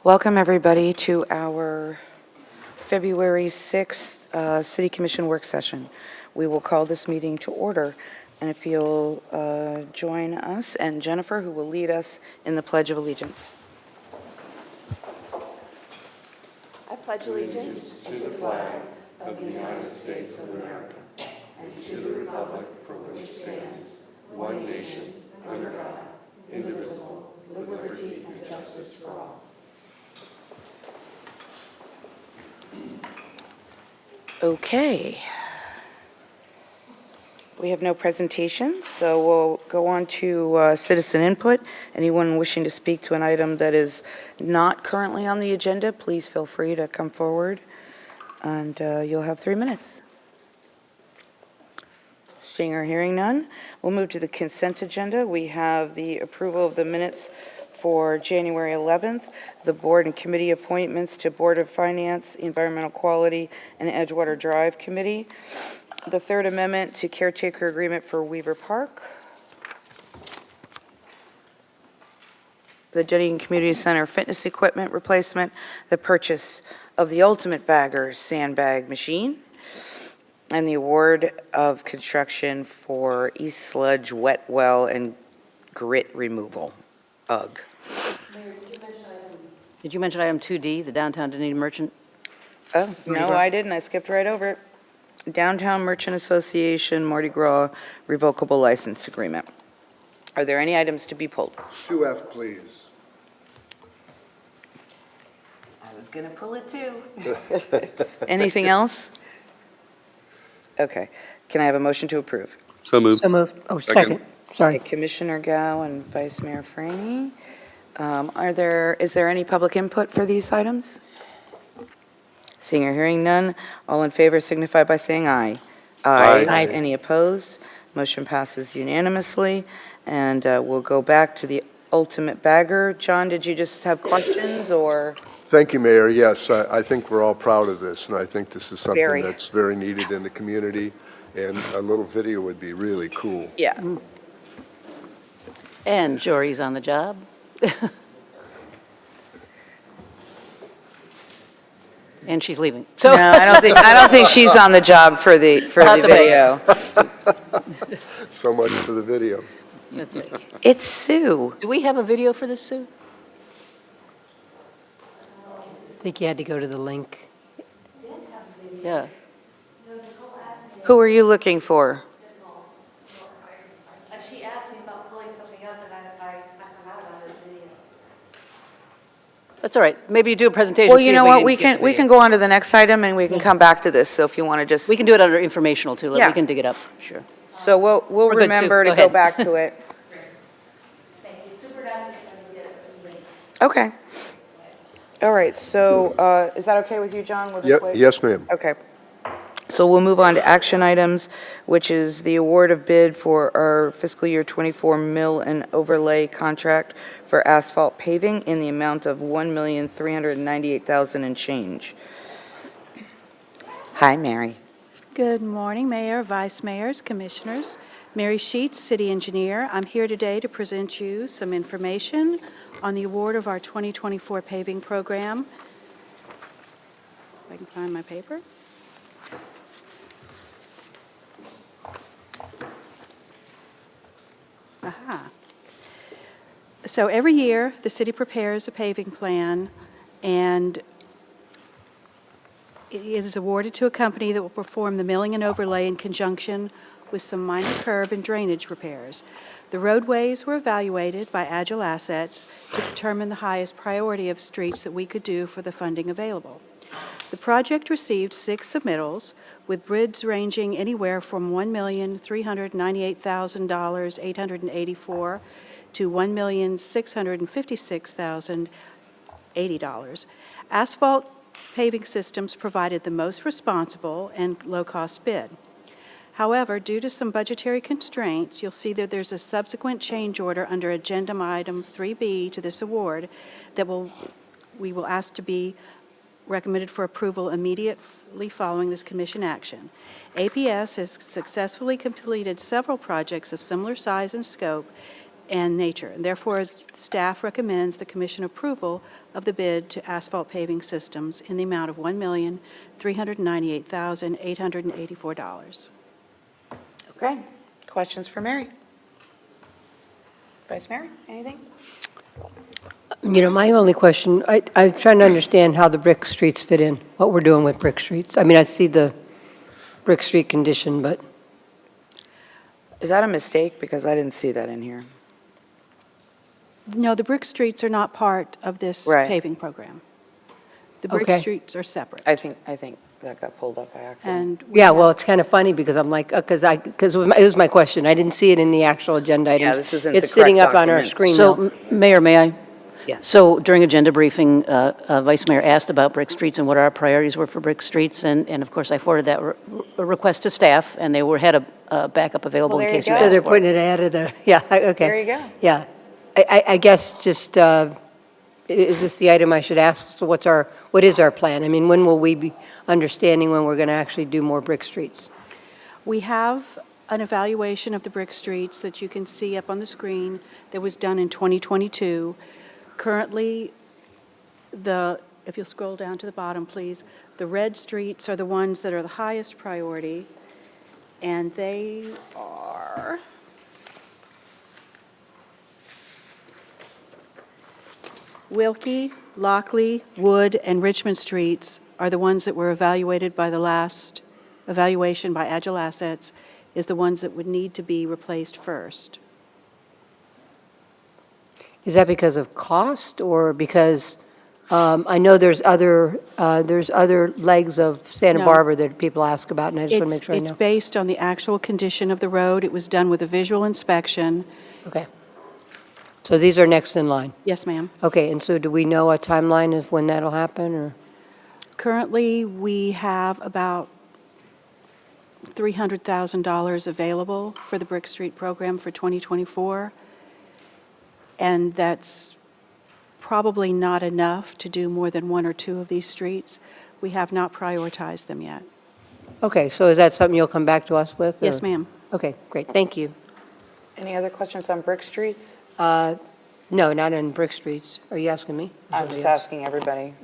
Welcome, everybody, to our February 6th City Commission work session. We will call this meeting to order, and if you'll join us and Jennifer, who will lead us in the Pledge of Allegiance. I pledge allegiance to the flag of the United States of America and to the republic for which it stands, one nation, under God, indivisible, with liberty and justice for all. Okay. We have no presentations, so we'll go on to citizen input. Anyone wishing to speak to an item that is not currently on the agenda, please feel free to come forward, and you'll have 3 minutes. Seeing or hearing none, we'll move to the consent agenda. We have the approval of the minutes for January 11th, the board and committee appointments to Board of Finance, Environmental Quality, and Edgewater Drive Committee, the third amendment to caretaker agreement for Weaver Park, the Dunedin Community Center fitness equipment replacement, the purchase of the Ultimate Bagger sandbag machine, and the award of construction for East Sludge wet well and grit removal, UGG. Did you mention item 2D, the downtown Dunedin merchant? Oh, no, I didn't. I skipped right over it. Downtown Merchant Association Mardi Gras revocable license agreement. Are there any items to be pulled? 2F, please. I was going to pull it too. Anything else? Okay. Can I have a motion to approve? So moved. So moved. Oh, second. Sorry. Commissioner Gao and Vice Mayor Franey. Is there any public input for these items? Seeing or hearing none, all in favor signify by saying aye. Aye. Aye. Any opposed? Motion passes unanimously, and we'll go back to the Ultimate Bagger. John, did you just have questions, or? Thank you, Mayor. Yes, I think we're all proud of this, and I think this is something Very. that's very needed in the community, and a little video would be really cool. Yeah. And Jory's on the job. And she's leaving. No, I don't think she's on the job for the Not the video. So much for the video. That's it. It's Sue. Do we have a video for this, Sue? I think you had to go to the link. Yeah. Who are you looking for? She asked me about pulling something up, and I forgot about this video. That's all right. Maybe you do a presentation. Well, see you if know what, we get the can video. go on to the next item, and we can come back to this, so if you want to just, We can do it under informational, too. Yeah. We can dig it up, sure. so we'll We're good, Sue. remember to Go go ahead. back to it. Thank you. Super nice of you to get it. Okay. All right, so is that okay with you, John? We'll just wait? Yes, ma'am. Okay. So we'll move on to action items, which is the award of bid for our fiscal year 24 mill and overlay contract for asphalt paving in the amount of $1,398,000 and change. Hi, Mary. Good morning, Mayor, Vice Mayors, Commissioners. Mary Sheets, City Engineer. I'm here today to present you some information on the award of our 2024 paving program. If I can find my paper. Aha. So every year, the city prepares a paving plan, and it is awarded to a company that will perform the milling and overlay in conjunction with some minor curb and drainage repairs. The roadways were evaluated by Agile Assets to determine the highest priority of streets that we could do for the funding available. The project received 6 submittals, with bids ranging anywhere from $1,398,884 to $1,656,080. Asphalt Paving Systems provided the most responsible and low-cost bid. However, due to some budgetary constraints, you'll see that there's a subsequent change order under Agenda Item 3B to this award that we will ask to be recommended for approval immediately following this commission action. APS has successfully completed several projects of similar size and scope and nature. And therefore, staff recommends the commission approval of the bid to Asphalt Paving Systems in the amount of $1,398,884. Okay, questions for Mary? Vice Mayor, anything? You know, my only question, I'm trying to understand how the brick streets fit in, what we're doing with brick streets. I mean, I see the brick street condition, but Is that a mistake? Because I didn't see that in here. No, the brick streets are not part of this Right. paving program. The brick Okay. streets are separate. I think that got pulled up by accident. And we yeah, have- well, it's kind of funny because I'm like, because it was my question. I didn't see it in the actual agenda items. Yeah, this isn't the It's sitting correct up on our document. screen So, now. Mayor, may I? Yes. So during agenda briefing, Vice Mayor asked about brick streets and what our priorities were for brick streets, and of course, I forwarded that request to staff, and they had a backup available Well, in there you case you go. So asked they're for putting it. it ahead of the, yeah, okay. There you go. Yeah. I guess just, is this the item I should ask? So what is our plan? I mean, when will we be understanding when we're going to actually do more brick streets? We have an evaluation of the brick streets that you can see up on the screen that was done in 2022. Currently, if you'll scroll down to the bottom, please, the red streets are the ones that are the highest priority, and they are Wilkie, Lockley, Wood, and Richmond Streets are the ones that were evaluated by the last evaluation by Agile Assets, is the ones that would need to be replaced first. Is that because of cost or because, I know there's other legs of Santa No. Barbara that people ask about, and I just want to make sure I It's know. based on the actual condition of the road. It was done with a visual inspection. Okay. So these are next in line. Yes, ma'am. Okay, and so do we know a timeline of when that'll happen, or? Currently, we have about $300,000 available for the Brick Street program for 2024, and that's probably not enough to do more than one or two of these streets. We have not prioritized them yet. Okay, so is that something you'll come back to us with? Yes, or- ma'am. Okay, great, thank you. Any other questions on brick streets? No, not in brick streets. Are you asking me? I'm just asking everybody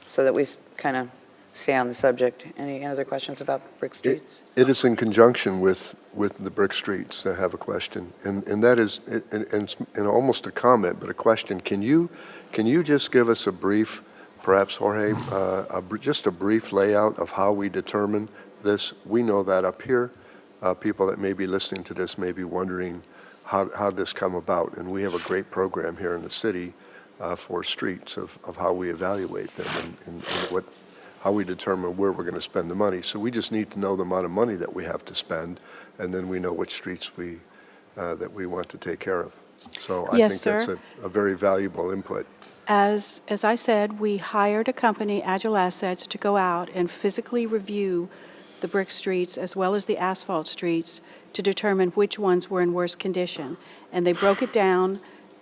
so that we kind of stay on the subject. Any other questions about brick streets? It is in conjunction with the brick streets. I have a question, and that is, and almost a comment, but a question. Can you just give us a brief, perhaps Jorge, just a brief layout of how we determine this? We know that up here. People that may be listening to this may be wondering how this come about, and we have a great program here in the city for streets of how we evaluate them and how we determine where we're going to spend the money. So we just need to know the amount of money that we have to spend, and then we know which streets that we want to take care of. So I Yes, think that's sir. a very valuable input. As I said, we hired a company, Agile Assets, to go out and physically review the brick streets as well as the asphalt streets to determine which ones were in worse condition. And they broke it down,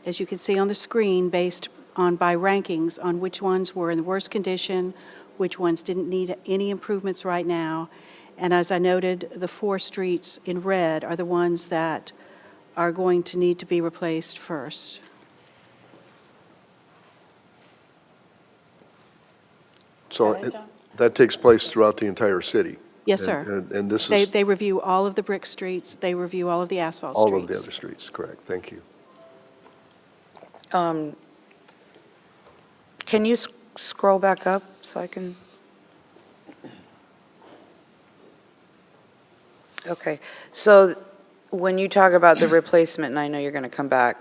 as you can see on the screen, based on by rankings on which ones were in the worst condition, which ones didn't need any improvements right now. And as I noted, the 4 streets in red are the ones that are going to need to be replaced first. So Is that it, John? that takes place throughout the entire city. Yes, sir. And this They, is they review all of the brick streets, they review all of the asphalt all streets. of the other streets, correct. Thank you. Can you scroll back up so I can? Okay, so when you talk about the replacement, and I know you're going to come back,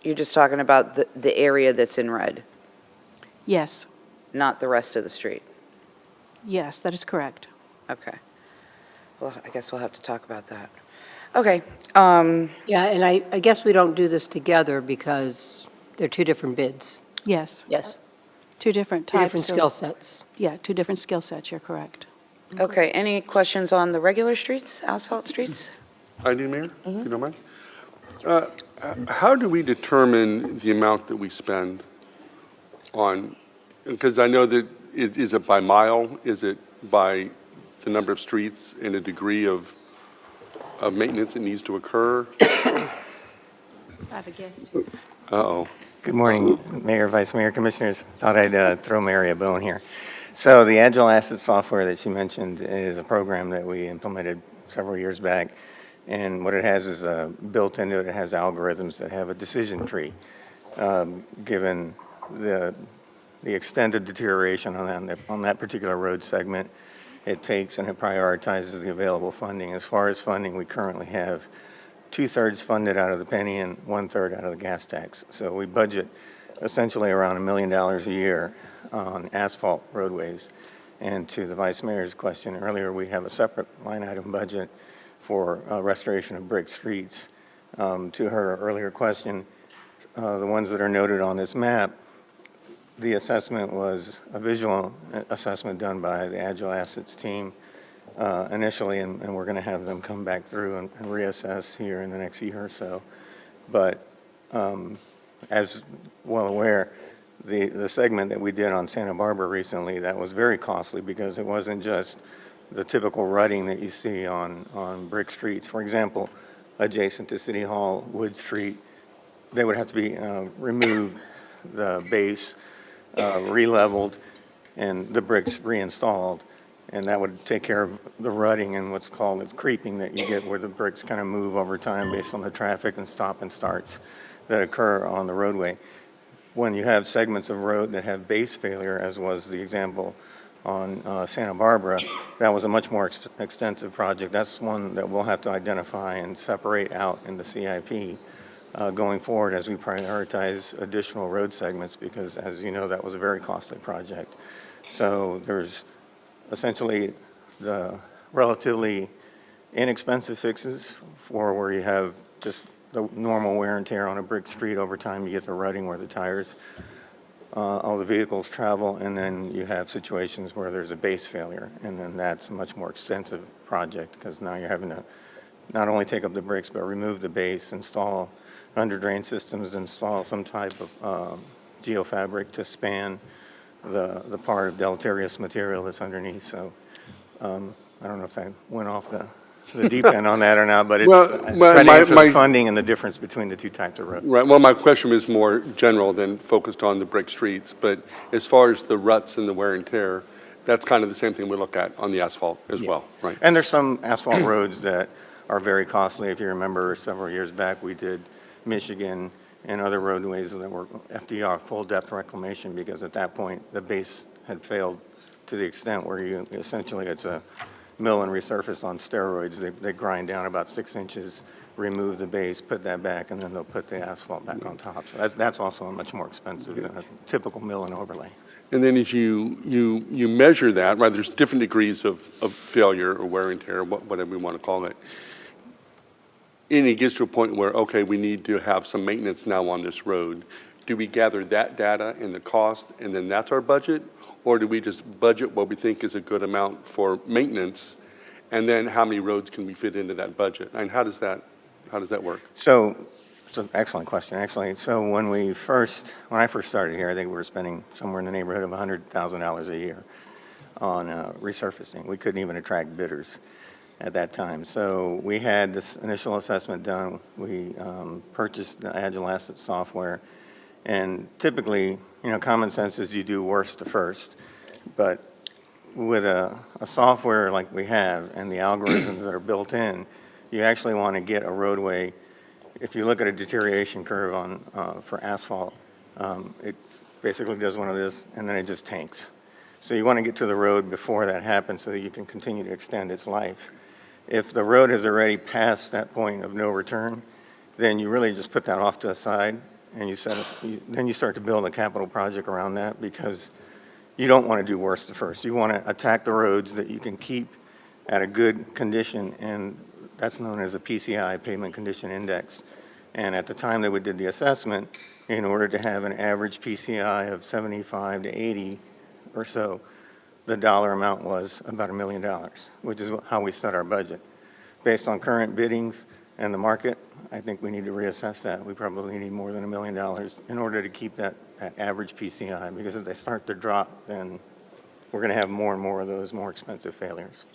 you're just talking about the area that's in red, Yes, not the rest of the street? yes, that is correct. Okay. Well, I guess we'll have to talk about that. Okay, Yeah, and I guess we don't do this together because they're two different bids. Yes, Yes. two different Two different types of. skill sets. Yeah, two different skill sets, you're correct. okay, any questions on the regular streets, asphalt streets? I do, Mayor, if you don't mind. How do we determine the amount that we spend on, because I know that, is it by mile? Is it by the number of streets and a degree of maintenance that needs to occur? I have a guest. Uh-oh. Good morning, Mayor, Vice Mayor, Commissioners. Thought I'd throw Mary a bone here. So the Agile Asset software that you mentioned is a program that we implemented several years back. And what it has is built into it, it has algorithms that have a decision tree. Given the extent of deterioration on that particular road segment, it takes and it prioritizes the available funding. As far as funding, we currently have 2/3 funded out of the penny and 1/3 out of the gas tax. So we budget essentially around $1 million a year on asphalt roadways. And to the Vice Mayor's question earlier, we have a separate line item budget for restoration of brick streets. To her earlier question, the ones that are noted on this map, the assessment was a visual assessment done by the Agile Assets team initially, and we're going to have them come back through and reassess here in the next year or so. But as well aware, the segment that we did on Santa Barbara recently, that was very costly because it wasn't just the typical rutting that you see on brick streets. For example, adjacent to City Hall, Wood Street, they would have to be removed, the base re-leveled, and the bricks reinstalled. And that would take care of the rutting and what's called its creeping that you get, where the bricks kind of move over time based on the traffic and stop and starts that occur on the roadway. When you have segments of road that have base failure, as was the example on Santa Barbara, that was a much more extensive project. That's one that we'll have to identify and separate out in the CIP going forward as we prioritize additional road segments, because as you know, that was a very costly project. So there's essentially the relatively inexpensive fixes for where you have just the normal wear and tear on a brick street over time. You get the rutting where the tires, all the vehicles travel, and then you have situations where there's a base failure, and then that's a much more extensive project, because now you're having to not only take up the bricks, but remove the base, install under drain systems, install some type of geofabric to span the part of deleterious material that's underneath. So I don't know if I went off the deep end on that or not, but it's trying to answer the funding and the difference between the two types of roads. Right, well, my question was more general than focused on the brick streets, but as far as the ruts and the wear and tear, that's kind of the same thing we look at on the asphalt as well, right? And there's some asphalt roads that are very costly. If you remember, several years back, we did Michigan and other roadways that were FDR, full depth reclamation, because at that point, the base had failed to the extent where you essentially, it's a mill and resurface on steroids. They grind down about 6 inches, remove the base, put that back, and then they'll put the asphalt back on top. So that's also much more expensive than a typical mill and overlay. And then as you measure that, right, there's different degrees of failure or wear and tear, whatever we want to call it. And it gets to a point where, okay, we need to have some maintenance now on this road. Do we gather that data and the cost, and then that's our budget? Or do we just budget what we think is a good amount for maintenance, and then how many roads can we fit into that budget? And how does that work? So it's an excellent question, actually. So when I first started here, I think we were spending somewhere in the neighborhood of $100,000 a year on resurfacing. We couldn't even attract bidders at that time. So we had this initial assessment done. We purchased the Agile Asset software. And typically, common sense is you do worst to first. But with a software like we have and the algorithms that are built in, you actually want to get a roadway. If you look at a deterioration curve for asphalt, it basically does one of this, and then it just tanks. So you want to get to the road before that happens so that you can continue to extend its life. If the road has already passed that point of no return, then you really just put that off to the side, and then you start to build a capital project around that, because you don't want to do worst to first. You want to attack the roads that you can keep at a good condition, and that's known as a PCI, Pavement Condition Index. And at the time that we did the assessment, in order to have an average PCI of 75 to 80 or so, the dollar amount was about $1 million, which is how we set our budget. Based on current biddings and the market, I think we need to reassess that. We probably need more than $1 million in order to keep that average PCI, because if they start to drop, then we're going to have more and more of those more expensive failures.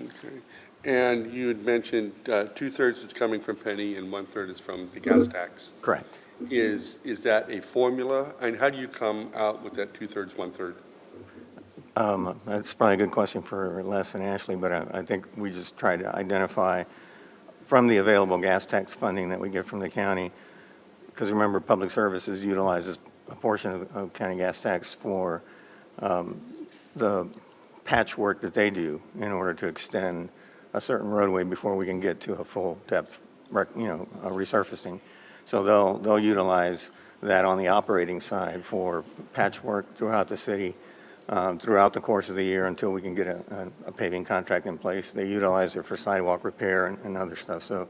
Okay. And you had mentioned two-thirds is coming from Penny and one-third is from the gas tax. Correct. Is that a formula? And how do you come out with that two-thirds, one-third? That's probably a good question for Les and Ashley, but I think we just tried to identify from the available gas tax funding that we get from the county, because remember, Public Services utilizes a portion of county gas tax for the patchwork that they do in order to extend a certain roadway before we can get to a full depth, resurfacing. So they'll utilize that on the operating side for patchwork throughout the city, throughout the course of the year until we can get a paving contract in place. They utilize it for sidewalk repair and other stuff. So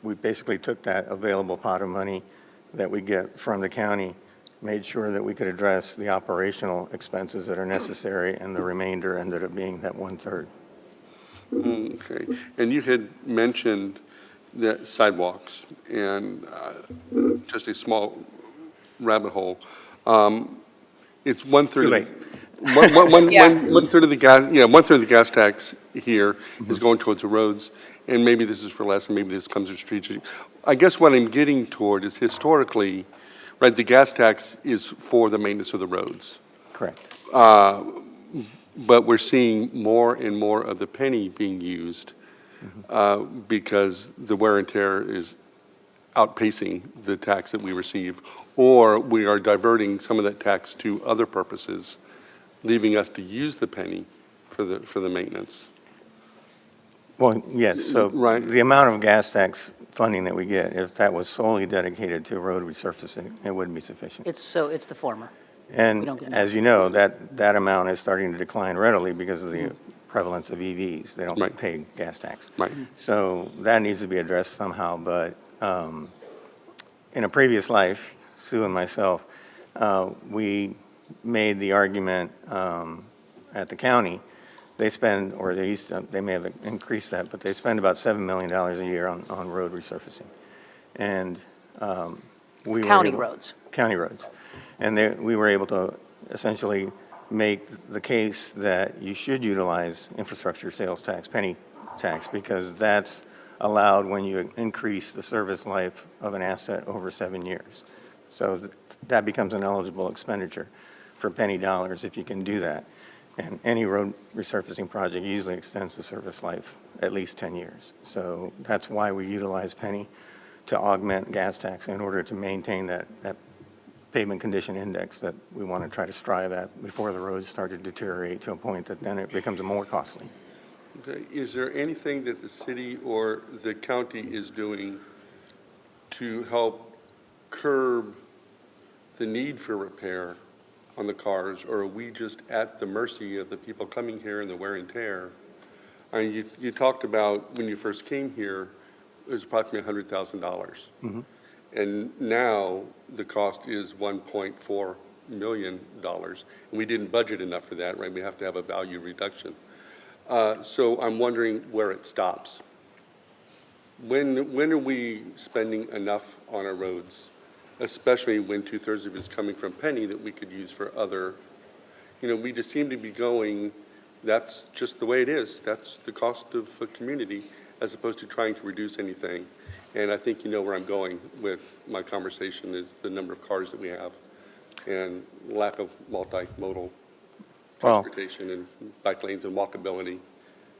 we basically took that available pot of money that we get from the county, made sure that we could address the operational expenses that are necessary, and the remainder ended up being that one-third. Okay. And you had mentioned the sidewalks, and just a small rabbit hole. It's one-third. Too late. One-third of the gas, one-third of the gas tax here is going towards the roads, and maybe this is for less, and maybe this comes to streets. I guess what I'm getting toward is historically, right, the gas tax is for the maintenance of the roads. Correct. But we're seeing more and more of the penny being used because the wear and tear is outpacing the tax that we receive, or we are diverting some of that tax to other purposes, leaving us to use the penny for the maintenance. Well, yes, so Right. the amount of gas tax funding that we get, if that was solely dedicated to road resurfacing, it wouldn't be sufficient. It's the former. We And don't get as you know, that amount is starting to decline readily because of the prevalence of EVs. They don't Right. pay gas tax. Right. So that needs to be addressed somehow, but in a previous life, Sue and myself, we made the argument at the county. They spend, or they may have increased that, but they spend about $7 million a year on road resurfacing. And we were County able- roads. County roads. And we were able to essentially make the case that you should utilize infrastructure sales tax, penny tax, because that's allowed when you increase the service life of an asset over 7 years. So that becomes an eligible expenditure for penny dollars if you can do that. And any road resurfacing project usually extends the service life at least 10 years. So that's why we utilize penny to augment gas tax in order to maintain that pavement condition index that we want to try to strive at before the roads start to deteriorate to a point that then it becomes more costly. Okay. Is there anything that the city or the county is doing to help curb the need for repair on the cars, or are we just at the mercy of the people coming here and the wear and tear? I mean, you talked about when you first came here, it was approximately $100,000. And now the cost is $1.4 million, and we didn't budget enough for that, right? We have to have a value reduction. So I'm wondering where it stops. When are we spending enough on our roads, especially when two-thirds of it is coming from penny that we could use for other, we just seem to be going, that's just the way it is. That's the cost of a community, as opposed to trying to reduce anything. And I think you know where I'm going with my conversation is the number of cars that we have and lack of multimodal transportation and bike lanes and walkability,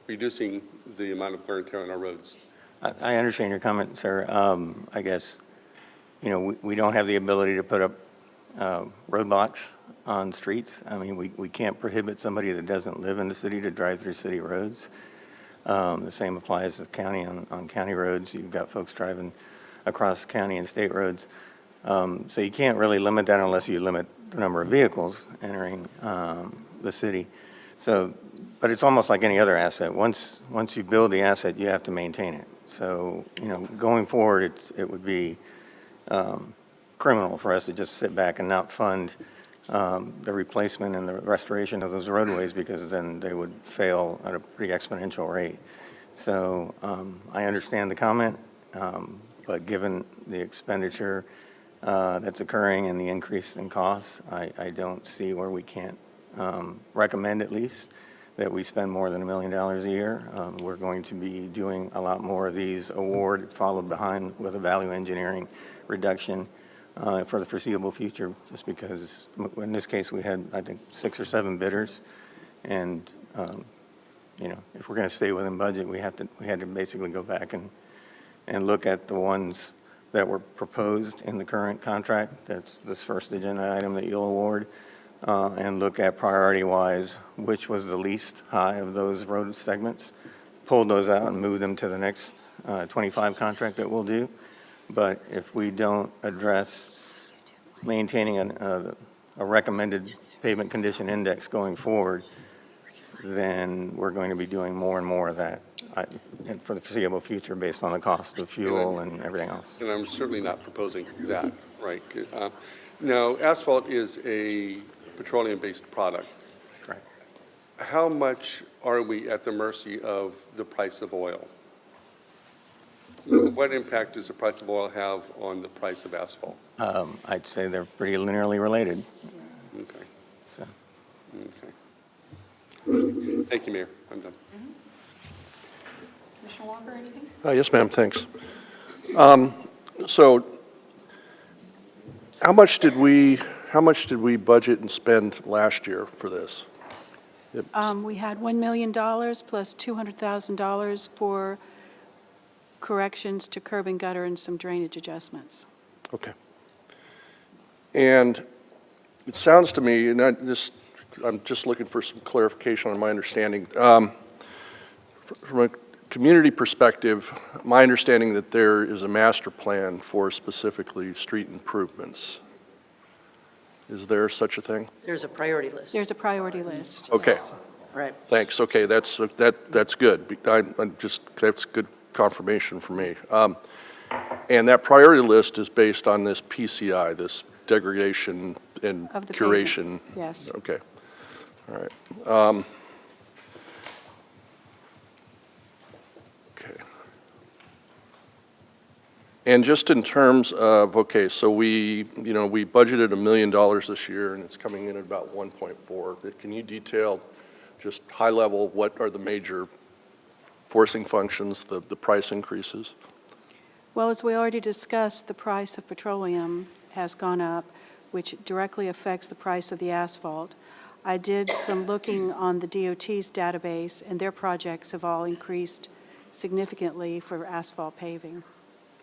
reducing the amount of wear and tear on our roads. I understand your comment, sir. I guess, we don't have the ability to put up roadblocks on streets. I mean, we can't prohibit somebody that doesn't live in the city to drive through city roads. The same applies to the county on county roads. You've got folks driving across county and state roads. So you can't really limit that unless you limit the number of vehicles entering the city. So, but it's almost like any other asset. Once you build the asset, you have to maintain it. So, going forward, it would be criminal for us to just sit back and not fund the replacement and the restoration of those roadways, because then they would fail at a pretty exponential rate. So I understand the comment, but given the expenditure that's occurring and the increase in costs, I don't see where we can't recommend at least that we spend more than $1 million a year. We're going to be doing a lot more of these award followed behind with a value engineering reduction for the foreseeable future, just because in this case we had, I think, 6 or 7 bidders, and you know, if we're going to stay within budget, we had to basically go back and look at the ones that were proposed in the current contract. That's this first agenda item that you'll award. And look at priority-wise, which was the least high of those road segments, pulled those out and moved them to the next 25 contract that we'll do. But if we don't address maintaining a recommended pavement condition index going forward, then we're going to be doing more and more of that and for the foreseeable future based on the cost of fuel and everything else. And I'm certainly not proposing that, right? Now, asphalt is a petroleum-based product. Correct. How much are we at the mercy of the price of oil? What impact does the price of oil have on the price of asphalt? I'd say they're pretty linearly related. Okay, So. okay. Thank you, Mayor. I'm done. Commissioner Walker, anything? Yes, ma'am, thanks. So how much did we budget and spend last year for this? We had $1 million plus $200,000 for corrections to curb and gutter and some drainage adjustments. Okay. And it sounds to me, and I'm just looking for some clarification on my understanding. From a community perspective, my understanding that there is a master plan for specifically street improvements. Is there such a thing? There's a priority list. There's a priority list. Okay, Right. thanks. Okay, that's good. That's good confirmation for me. And that priority list is based on this PCI, this degradation and Of the curation. pavement, yes. Okay, all right. Okay. And just in terms of, okay, so we budgeted $1 million this year, and it's coming in at about 1.4. Can you detail, just high level, what are the major forcing functions, the price increases? Well, as we already discussed, the price of petroleum has gone up, which directly affects the price of the asphalt. I did some looking on the DOT's database, and their projects have all increased significantly for asphalt paving.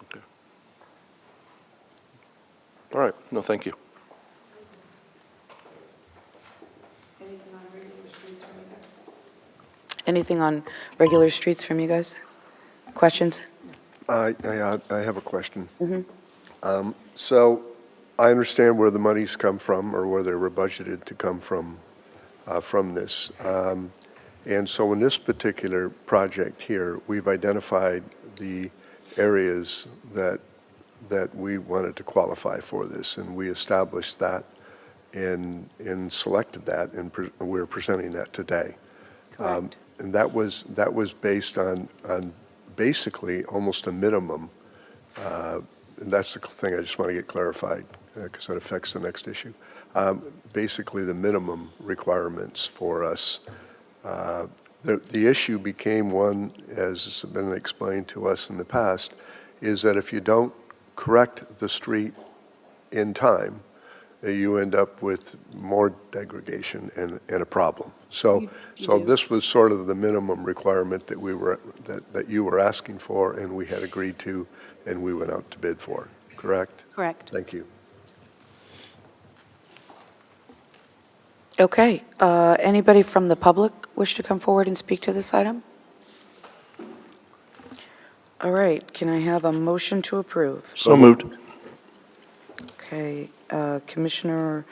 Okay. All right, no, thank you. Anything on regular streets from you guys? Questions? I have a question. So I understand where the monies come from, or where they were budgeted to come from this. And so in this particular project here, we've identified the areas that we wanted to qualify for this, and we established that and selected that, and we're presenting that today. Correct. And that was based on basically almost a minimum. And that's the thing I just want to get clarified, because that affects the next issue. Basically, the minimum requirements for us. The issue became one, as has been explained to us in the past, is that if you don't correct the street in time, you end up with more degradation and a problem. So do. this was sort of the minimum requirement that that you were asking for, and we had agreed to, and we went out to bid for. Correct? Correct. Thank you. Okay, anybody from the public wish to come forward and speak to this item? All right, can I have a motion to approve? So moved. Okay, Commissioner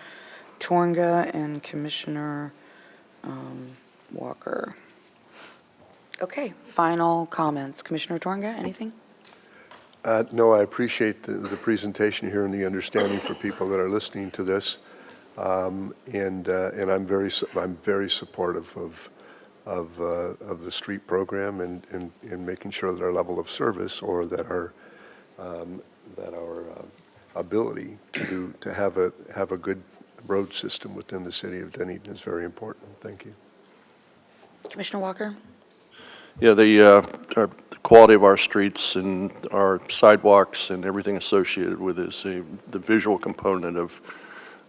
Torga and Commissioner Walker. Okay, final comments. Commissioner Torga, anything? No, I appreciate the presentation here and the understanding for people that are listening to this. And I'm very supportive of the street program and making sure that our level of service, or that our ability to have a good road system within the city of Dunedin is very important. Thank you. Commissioner Walker? Yeah, the quality of our streets and our sidewalks and everything associated with it is the visual component of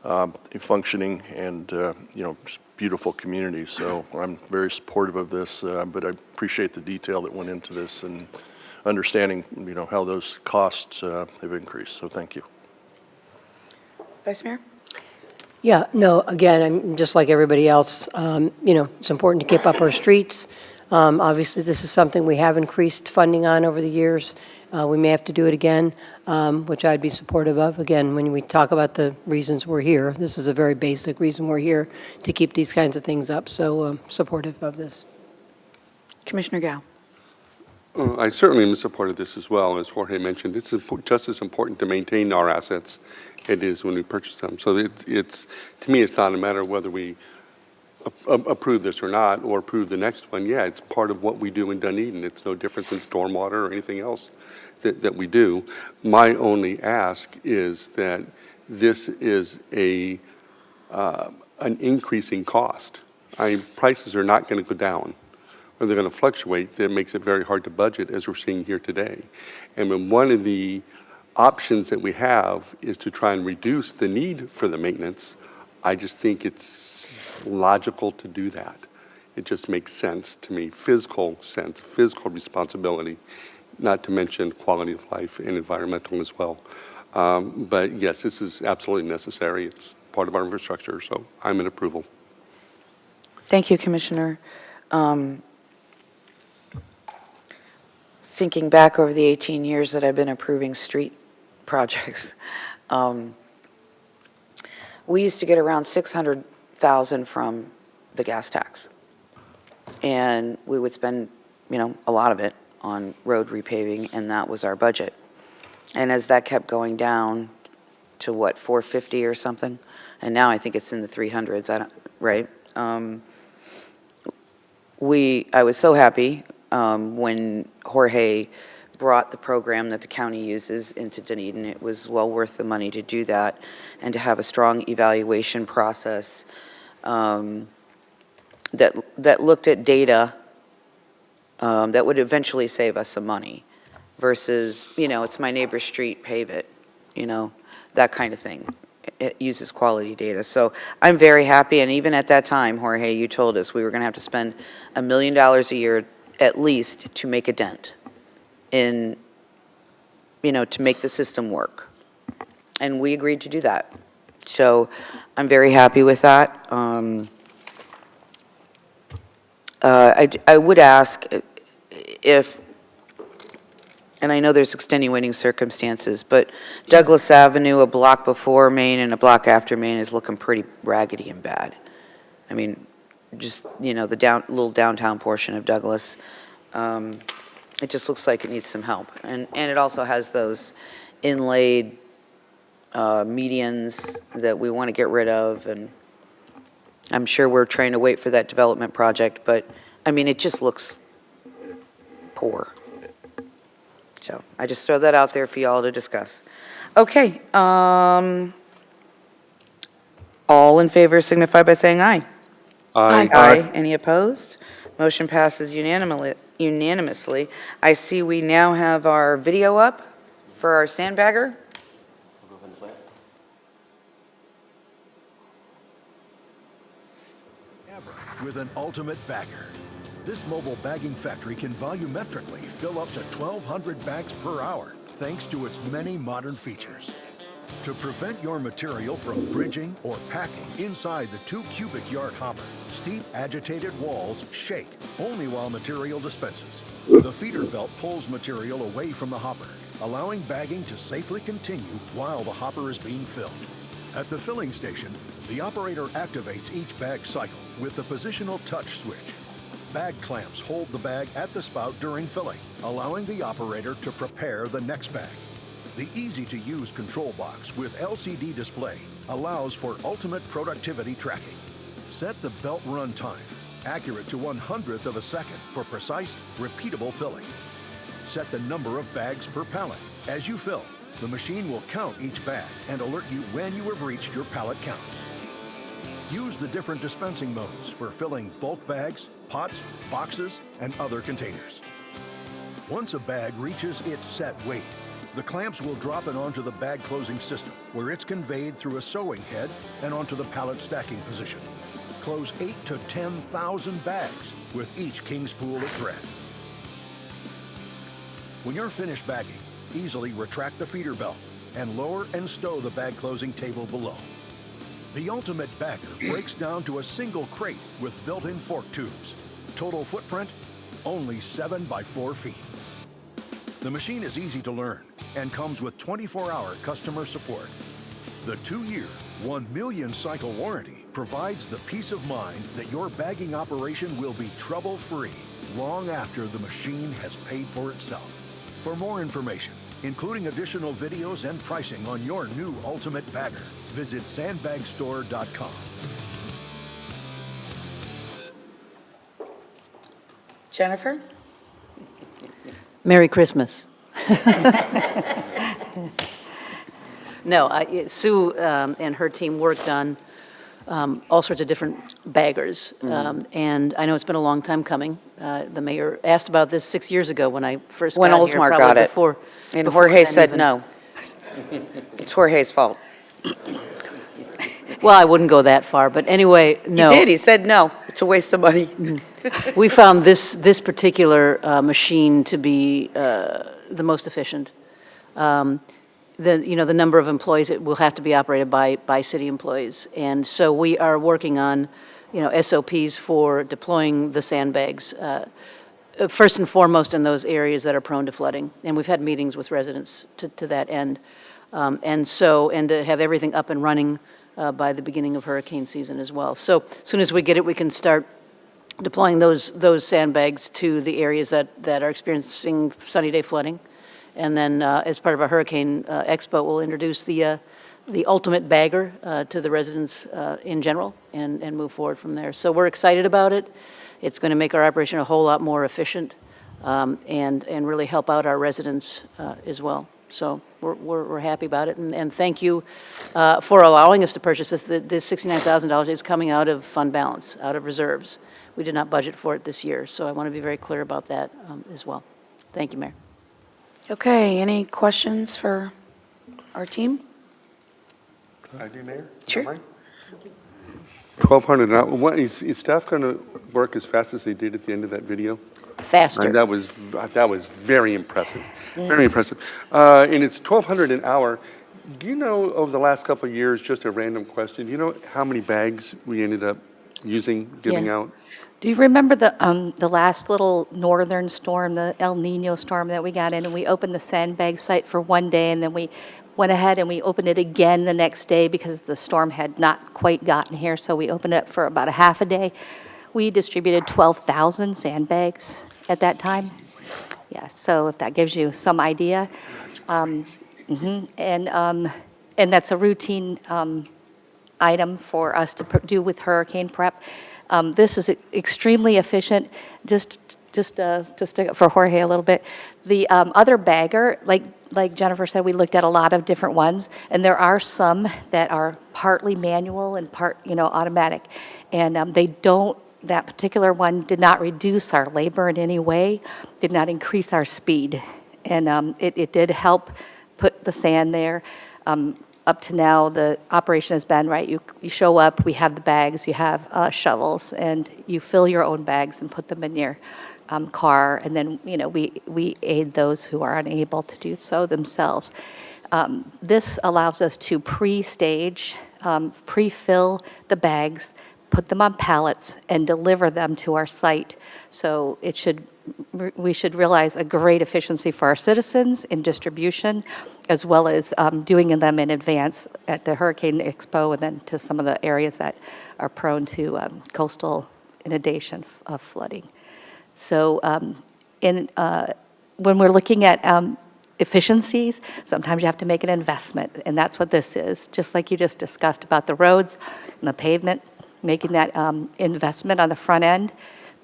a functioning and, just beautiful community. So I'm very supportive of this, but I appreciate the detail that went into this and understanding, how those costs have increased. So thank you. Vice Mayor? Yeah, no, again, I'm just like everybody else. It's important to keep up our streets. Obviously, this is something we have increased funding on over the years. We may have to do it again, which I'd be supportive of. Again, when we talk about the reasons we're here, this is a very basic reason we're here, to keep these kinds of things up. So supportive of this. Commissioner Gao? I certainly am in support of this as well. As Jorge mentioned, it's just as important to maintain our assets it is when we purchase them. So it's to me, it's not a matter of whether we approve this or not, or approve the next one. Yeah, it's part of what we do in Dunedin. It's no different than stormwater or anything else that we do. My only ask is that this is an increasing cost. Prices are not going to go down, or they're going to fluctuate. That makes it very hard to budget, as we're seeing here today. And when one of the options that we have is to try and reduce the need for the maintenance, I just think it's logical to do that. It just makes sense to me, physical responsibility, not to mention quality of life and environmental as well. But yes, this is absolutely necessary. It's part of our infrastructure, so I'm in approval. Thank you, Commissioner. Thinking back over the 18 years that I've been approving street projects, we used to get around $600,000 from the gas tax. And we would spend, a lot of it on road repaving, and that was our budget. And as that kept going down to what, 450 or something? And now I think it's in the 300s, right? I was so happy when Jorge brought the program that the county uses into Dunedin. It was well worth the money to do that and to have a strong evaluation process that looked at data that would eventually save us some money versus, it's my neighbor's street, pave it, that kind of thing. It uses quality data. So I'm very happy, and even at that time, Jorge, you told us we were going to have to spend $1 million a year at least to make a dent in, to make the system work. And we agreed to do that. So I'm very happy with that. I would ask if, and I know there's extenuating circumstances, but Douglas Avenue, a block before Main and a block after Main, is looking pretty raggedy and bad. I mean, just, the little downtown portion of Douglas, it just looks like it needs some help. And it also has those inlaid medians that we want to get rid of, and I'm sure we're trying to wait for that development project, but, it just looks poor. So I just throw that out there for y'all to discuss. Okay. All in favor signify by saying aye. Aye. Aye. Any opposed? Motion passes unanimously. I see we now have our video up for our sandbagger. Ever with an ultimate bagger. This mobile bagging factory can volumetrically fill up to 1,200 bags per hour, thanks to its many modern features. To prevent your material from bridging or packing inside the 2 cubic yard hopper, steep agitated walls shake only while material dispenses. The feeder belt pulls material away from the hopper, allowing bagging to safely continue while the hopper is being filled. At the filling station, the operator activates each bag cycle with the positional touch switch. Bag clamps hold the bag at the spout during filling, allowing the operator to prepare the next bag. The easy-to-use control box with LCD display allows for ultimate productivity tracking. Set the belt run time, accurate to 1/100th of a second for precise, repeatable filling. Set the number of bags per pallet. As you fill, the machine will count each bag and alert you when you have reached your pallet count. Use the different dispensing modes for filling bulk bags, pots, boxes, and other containers. Once a bag reaches its set weight, the clamps will drop it onto the bag closing system, where it's conveyed through a sewing head and onto the pallet stacking position. Close 8,000 to 10,000 bags with each king spool of thread. When you're finished bagging, easily retract the feeder belt and lower and stow the bag closing table below. The Ultimate Bagger breaks down to a single crate with built-in fork tubes. Total footprint, only 7 by 4 feet. The machine is easy to learn and comes with 24-hour customer support. The 2-year, 1 million cycle warranty provides the peace of mind that your bagging operation will be trouble-free long after the machine has paid for itself. For more information, including additional videos and pricing on your new Ultimate Bagger, visit sandbagstore.com. Jennifer? Merry Christmas. No, Sue and her team worked on all sorts of different baggers. And I know it's been a long time coming. The mayor asked about this 6 years ago when I first got When here. Oldsmar probably got it. before- And before Jorge then said even. no. It's Jorge's fault. Well, I wouldn't go that far, but anyway, no. He did, he said no, it's a waste of money. We found this particular machine to be the most efficient. The number of employees, it will have to be operated by city employees. And so we are working on, SOPs for deploying the sandbags, first and foremost in those areas that are prone to flooding. And we've had meetings with residents to that end. And to have everything up and running by the beginning of hurricane season as well. So as soon as we get it, we can start deploying those sandbags to the areas that are experiencing sunny day flooding. And then as part of our Hurricane Expo, we'll introduce the Ultimate Bagger to the residents in general and move forward from there. So we're excited about it. It's going to make our operation a whole lot more efficient and really help out our residents as well. So we're happy about it, and thank you for allowing us to purchase this. This $69,000 is coming out of fund balance, out of reserves. We did not budget for it this year, so I want to be very clear about that as well. Thank you, Mayor. Okay, any questions for our team? Can I do, Mayor? Sure. Am I? 1,200 an hour. Is staff going to work as fast as they did at the end of that video? Faster. That was very impressive. Very impressive. And it's 1,200 an hour. Do you know, over the last couple of years, just a random question, do you know how many bags we ended up giving Yeah. out? Do you remember the last little northern storm, the El Nino storm that we got in, and we opened the sandbag site for one day, and then we went ahead and we opened it again the next day because the storm had not quite gotten here, so we opened it for about a half a day. We distributed 12,000 sandbags at that time. Yeah, so if that gives you some idea. And that's a routine item for us to do with hurricane prep. This is extremely efficient. Just to stick up for Jorge a little bit, the other bagger, like Jennifer said, we looked at a lot of different ones, and there are some that are partly manual and part, automatic, and that particular one did not reduce our labor in any way, did not increase our speed, and it did help put the sand there. Up to now, the operation has been, right, you show up, we have the bags, you have shovels, and you fill your own bags and put them in your car, and then, we aid those who are unable to do so themselves. This allows us to pre-stage, pre-fill the bags, put them on pallets, and deliver them to our site. So we should realize a great efficiency for our citizens in distribution, as well as doing them in advance at the Hurricane Expo and then to some of the areas that are prone to coastal inundation of flooding. So when we're looking at efficiencies, sometimes you have to make an investment, and that's what this is. Just like you just discussed about the roads and the pavement, making that investment on the front end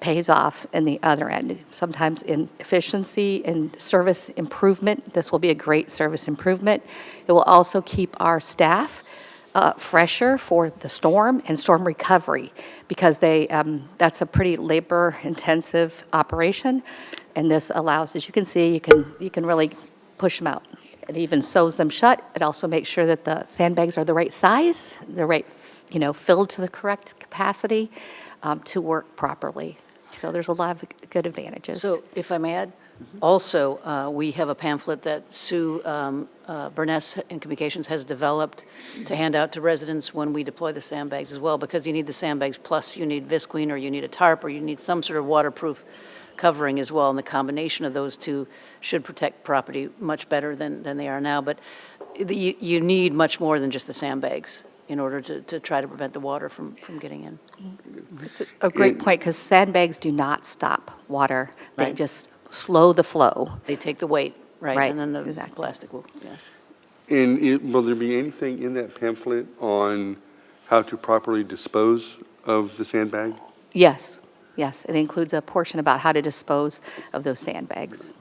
pays off in the other end. Sometimes in efficiency and service improvement, this will be a great service improvement. It will also keep our staff fresher for the storm and storm recovery, because that's a pretty labor-intensive operation, and this allows, as you can see, you can really push them out. It even sews them shut. It also makes sure that the sandbags are the right size, the right, filled to the correct capacity to work properly. So there's a lot of good advantages. So if I may add, also, we have a pamphlet that Sue Burness in Communications has developed to hand out to residents when we deploy the sandbags as well, because you need the sandbags, plus you need visqueen, or you need a tarp, or you need some sort of waterproof covering as well, and the combination of those two should protect property much better than they are now. But you need much more than just the sandbags in order to try to prevent the water from getting in. It's a great point, because sandbags do not stop water. They Right. just slow the flow. They take the weight, right? Right, And then the exactly. plastic will, yeah. And will there be anything in that pamphlet on how to properly dispose of the sandbag? Yes, yes. It includes a portion about how to dispose of those sandbags.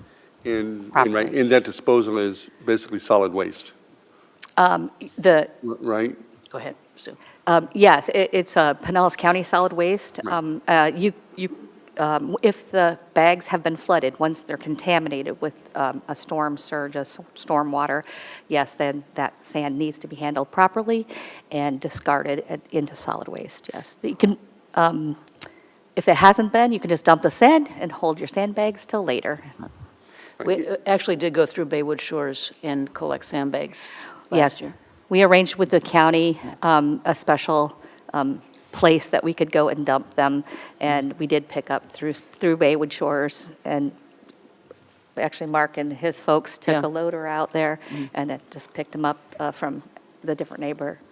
And Properly. and that disposal is basically solid waste, The right? Go ahead, Sue. Yes, it's Pinellas County Solid Waste. If the bags have been flooded, once they're contaminated with a storm surge, storm water, yes, then that sand needs to be handled properly and discarded into solid waste, yes. You can, if it hasn't been, you can just dump the sand and hold your sandbags till later. We actually did go through Baywood Shores and collect sandbags last Yes. year. We arranged with the county a special place that we could go and dump them, and we did pick up through Baywood Shores, and actually Mark and his folks took Yeah. a loader out there and then just picked them up from the different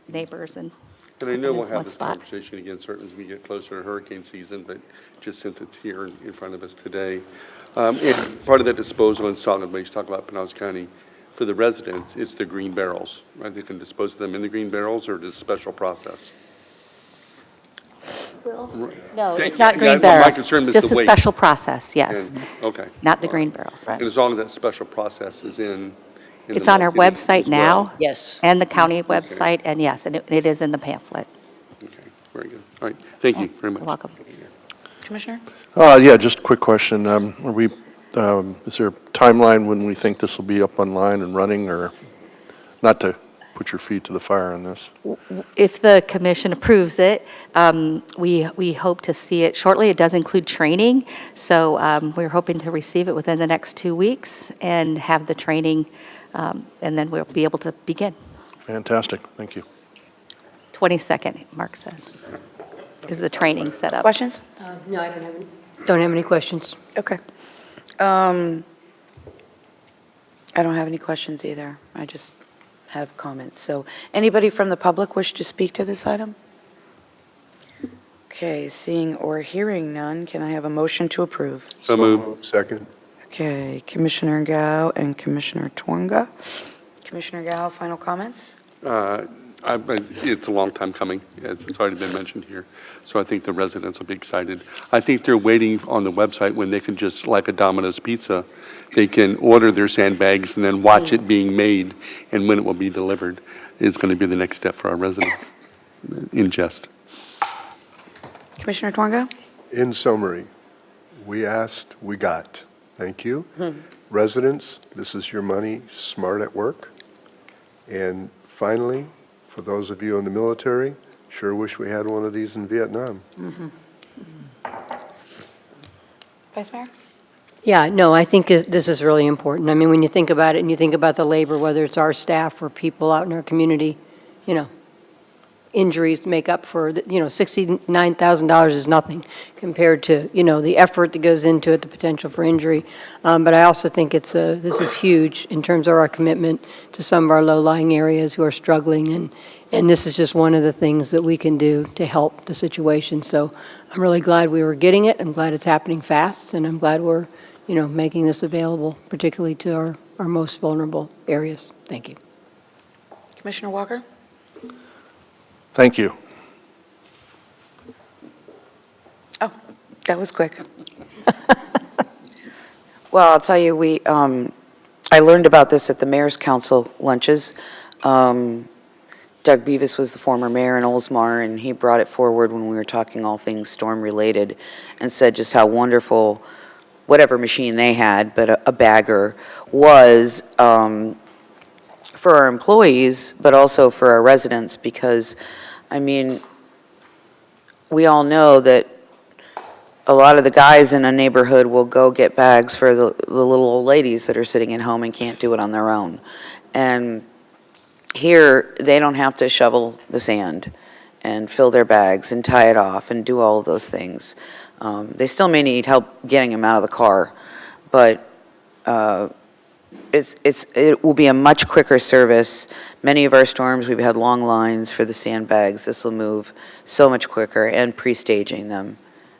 neighbors and And I put know them we'll in have one this spot. conversation again, certainly as we get closer to hurricane season, but just since it's here in front of us today. And part of that disposal in solid waste, talk about Pinellas County, for the residents, it's the green barrels, right? They can dispose of them in the green barrels, or it is a special process? No, Thank it's you. not Yeah, green my barrels. concern was Just the a weight. special process, yes, And- Okay. not the green barrels. And as long as that special process is in the It's on our marketing website as well. now. Yes. And the county website, and yes, and it is in the pamphlet. Okay, very good. All right, thank you very much. You're welcome. Commissioner? Yeah, just a quick question. Is there a timeline when we think this will be up online and running, or not to put your feet to the fire on this? If the commission approves it, we hope to see it shortly. It does include training, so we're hoping to receive it within the next 2 weeks and have the training, and then we'll be able to begin. Fantastic, thank you. 22nd, Mark says, is the training set up. Questions? No, I don't have any questions. Okay. I don't have any questions either. I just have comments. So anybody from the public wish to speak to this item? Okay, seeing or hearing none, can I have a motion to approve? So moved. Second. Okay, Commissioner Gao and Commissioner Twonga. Commissioner Gao, final comments? It's a long time coming, as it's already been mentioned here, so I think the residents will be excited. I think they're waiting on the website when they can just, like a Domino's Pizza, they can order their sandbags and then watch it being made, and when it will be delivered is going to be the next step for our residents, in jest. Commissioner Twonga? In summary, we asked, we got. Thank you. Residents, this is your money, smart at work. And finally, for those of you in the military, sure wish we had one of these in Vietnam. Vice Mayor? Yeah, no, I think this is really important. I mean, when you think about it and you think about the labor, whether it's our staff or people out in our community, injuries make up for, $69,000 is nothing compared to, the effort that goes into it, the potential for injury. But I also think this is huge in terms of our commitment to some of our low-lying areas who are struggling, and this is just one of the things that we can do to help the situation. So I'm really glad we were getting it. I'm glad it's happening fast, and I'm glad we're, making this available, particularly to our most vulnerable areas. Thank you. Commissioner Walker? Thank you. Oh, that was quick. Well, I'll tell you, I learned about this at the Mayor's Council lunches. Doug Beavis was the former mayor in Oldsmar, and he brought it forward when we were talking all things storm-related, and said just how wonderful whatever machine they had, but a bagger, was for our employees, but also for our residents, because, I mean, we all know that a lot of the guys in a neighborhood will go get bags for the little old ladies that are sitting at home and can't do it on their own. And here, they don't have to shovel the sand and fill their bags and tie it off and do all of those things. They still may need help getting them out of the car, but it will be a much quicker service. Many of our storms, we've had long lines for the sandbags. This will move so much quicker, and pre-staging them.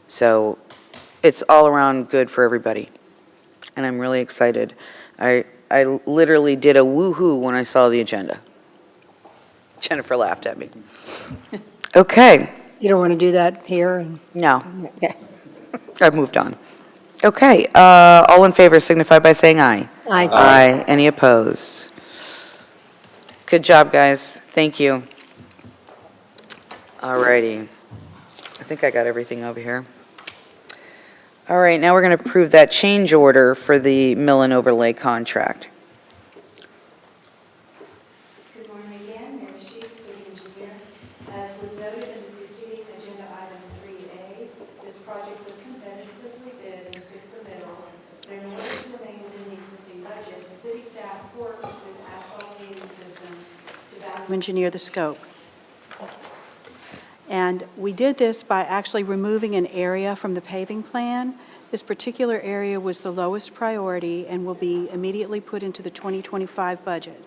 So it's all around good for everybody, and I'm really excited. I literally did a woo-hoo when I saw the agenda. Jennifer laughed at me. Okay. You don't want to do that here? No, Yeah. I've moved on. Okay, all in favor signify by saying aye. Aye. Aye. Any opposed? Good job, guys. Thank you. All righty. I think I got everything over here. All right, now we're going to approve that change order for the mill and overlay contract. Good morning again, Mary Sheets, City Engineer. As was noted in the preceding agenda item 3A, this project was competitively bid in 6 submittals, but in order to remain within the existing budget, the city staff worked with asphalt paving systems to value engineer the scope. And we did this by actually removing an area from the paving plan. This particular area was the lowest priority and will be immediately put into the 2025 budget.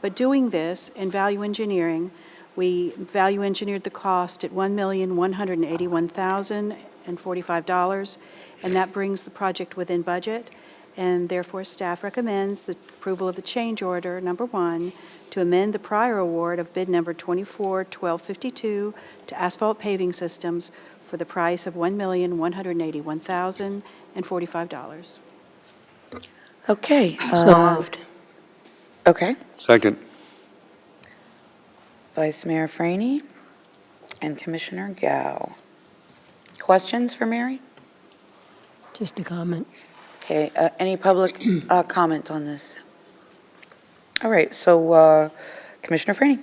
But doing this in value engineering, we value engineered the cost at $1,181,045, and that brings the project within budget. And therefore, staff recommends the approval of the change order number 1 to amend the prior award of bid number 24-1252 to Asphalt Paving Systems for the price of $1,181,045. Okay. So moved. Okay. Second. Vice Mayor Franey and Commissioner Gao. Questions for Mary? Just a comment. Okay, any public comment on this? All right, so Commissioner Franey.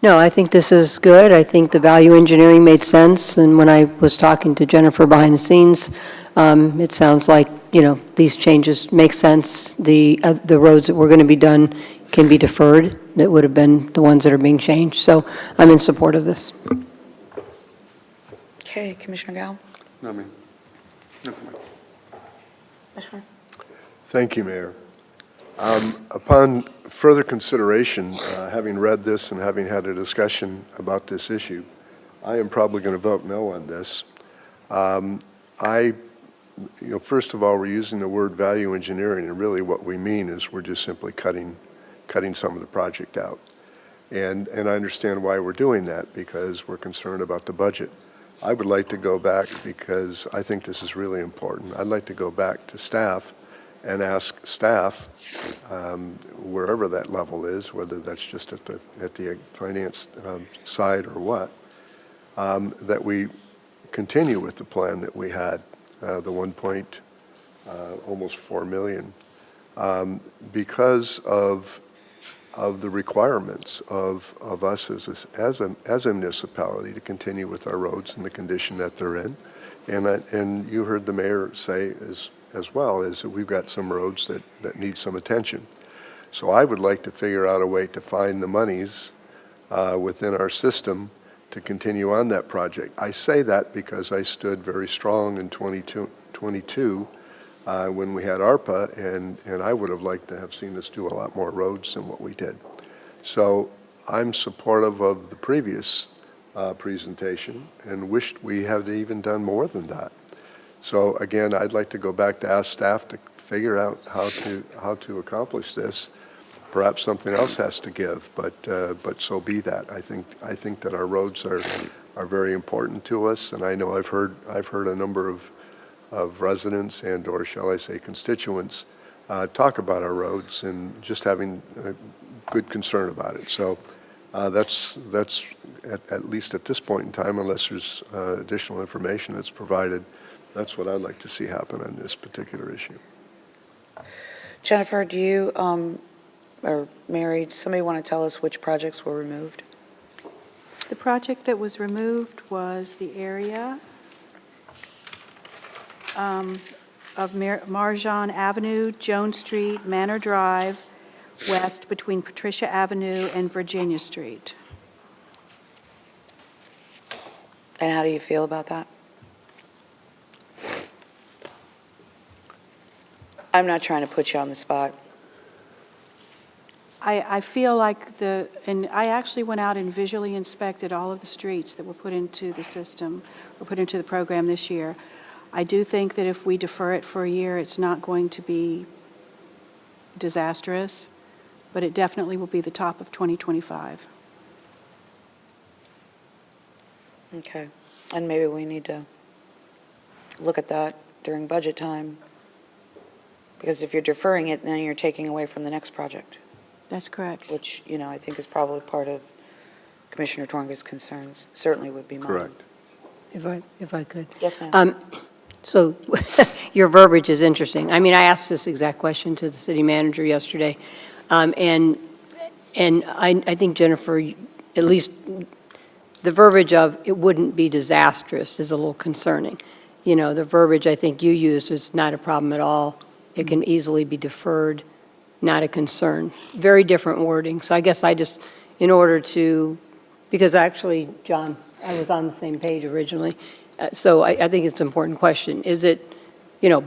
No, I think this is good. I think the value engineering made sense, and when I was talking to Jennifer behind the scenes, it sounds like, you know, these changes make sense. The roads that were going to be done can be deferred, that would have been the ones that are being changed. So I'm in support of this. Okay, Commissioner Gao. No, ma'am. No comment. Commissioner. Thank you, Mayor. Upon further consideration, having read this and having had a discussion about this issue, I am probably going to vote no on this. First of all, we're using the word value engineering, and really what we mean is we're just simply cutting some of the project out. And I understand why we're doing that, because we're concerned about the budget. I would like to go back, because I think this is really important. I'd like to go back to staff and ask staff, wherever that level is, whether that's just at the finance side or what, that we continue with the plan that we had, the almost 4 million, because of the requirements of us as a municipality to continue with our roads in the condition that they're in. And you heard the mayor say as well, is that we've got some roads that need some attention. So I would like to figure out a way to find the monies within our system to continue on that project. I say that because I stood very strong in 2022 when we had ARPA, and I would have liked to have seen us do a lot more roads than what we did. So I'm supportive of the previous presentation and wished we had even done more than that. So again, I'd like to go back to ask staff to figure out how to accomplish this. Perhaps something else has to give, but so be that. I think that our roads are very important to us, and I know I've heard a number of residents and, or shall I say, constituents talk about our roads and just having a good concern about it. So That's at least at this point in time, unless there's additional information that's provided, that's what I'd like to see happen on this particular issue. Jennifer, do you, or Mary, does somebody want to tell us which projects were removed? The project that was removed was the area of Marjan Avenue, Jones Street, Manor Drive, west between Patricia Avenue and Virginia Street. And how do you feel about that? I'm not trying to put you on the spot. I feel like and I actually went out and visually inspected all of the streets that were put into the system, or put into the program this year. I do think that if we defer it for a year, it's not going to be disastrous, but it definitely will be the top of 2025. Okay. And maybe we need to look at that during budget time. Because if you're deferring it, then you're taking away from the next project, That's correct. which, I think is probably part of Commissioner Tonga's concerns, certainly would be mine. Correct. If I could. Yes, ma'am. So your verbiage is interesting. I mean, I asked this exact question to the city manager yesterday, and I think, Jennifer, at least the verbiage of "it wouldn't be disastrous" is a little concerning. The verbiage I think you used is "not a problem at all. It can easily be deferred, not a concern." Very different wording. So I guess in order to, because actually, John, I was on the same page originally. So I think it's an important question. Is it,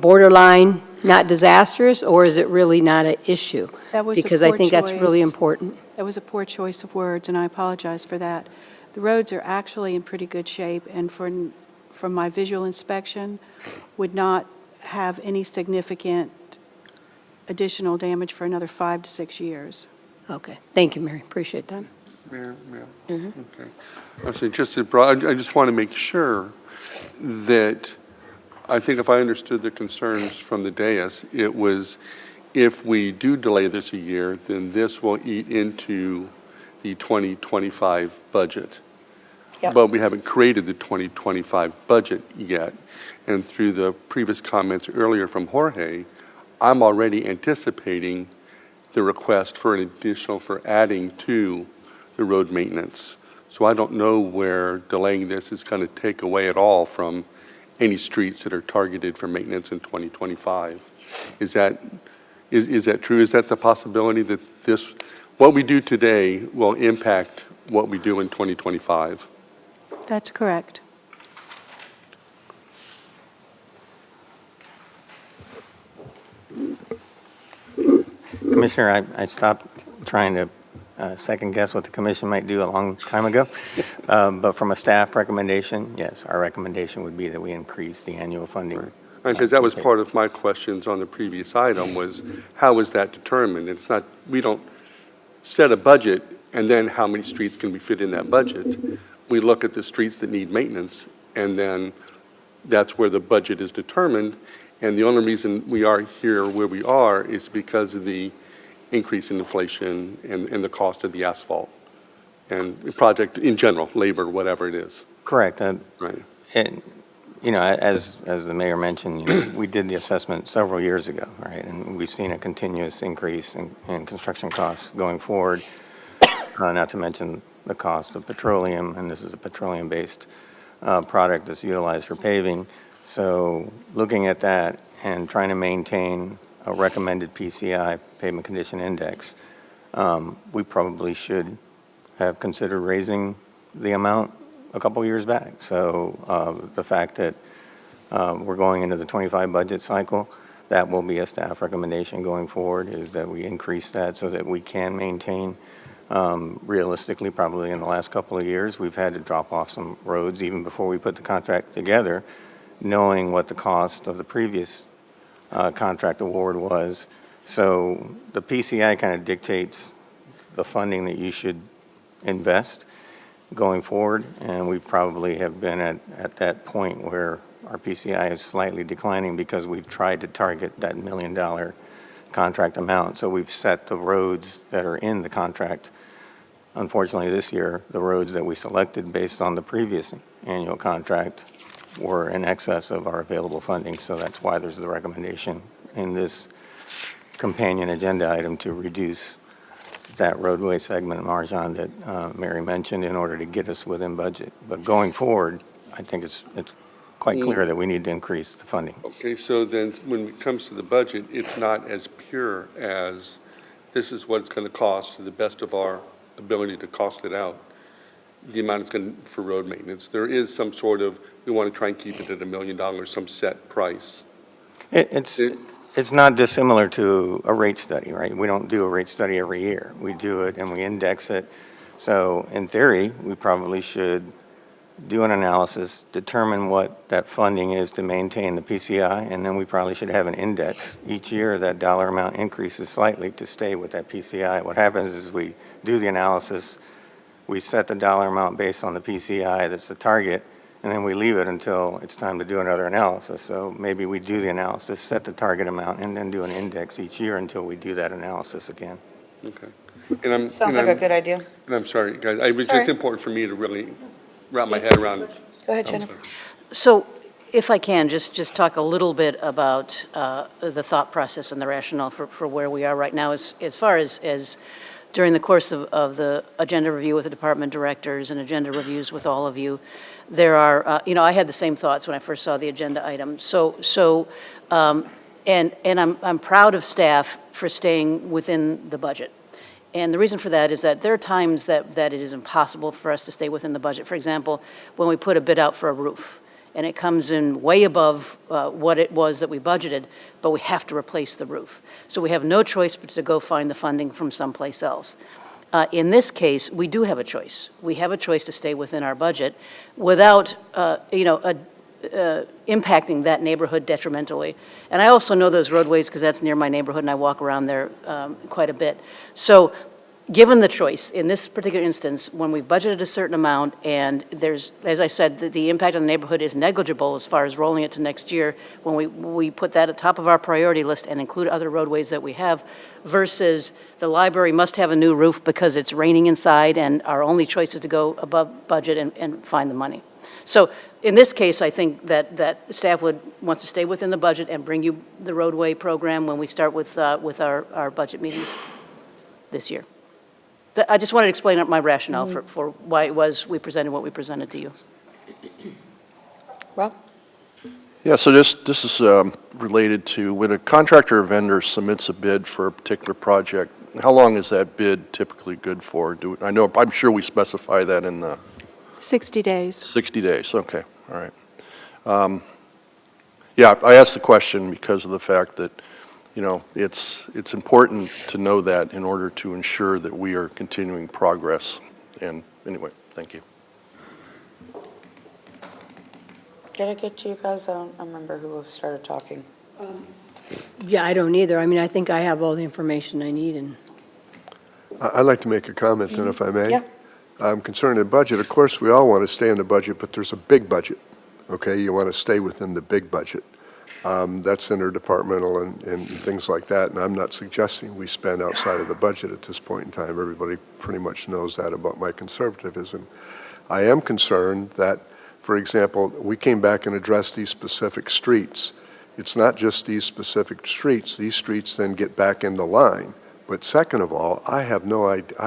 borderline not disastrous, or is it really not an issue? That was a Because I poor think that's really choice. important. That was a poor choice of words, and I apologize for that. The roads are actually in pretty good shape, and from my visual inspection, would not have any significant additional damage for another 5 to 6 years. Okay. Thank you, Mary. Appreciate that. Mayor? Okay. Actually, I just want to make sure that, I think if I understood the concerns from the dais, it was if we do delay this a year, then this will eat into the 2025 budget. Yep. But we haven't created the 2025 budget yet. And through the previous comments earlier from Jorge, I'm already anticipating the request for adding to the road maintenance. So I don't know where delaying this is going to take away at all from any streets that are targeted for maintenance in 2025. Is that true? Is that the possibility that what we do today will impact what we do in 2025? That's correct. Commissioner, I stopped trying to second guess what the commission might do a long time ago. But from a staff recommendation, yes, our recommendation would be that we increase the annual funding. Because that was part of my questions on the previous item was, how is that determined? It's not, we don't set a budget and then how many streets can we fit in that budget. We look at the streets that need maintenance, and then that's where the budget is determined. And the only reason we are here where we are is because of the increase in inflation and the cost of the asphalt and the project in general, labor, whatever it is. Correct. Right. And, as the mayor mentioned, we did the assessment several years ago, right? And we've seen a continuous increase in construction costs going forward, not to mention the cost of petroleum, and this is a petroleum-based product that's utilized for paving. So looking at that and trying to maintain a recommended PCI, pavement condition index, we probably should have considered raising the amount a couple years back. So the fact that we're going into the 25 budget cycle, that will be a staff recommendation going forward, is that we increase that so that we can maintain. Realistically, probably in the last couple of years, we've had to drop off some roads even before we put the contract together, knowing what the cost of the previous contract award was. So the PCI kind of dictates the funding that you should invest going forward, and we probably have been at that point where our PCI is slightly declining because we've tried to target that $1 million contract amount. So we've set the roads that are in the contract Unfortunately, this year, the roads that we selected based on the previous annual contract were in excess of our available funding, so that's why there's the recommendation in this companion agenda item to reduce that roadway segment margin that Mary mentioned in order to get us within budget. But going forward, I think it's quite clear that we need to increase the funding. Okay, so then when it comes to the budget, it's not as pure as this is what it's going to cost to the best of our ability to cost it out, the amount it's going to, for road maintenance. There is some sort of, we want to try and keep it at $1 million, some set price. It's not dissimilar to a rate study, right? We don't do a rate study every year. We do it and we index it. So in theory, we probably should do an analysis, determine what that funding is to maintain the PCI, and then we probably should have an index. Each year, that dollar amount increases slightly to stay with that PCI. What happens is we do the analysis, we set the dollar amount based on the PCI, that's the target, and then we leave it until it's time to do another analysis. So maybe we do the analysis, set the target amount, and then do an index each year until we do that analysis again. Okay. And Sounds like a good idea. And I'm sorry, guys, it was Sorry. just important for me to really wrap my head around. Go ahead, I'm Jennifer. sorry. So if I can, just talk a little bit about the thought process and the rationale for where we are right now as far as during the course of the agenda review with the department directors and agenda reviews with all of you, there are, I had the same thoughts when I first saw the agenda item. And I'm proud of staff for staying within the budget. And the reason for that is that there are times that it is impossible for us to stay within the budget. For example, when we put a bid out for a roof, and it comes in way above what it was that we budgeted, but we have to replace the roof. So we have no choice but to go find the funding from someplace else. In this case, we do have a choice. We have a choice to stay within our budget without, impacting that neighborhood detrimentally. And I also know those roadways because that's near my neighborhood and I walk around there quite a bit. So given the choice, in this particular instance, when we budgeted a certain amount and there's, as I said, the impact on the neighborhood is negligible as far as rolling it to next year, when we put that at the top of our priority list and include other roadways that we have, versus the library must have a new roof because it's raining inside and our only choice is to go above budget and find the money. So in this case, I think that staff wants to stay within the budget and bring you the roadway program when we start with our budget meetings this year. I just wanted to explain my rationale for why it was we presented what we presented to you. Rob? Yeah, so this is related to when a contractor or vendor submits a bid for a particular project, how long is that bid typically good for? I'm sure we specify that in the 60 days. 60 days, okay, all right. Yeah, I asked the question because of the fact that, it's important to know that in order to ensure that we are continuing progress. And anyway, thank you. Did I get to you guys? I don't remember who started talking. Yeah, I don't either. I mean, I think I have all the information I need, and I'd like to make a comment then, if I may. Yeah. Concerning the budget, of course, we all want to stay in the budget, but there's a big budget, okay? You want to stay within the big budget. That's interdepartmental and things like that, and I'm not suggesting we spend outside of the budget at this point in time. Everybody pretty much knows that about my conservatism. I am concerned that, for example, we came back and addressed these specific streets. It's not just these specific streets. These streets then get back in the line. But second of all, I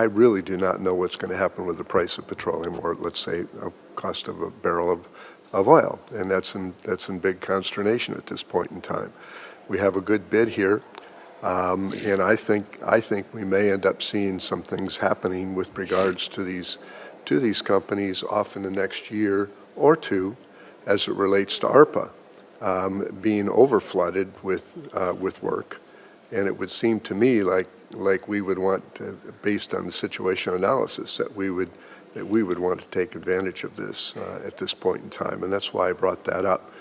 really do not know what's going to happen with the price of petroleum, or let's say a cost of a barrel of oil, and that's in big consternation at this point in time. We have a good bid here, and I think we may end up seeing some things happening with regards to these companies off in the next year or two, as it relates to ARPA being overflooded with work, and it would seem to me like we would want to, based on the situation analysis, that we would want to take advantage of this at this point in time, and that's why I brought that up.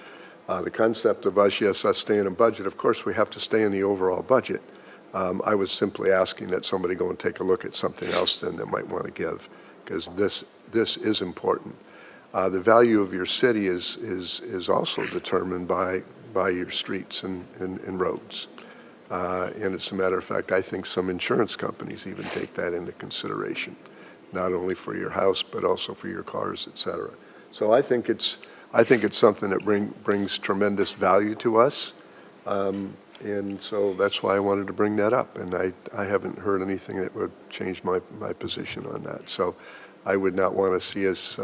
The concept of us staying in budget, of course we have to stay in the overall budget. I was simply asking that somebody go and take a look at something else then that might want to give, because this is important. The value of your city is also determined by your streets and roads. And as a matter of fact, I think some insurance companies even take that into consideration. not only for your house, but also for your cars, et cetera. So I think it's something that brings tremendous value to us. And so that's why I wanted to bring that up. And I haven't heard anything that would change my position on that. So I would not want to see us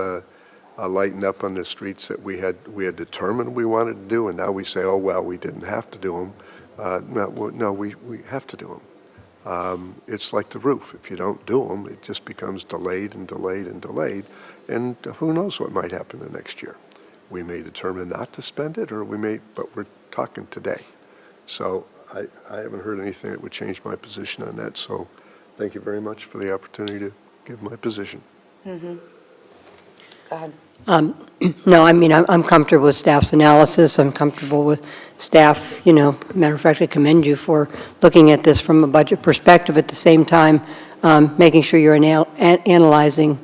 lighten up on the streets that we had determined we wanted to do, and now we say, oh, well, we didn't have to do them. No, we have to do them. It's like the roof. If you don't do them, it just becomes delayed and delayed and delayed, and who knows what might happen the next year. We may determine not to spend it, or but we're talking today. So I haven't heard anything that would change my position on that, so thank you very much for the opportunity to give my position. Go ahead. No, I mean, I'm comfortable with staff's analysis. I'm comfortable with staff, matter of fact, I commend you for looking at this from a budget perspective at the same time, making sure you're analyzing,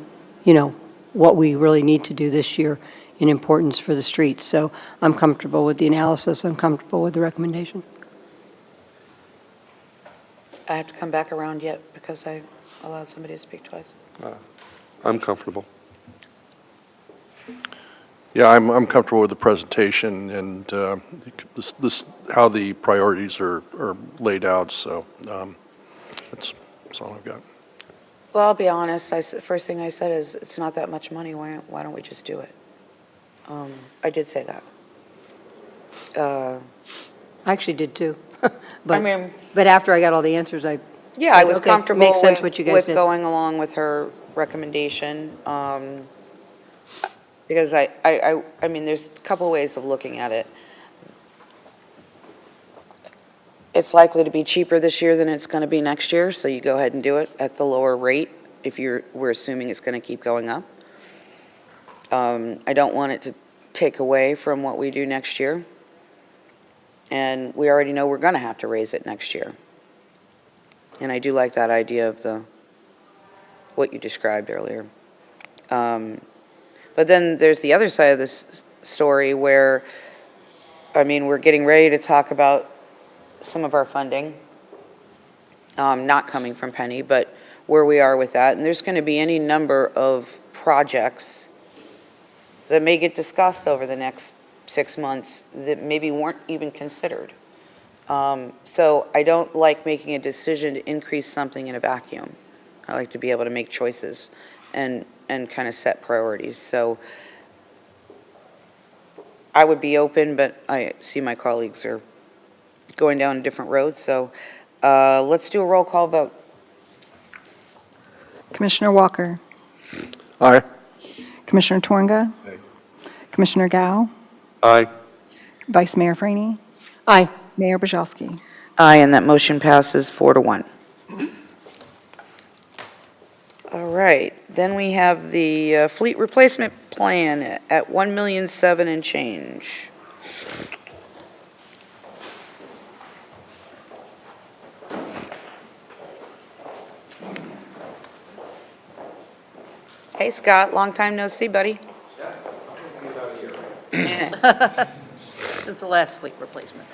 what we really need to do this year in importance for the streets. So I'm comfortable with the analysis. I'm comfortable with the recommendation. I have to come back around yet because I allowed somebody to speak twice. I'm comfortable. Yeah, I'm comfortable with the presentation and this how the priorities are laid out, so that's all I've got. Well, I'll be honest, first thing I said is, it's not that much money, why don't we just do it? I did say that. I actually did too. I mean, But after I got all the answers, yeah, I was okay, comfortable makes sense what you guys with did. going along with her recommendation. Because I mean, there's a couple ways of looking at it. It's likely to be cheaper this year than it's going to be next year, so you go ahead and do it at the lower rate if we're assuming it's going to keep going up. I don't want it to take away from what we do next year. And we already know we're going to have to raise it next year. And I do like that idea of what you described earlier. But then there's the other side of this story where, I mean, we're getting ready to talk about some of our funding, not coming from Penny, but where we are with that. And there's going to be any number of projects that may get discussed over the next 6 months that maybe weren't even considered. So I don't like making a decision to increase something in a vacuum. I like to be able to make choices and kind of set priorities. So I would be open, but I see my colleagues are going down a different road. So let's do a roll call vote. Commissioner Walker. Aye. Commissioner Tornga. Aye. Commissioner Gao. Aye. Vice Mayor Franey. Aye. Mayor Brzezowski. Aye, and that motion passes 4-1. All right, then we have the fleet replacement plan at $1,007,000 and change. Hey, Scott, long time no see, buddy. Since the last fleet replacement.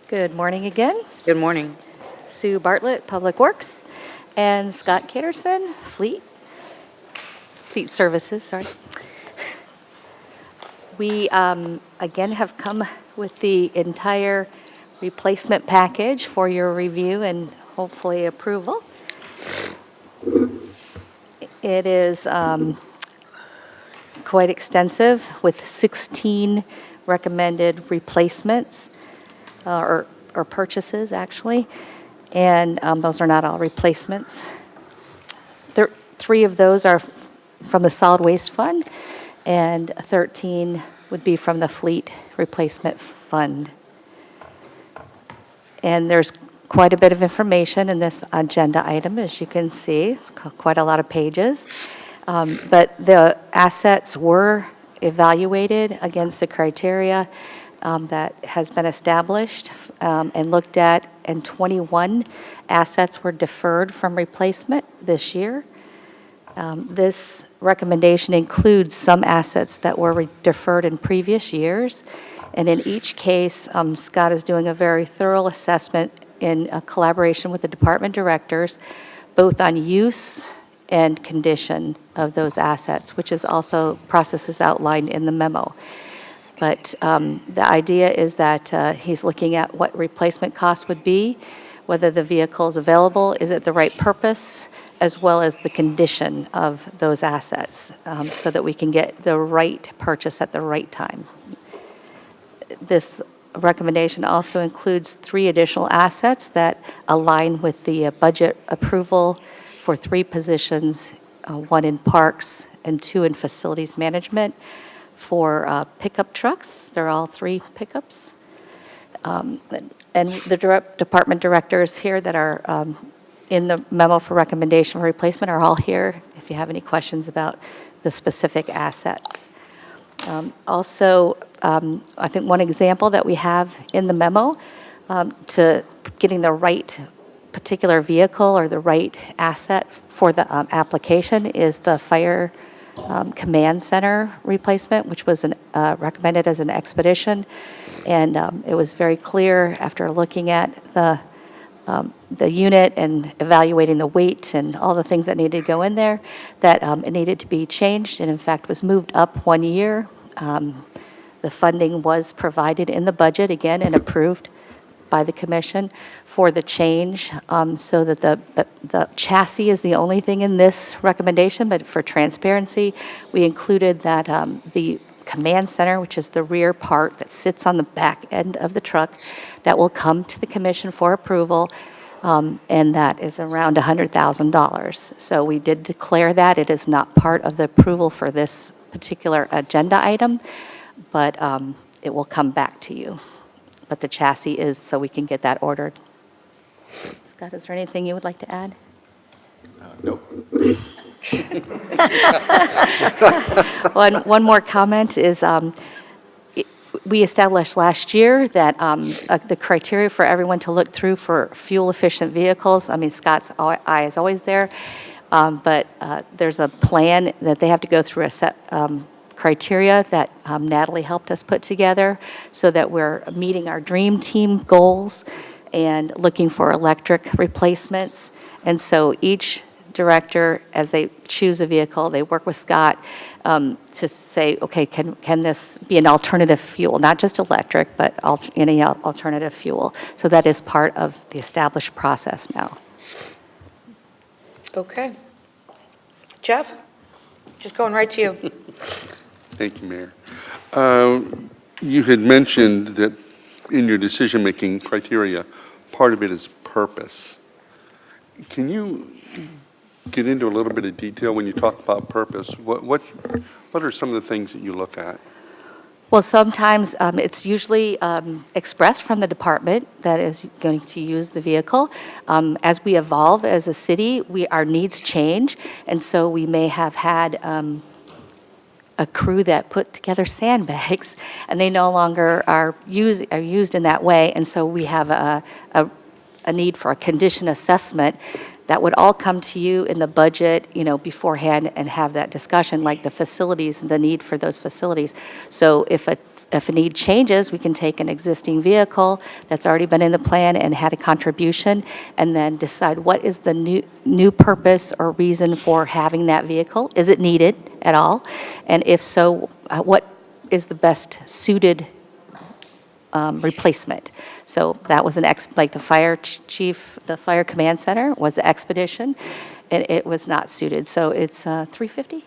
Good morning again. Good morning. Sue Bartlett, Public Works, and Scott Kitterson, Fleet Services, sorry. We, again, have come with the entire replacement package for your review and hopefully approval. It is quite extensive with 16 recommended replacements or purchases, actually. And those are not all replacements. 3 of those are from the Solid Waste Fund, and 13 would be from the Fleet Replacement Fund. And there's quite a bit of information in this agenda item, as you can see. It's quite a lot of pages. But the assets were evaluated against the criteria that has been established and looked at, and 21 assets were deferred from replacement this year. This recommendation includes some assets that were deferred in previous years, and in each case, Scott is doing a very thorough assessment in collaboration with the department directors, both on use and condition of those assets, which is also processes outlined in the memo. But the idea is that he's looking at what replacement costs would be, whether the vehicle is available, is it the right purpose, as well as the condition of those assets, so that we can get the right purchase at the right time. This recommendation also includes 3 additional assets that align with the budget approval for 3 positions, 1 in parks and 2 in facilities management for pickup trucks. They're all 3 pickups. And the department directors here that are in the memo for recommendation for replacement are all here if you have any questions about the specific assets. Also, I think one example that we have in the memo to getting the right particular vehicle or the right asset for the application is the fire command center replacement, which was recommended as an expedition. And it was very clear after looking at the unit and evaluating the weight and all the things that needed to go in there, that it needed to be changed, and in fact was moved up 1 year. The funding was provided in the budget again and approved by the commission for the change, so that the chassis is the only thing in this recommendation, but for transparency, we included that the command center, which is the rear part that sits on the back end of the truck, that will come to the commission for approval, and that is around $100,000. So we did declare that. It is not part of the approval for this particular agenda item, but it will come back to you. But the chassis is so we can get that ordered. Scott, is there anything you would like to add? Nope. One more comment is we established last year that the criteria for everyone to look through for fuel-efficient vehicles, I mean, Scott's eye is always there, but there's a plan that they have to go through a set criteria that Natalie helped us put together so that we're meeting our dream team goals and looking for electric replacements. And so each director, as they choose a vehicle, they work with Scott to say, okay, can this be an alternative fuel, not just electric, but any alternative fuel. So that is part of the established process now. Okay. Jeff? Just going right to you. Thank you, Mayor. You had mentioned that in your decision-making criteria, part of it is purpose. Can you get into a little bit of detail when you talk about purpose? What are some of the things that you look at? Well, sometimes it's usually expressed from the department that is going to use the vehicle. As we evolve as a city, our needs change, and so we may have had a crew that put together sandbags, and they no longer are used in that way, and so we have a need for a condition assessment that would all come to you in the budget, beforehand, and have that discussion, like the facilities and the need for those facilities. So if a need changes, we can take an existing vehicle that's already been in the plan and had a contribution, and then decide what is the new purpose or reason for having that vehicle. Is it needed at all? And if so, what is the best suited replacement? So that was like the fire chief, the fire command center was the expedition, and it was not suited. So it's 350.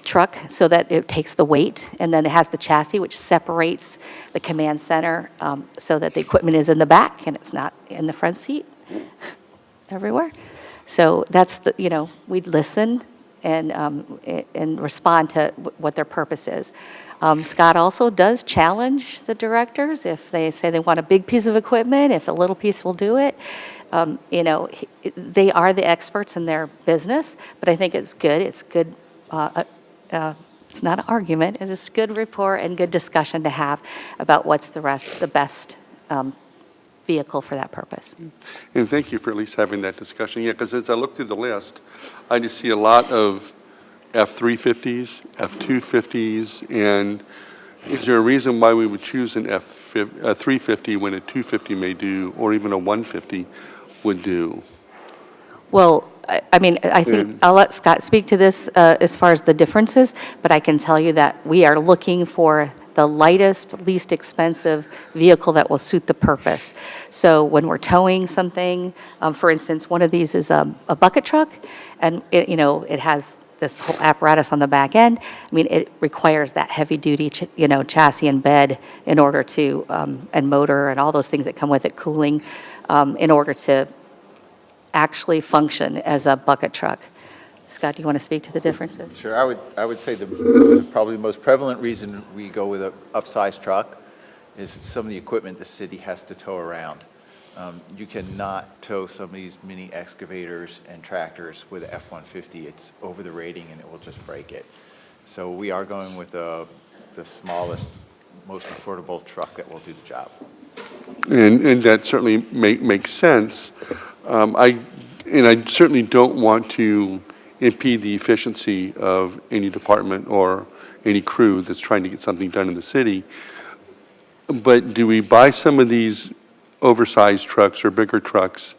Truck, so that it takes the weight, and then it has the chassis, which separates the command center, so that the equipment is in the back and it's not in the front seat everywhere. So that's we'd listen and respond to what their purpose is. Scott also does challenge the directors if they say they want a big piece of equipment, if a little piece will do it. They are the experts in their business, but I think it's good. It's good. It's not an argument. It's just good rapport and good discussion to have about what's the best vehicle for that purpose. And thank you for at least having that discussion. Yeah, because as I look through the list, I just see a lot of F-350s, F-250s, and is there a reason why we would choose an F-350 when a 250 may do, or even a 150? would do? Well, I mean, I think I'll let Scott speak to this as far as the differences, but I can tell you that we are looking for the lightest, least expensive vehicle that will suit the purpose. So when we're towing something, for instance, one of these is a bucket truck, and it has this whole apparatus on the back end. I mean, it requires that heavy-duty, chassis and bed in order to, and motor and all those things that come with it, cooling, in order to actually function as a bucket truck. Scott, do you want to speak to the differences? Sure, I would say probably the most prevalent reason we go with an upsized truck is some of the equipment the city has to tow around. You cannot tow some of these mini excavators and tractors with an F-150. It's over the rating and it will just break it. So we are going with the smallest, most affordable truck that will do the job. And that certainly makes sense. I certainly don't want to impede the efficiency of any department or any crew that's trying to get something done in the city. But do we buy some of these oversized trucks or bigger trucks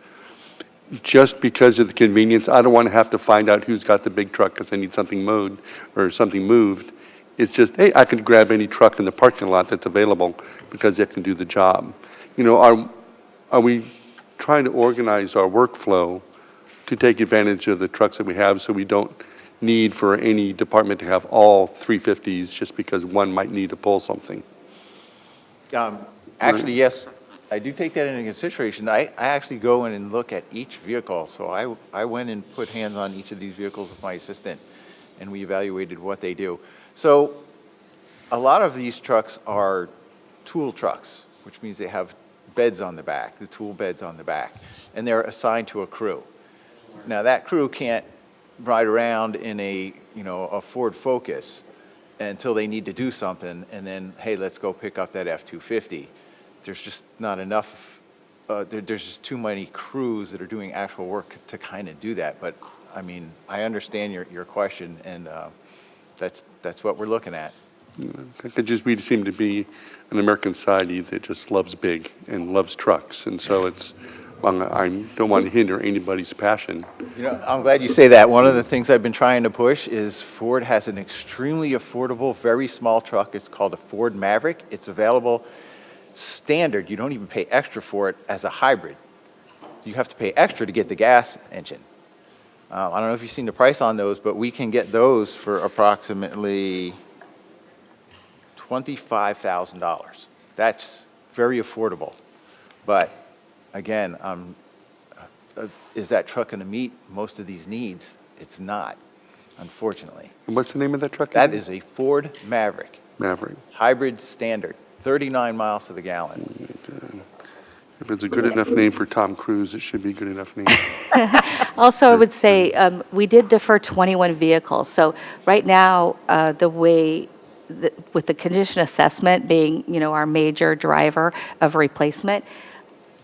just because of the convenience? I don't want to have to find out who's got the big truck because I need something mowed or something moved. It's just, hey, I can grab any truck in the parking lot that's available because it can do the job. Are we trying to organize our workflow to take advantage of the trucks that we have so we don't need for any department to have all 350s just because one might need to pull something? Actually, yes, I do take that into consideration. I actually go in and look at each vehicle. So I went and put hands on each of these vehicles with my assistant, and we evaluated what they do. So a lot of these trucks are tool trucks, which means they have beds on the back, the tool beds on the back, and they're assigned to a crew. Now, that crew can't ride around in a Ford Focus until they need to do something, and then, hey, let's go pick up that F-250. There's just not enough, there's just too many crews that are doing actual work to kind of do that. But, I mean, I understand your question, and that's what we're looking at. We seem to be an American society that just loves big and loves trucks, and so I don't want to hinder anybody's passion. I'm glad you say that. One of the things I've been trying to push is Ford has an extremely affordable, very small truck. It's called a Ford Maverick. It's available standard. You don't even pay extra for it as a hybrid. You have to pay extra to get the gas engine. I don't know if you've seen the price on those, but we can get those for approximately $25,000. That's very affordable. But again, is that truck going to meet most of these needs? It's not, unfortunately. And what's the name of that truck? That is a Ford Maverick. Maverick. Hybrid standard, 39 miles to the gallon. If it's a good enough name for Tom Cruise, it should be a good enough name. Also, I would say we did defer 21 vehicles. So right now, the way with the condition assessment being, our major driver of replacement,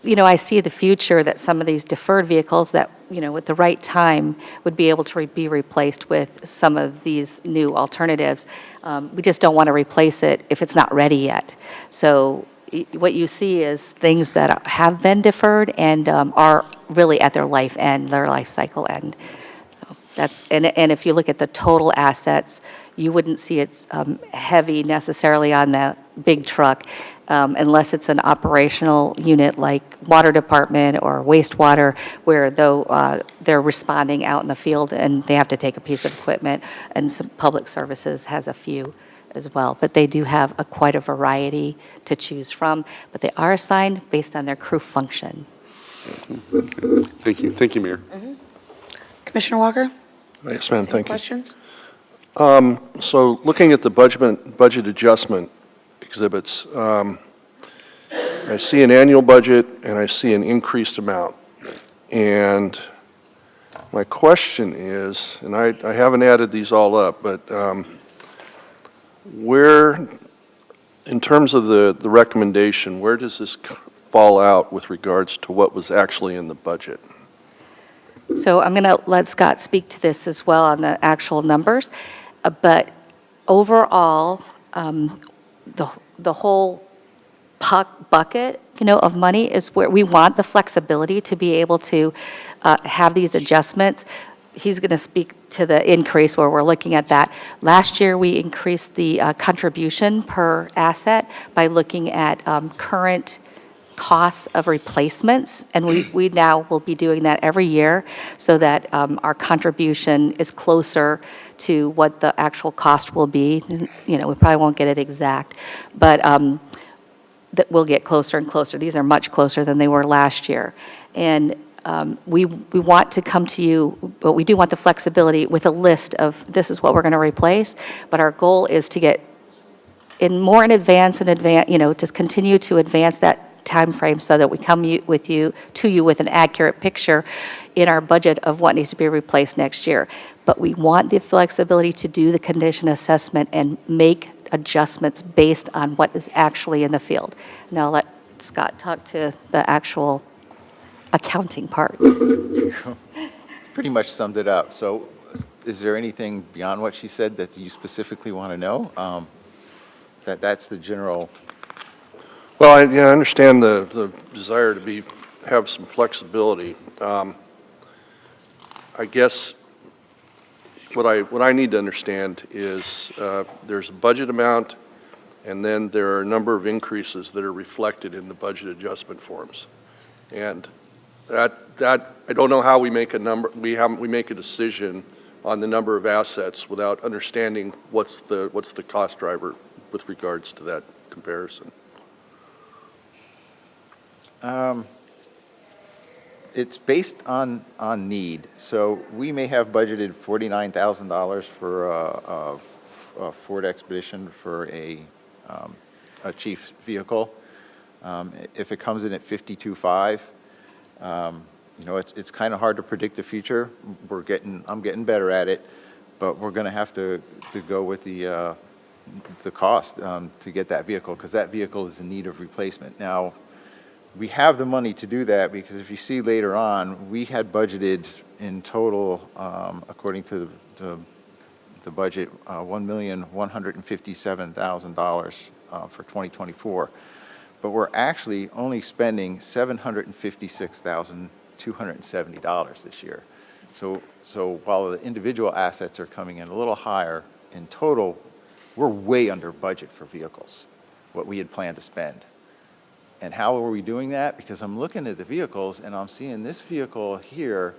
I see the future that some of these deferred vehicles that, with the right time would be able to be replaced with some of these new alternatives. We just don't want to replace it if it's not ready yet. So what you see is things that have been deferred and are really at their life end, their life cycle end. So and if you look at the total assets, you wouldn't see it's heavy necessarily on the big truck unless it's an operational unit like water department or wastewater, where they're responding out in the field and they have to take a piece of equipment, and some public services has a few as well. But they do have quite a variety to choose from, but they are assigned based on their crew function. Thank you. Thank you, Mayor. Commissioner Walker? Yes, ma'am, thank you. Questions? So looking at the budget adjustment exhibits, I see an annual budget and I see an increased amount. And my question is, and I haven't added these all up, but where, in terms of the recommendation, where does this fall out with regards to what was actually in the budget? So I'm going to let Scott speak to this as well on the actual numbers. But overall, the whole bucket of money is where we want the flexibility to be able to have these adjustments. He's going to speak to the increase where we're looking at that. Last year, we increased the contribution per asset by looking at current costs of replacements, and we now will be doing that every year so that our contribution is closer to what the actual cost will be. We probably won't get it exact, but that we'll get closer and closer. These are much closer than they were last year. And we want to come to you, but we do want the flexibility with a list of this is what we're going to replace, but our goal is to get more in advance, just continue to advance that time frame so that we come to you with an accurate picture in our budget of what needs to be replaced next year. But we want the flexibility to do the condition assessment and make adjustments based on what is actually in the field. Now let Scott talk to the actual accounting part. Pretty much summed it up. So is there anything beyond what she said that you specifically want to know? That's the general. Well, I understand the desire to have some flexibility. I guess what I need to understand is there's a budget amount, and then there are a number of increases that are reflected in the budget adjustment forms. And that I don't know how we make a number. We make a decision on the number of assets without understanding what's the cost driver with regards to that comparison. It's based on need. So we may have budgeted $49,000 for a Ford Expedition for a chief's vehicle. If it comes in at 52.5, it's kind of hard to predict the future. I'm getting better at it, but we're going to have to go with the cost to get that vehicle, because that vehicle is in need of replacement. Now, we have the money to do that, because if you see later on, we had budgeted in total, according to the budget, $1,157,000 for 2024. But we're actually only spending $756,270 this year. So while the individual assets are coming in a little higher, in total, we're way under budget for vehicles, what we had planned to spend. And how are we doing that? Because I'm looking at the vehicles and I'm seeing this vehicle here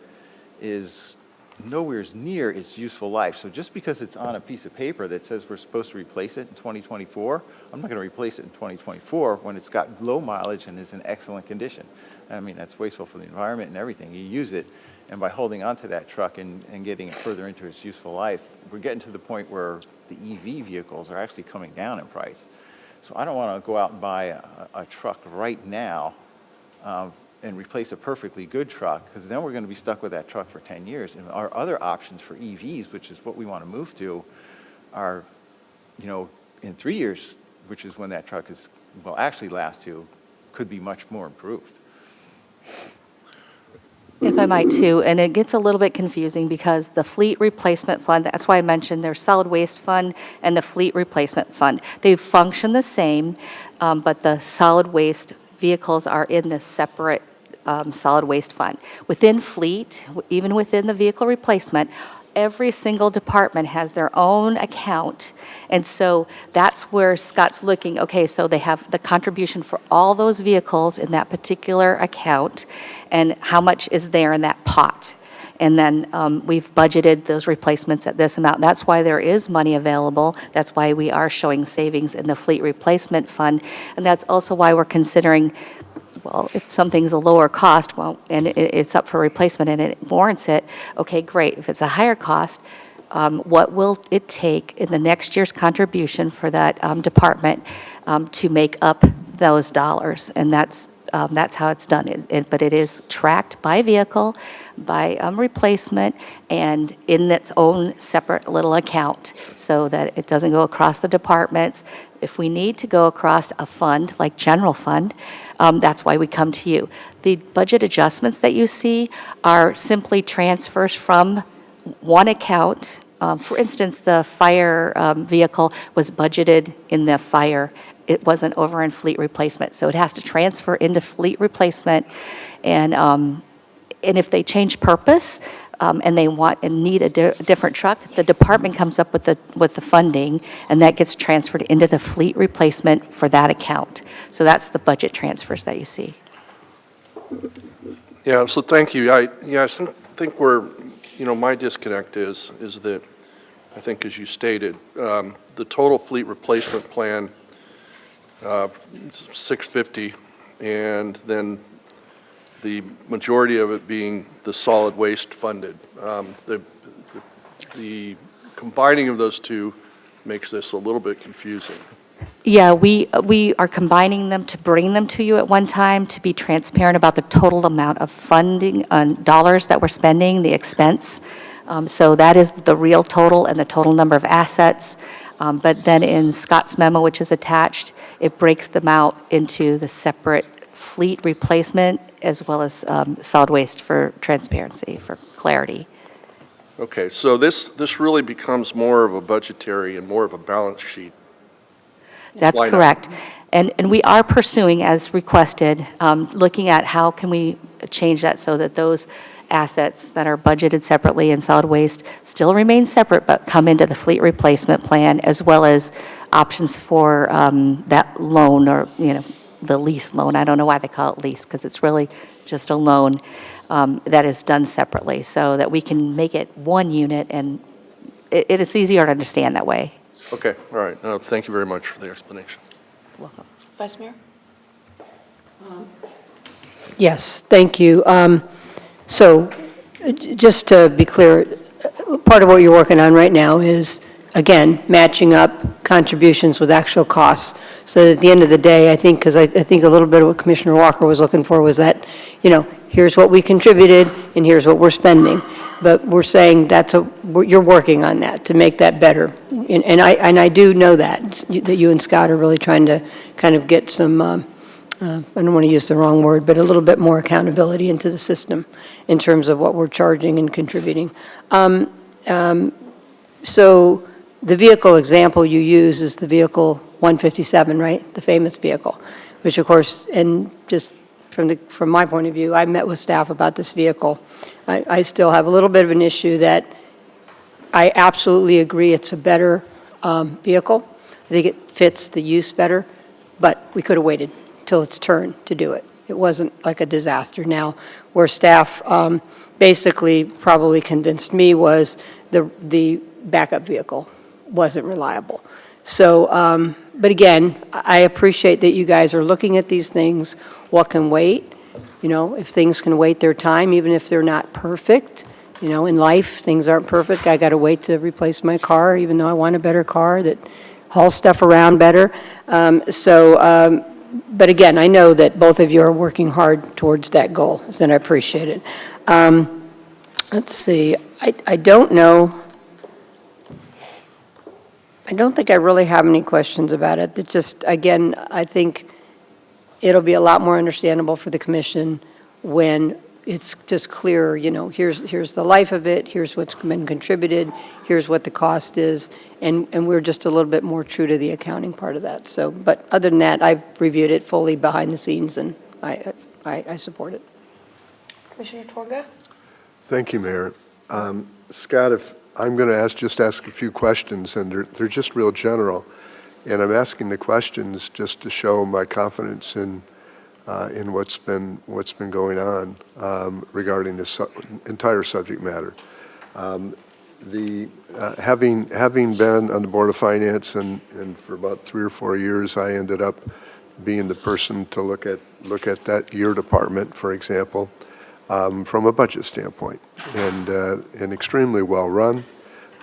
is nowhere near its useful life. So just because it's on a piece of paper that says we're supposed to replace it in 2024, I'm not going to replace it in 2024 when it's got low mileage and is in excellent condition. I mean, that's wasteful for the environment and everything. You use it, and by holding onto that truck and getting it further into its useful life, we're getting to the point where the EV vehicles are actually coming down in price. So I don't want to go out and buy a truck right now and replace a perfectly good truck, because then we're going to be stuck with that truck for 10 years. And our other options for EVs, which is what we want to move to, are, in 3 years, which is when that truck will actually last to, could be much more improved. If I might too, and it gets a little bit confusing because the fleet replacement fund, that's why I mentioned there's solid waste fund and the fleet replacement fund. They function the same, but the solid waste vehicles are in the separate solid waste fund. Within fleet, even within the vehicle replacement, every single department has their own account. And so that's where Scott's looking, okay, so they have the contribution for all those vehicles in that particular account, and how much is there in that pot. And then we've budgeted those replacements at this amount. That's why there is money available. That's why we are showing savings in the fleet replacement fund. And that's also why we're considering, well, if something's a lower cost, well, and it's up for replacement and it warrants it, okay, great. If it's a higher cost, what will it take in the next year's contribution for that department to make up those dollars? And that's how it's done. But it is tracked by vehicle, by replacement, and in its own separate little account, so that it doesn't go across the departments. If we need to go across a fund, like general fund, that's why we come to you. The budget adjustments that you see are simply transfers from one account. For instance, the fire vehicle was budgeted in the fire it wasn't over in fleet replacement. So it has to transfer into fleet replacement, and if they change purpose, and they want and need a different truck, the department comes up with the funding, and that gets transferred into the fleet replacement for that account. So that's the budget transfers that you see. Yeah, so thank you. I think where, my disconnect is that, I think as you stated, the total fleet replacement plan, 650, and then the majority of it being the solid waste funded. The combining of those two makes this a little bit confusing. Yeah, we are combining them to bring them to you at one time to be transparent about the total amount of funding, dollars that we're spending, the expense. So that is the real total and the total number of assets. But then in Scott's memo, which is attached, it breaks them out into the separate fleet replacement as well as solid waste for transparency, for clarity. Okay, so this really becomes more of a budgetary and more of a balance sheet. That's Why not? correct. And we are pursuing, as requested, looking at how can we change that so that those assets that are budgeted separately in solid waste still remain separate but come into the fleet replacement plan, as well as options for that loan, or, the lease loan. I don't know why they call it lease, because it's really just a loan that is done separately, so that we can make it one unit, and it is easier to understand that way. Okay, all right. Thank you very much for the explanation. Welcome. Vice Mayor? Yes, thank you. So just to be clear, part of what you're working on right now is, again, matching up contributions with actual costs. So that at the end of the day, I think, because I think a little bit of what Commissioner Walker was looking for was that, here's what we contributed and here's what we're spending. But we're saying you're working on that to make that better. And I do know that you and Scott are really trying to kind of get some, I don't want to use the wrong word, but a little bit more accountability into the system in terms of what we're charging and contributing. So the vehicle example you use is the vehicle 157, right? The famous vehicle, which of course, and just from my point of view, I met with staff about this vehicle. I still have a little bit of an issue that I absolutely agree it's a better vehicle. I think it fits the use better, but we could have waited till its turn to do it. It wasn't like a disaster. Now, where staff basically probably convinced me was the backup vehicle wasn't reliable. So, but again, I appreciate that you guys are looking at these things. What can wait? If things can wait their time, even if they're not perfect. In life, things aren't perfect. I got to wait to replace my car, even though I want a better car that hauls stuff around better. But again, I know that both of you are working hard towards that goal, and I appreciate it. Let's see. I don't know. I don't think I really have any questions about it. It's just, again, I think it'll be a lot more understandable for the commission when it's just clear, here's the life of it, here's what's been contributed, here's what the cost is, and we're just a little bit more true to the accounting part of that. So, but other than that, I've reviewed it fully behind the scenes, and I support it. Commissioner Torga? Thank you, Mayor. Scott, if I'm going to ask a few questions, and they're just real general. And I'm asking the questions just to show my confidence in what's been going on regarding this entire subject matter. Having been on the Board of Finance and for about 3 or 4 years, I ended up being the person to look at that your department, for example, from a budget standpoint, and extremely well run.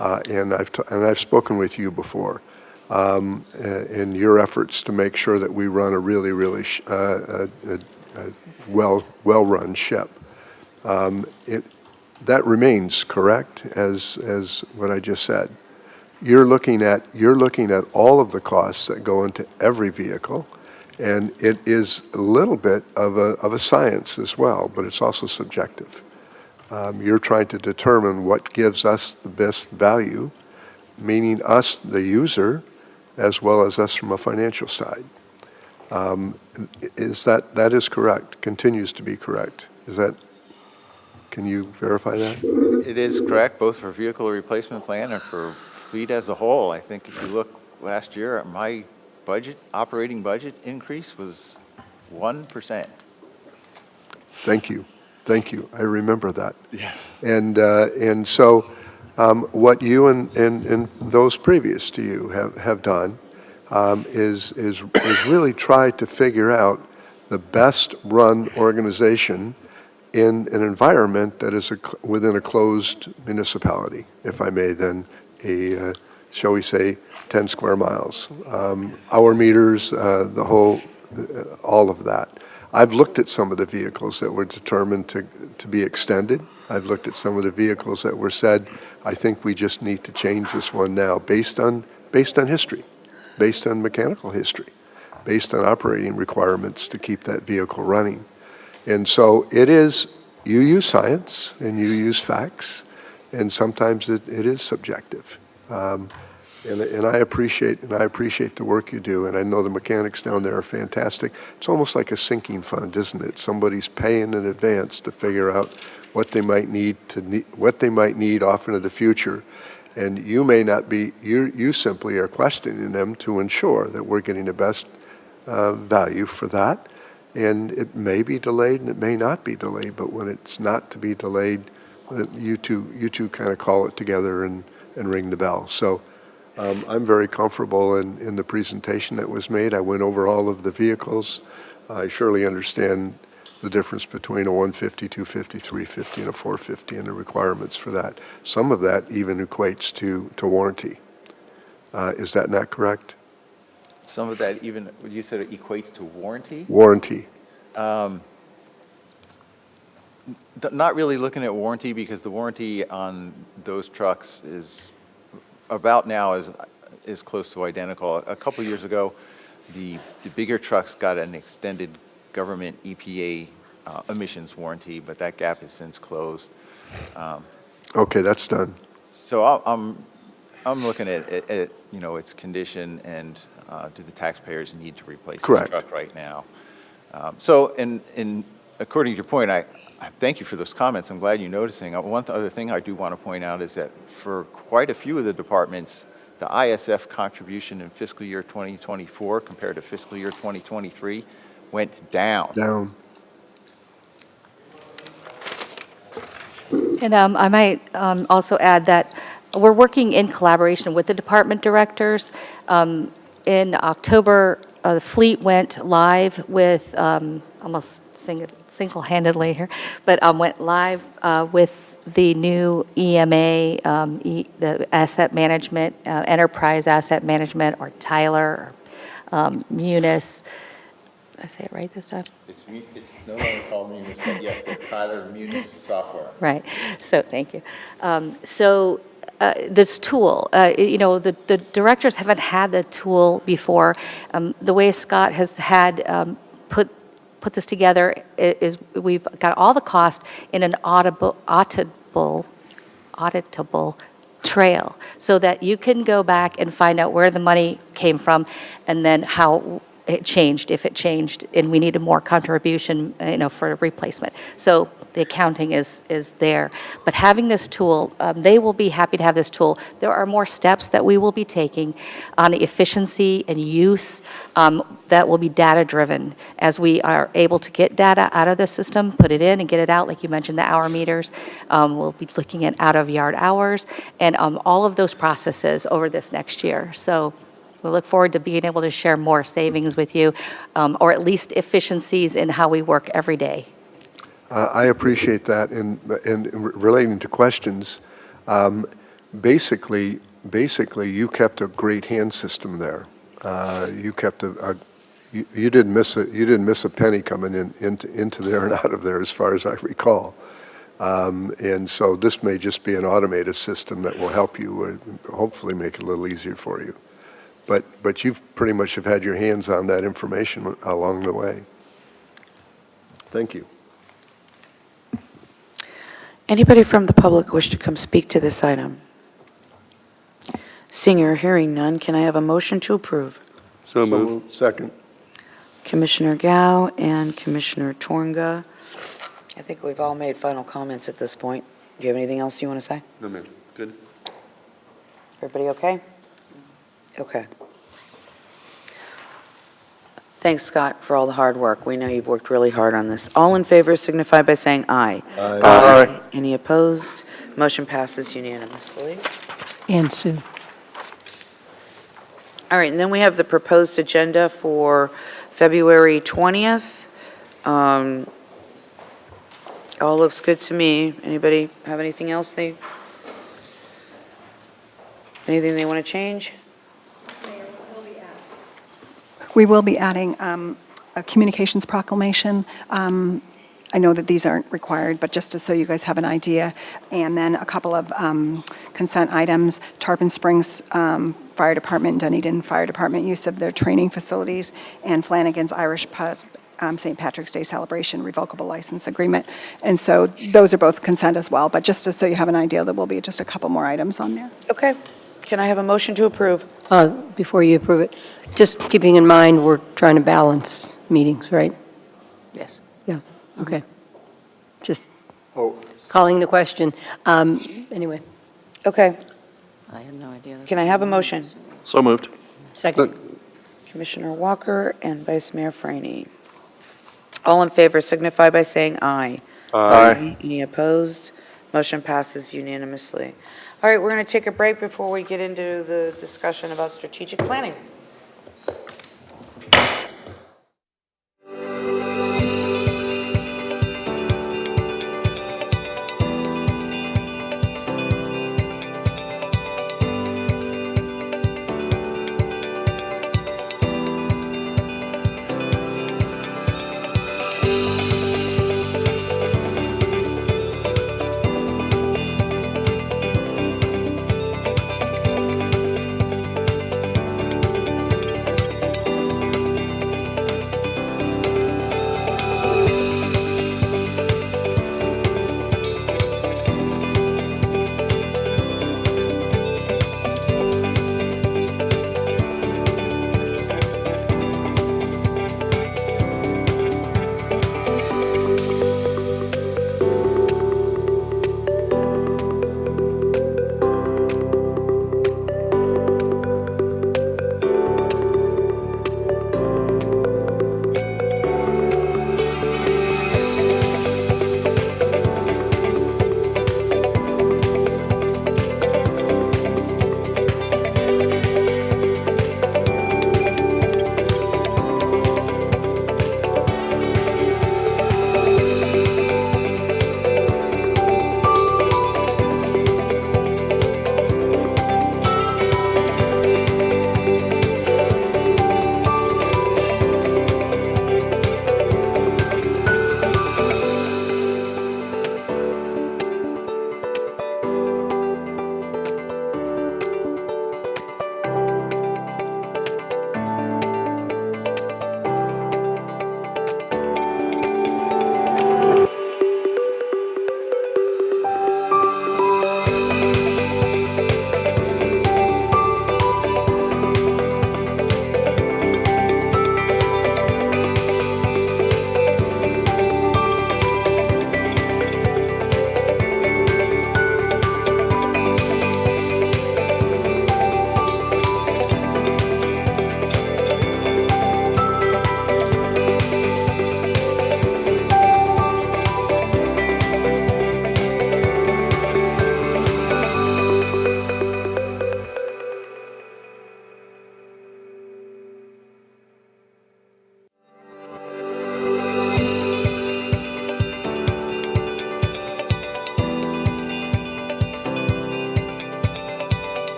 And I've spoken with you before. In your efforts to make sure that we run a really well-run ship. That remains correct, as what I just said. You're looking at all of the costs that go into every vehicle, and it is a little bit of a science as well, but it's also subjective. You're trying to determine what gives us the best value, meaning us, the user, as well as us from a financial side. That is correct, continues to be correct. Can you verify that? It is correct, both for vehicle replacement plan and for fleet as a whole. I think if you look last year, my operating budget increase was 1%. Thank you. Thank you. I remember that. Yes. And so what you and those previous to you have done is really try to figure out the best run organization in an environment that is within a closed municipality, if I may, then shall we say, 10 square miles. Hour meters, the whole, all of that. I've looked at some of the vehicles that were determined to be extended. I've looked at some of the vehicles that were said, I think we just need to change this one now based on history, based on mechanical history, based on operating requirements to keep that vehicle running. And so it is, you use science and you use facts, and sometimes it is subjective. And I appreciate the work you do, and I know the mechanics down there are fantastic. It's almost like a sinking fund, isn't it? Somebody's paying in advance to figure out what they might need off into the future, and you may not be. You simply are questioning them to ensure that we're getting the best value for that. And it may be delayed and it may not be delayed, but when it's not to be delayed, you two kind of call it together and ring the bell. So. I'm very comfortable in the presentation that was made. I went over all of the vehicles. I surely understand the difference between a 150, 250, 350, and a 450 and the requirements for that. Some of that even equates to warranty. Is that not correct? Some of that even, you said it equates to warranty? Warranty. Not really looking at warranty, because the warranty on those trucks is about now is close to identical. A couple of years ago, the bigger trucks got an extended government EPA emissions warranty, but that gap has since closed. Okay, that's done. So I'm looking at its condition and do the taxpayers need to replace the truck right now? So according to your point, I thank you for those comments. I'm glad you're noticing. One other thing I do want to point out is that for quite a few of the departments, the ISF contribution in fiscal year 2024 compared to fiscal year 2023 went down. Down. And I might also add that we're working in collaboration with the department directors. In October, the fleet went live with, almost single-handedly here, but went live with the new EMA, the asset management, enterprise asset management, or Tyler, or Munis. Did I say it right this time? It's no longer called Munis, but yes, the Tyler Munis software. Right. So thank you. This tool, the directors haven't had the tool before. The way Scott has had put this together is we've got all the cost in an auditable trail, so that you can go back and find out where the money came from and then how it changed, if it changed, and we needed more contribution, for replacement. So the accounting is there. But having this tool, they will be happy to have this tool. There are more steps that we will be taking on the efficiency and use that will be data-driven. As we are able to get data out of the system, put it in and get it out, like you mentioned, the hour meters. We'll be looking at out-of-yard hours and all of those processes over this next year. So we look forward to being able to share more savings with you, or at least efficiencies in how we work every day. I appreciate that. And relating to questions, basically, you kept a great hand system there. You kept you didn't miss a penny coming into there and out of there, as far as I recall. And so this may just be an automated system that will help you, hopefully make it a little easier for you. But you've pretty much have had your hands on that information along the way. Thank you. Anybody from the public wish to come speak to this item? Seeing or hearing none, can I have a motion to approve? So moved. Second. Commissioner Gao and Commissioner Tornga. I think we've all made final comments at this point. Do you have anything else you want to say? No, ma'am. Good. Everybody okay? Okay. Thanks, Scott, for all the hard work. We know you've worked really hard on this. All in favor signify by saying aye. Aye. Any opposed? Motion passes unanimously. And Sue. All right, and then we have the proposed agenda for February 20th. All looks good to me. Anybody have anything else anything they want to change? We will be adding a communications proclamation. I know that these aren't required, but just so you guys have an idea. And then a couple of consent items, Tarpon Springs Fire Department, Dunedin Fire Department use of their training facilities, and Flanagan's Irish Pub St. Patrick's Day Celebration revocable license agreement. And so those are both consent as well, but just so you have an idea, there will be just a couple more items on there. Okay. Can I have a motion to approve? Before you approve it, just keeping in mind, we're trying to balance meetings, right? Yes. Yeah, okay. Just Oh, calling the question. Anyway, Okay. I had no idea. Can I have a motion? So moved. second. Commissioner Walker and Vice Mayor Franey. All in favor signify by saying aye. Aye. Any opposed? Motion passes unanimously. All right, we're going to take a break before we get into the discussion about strategic planning.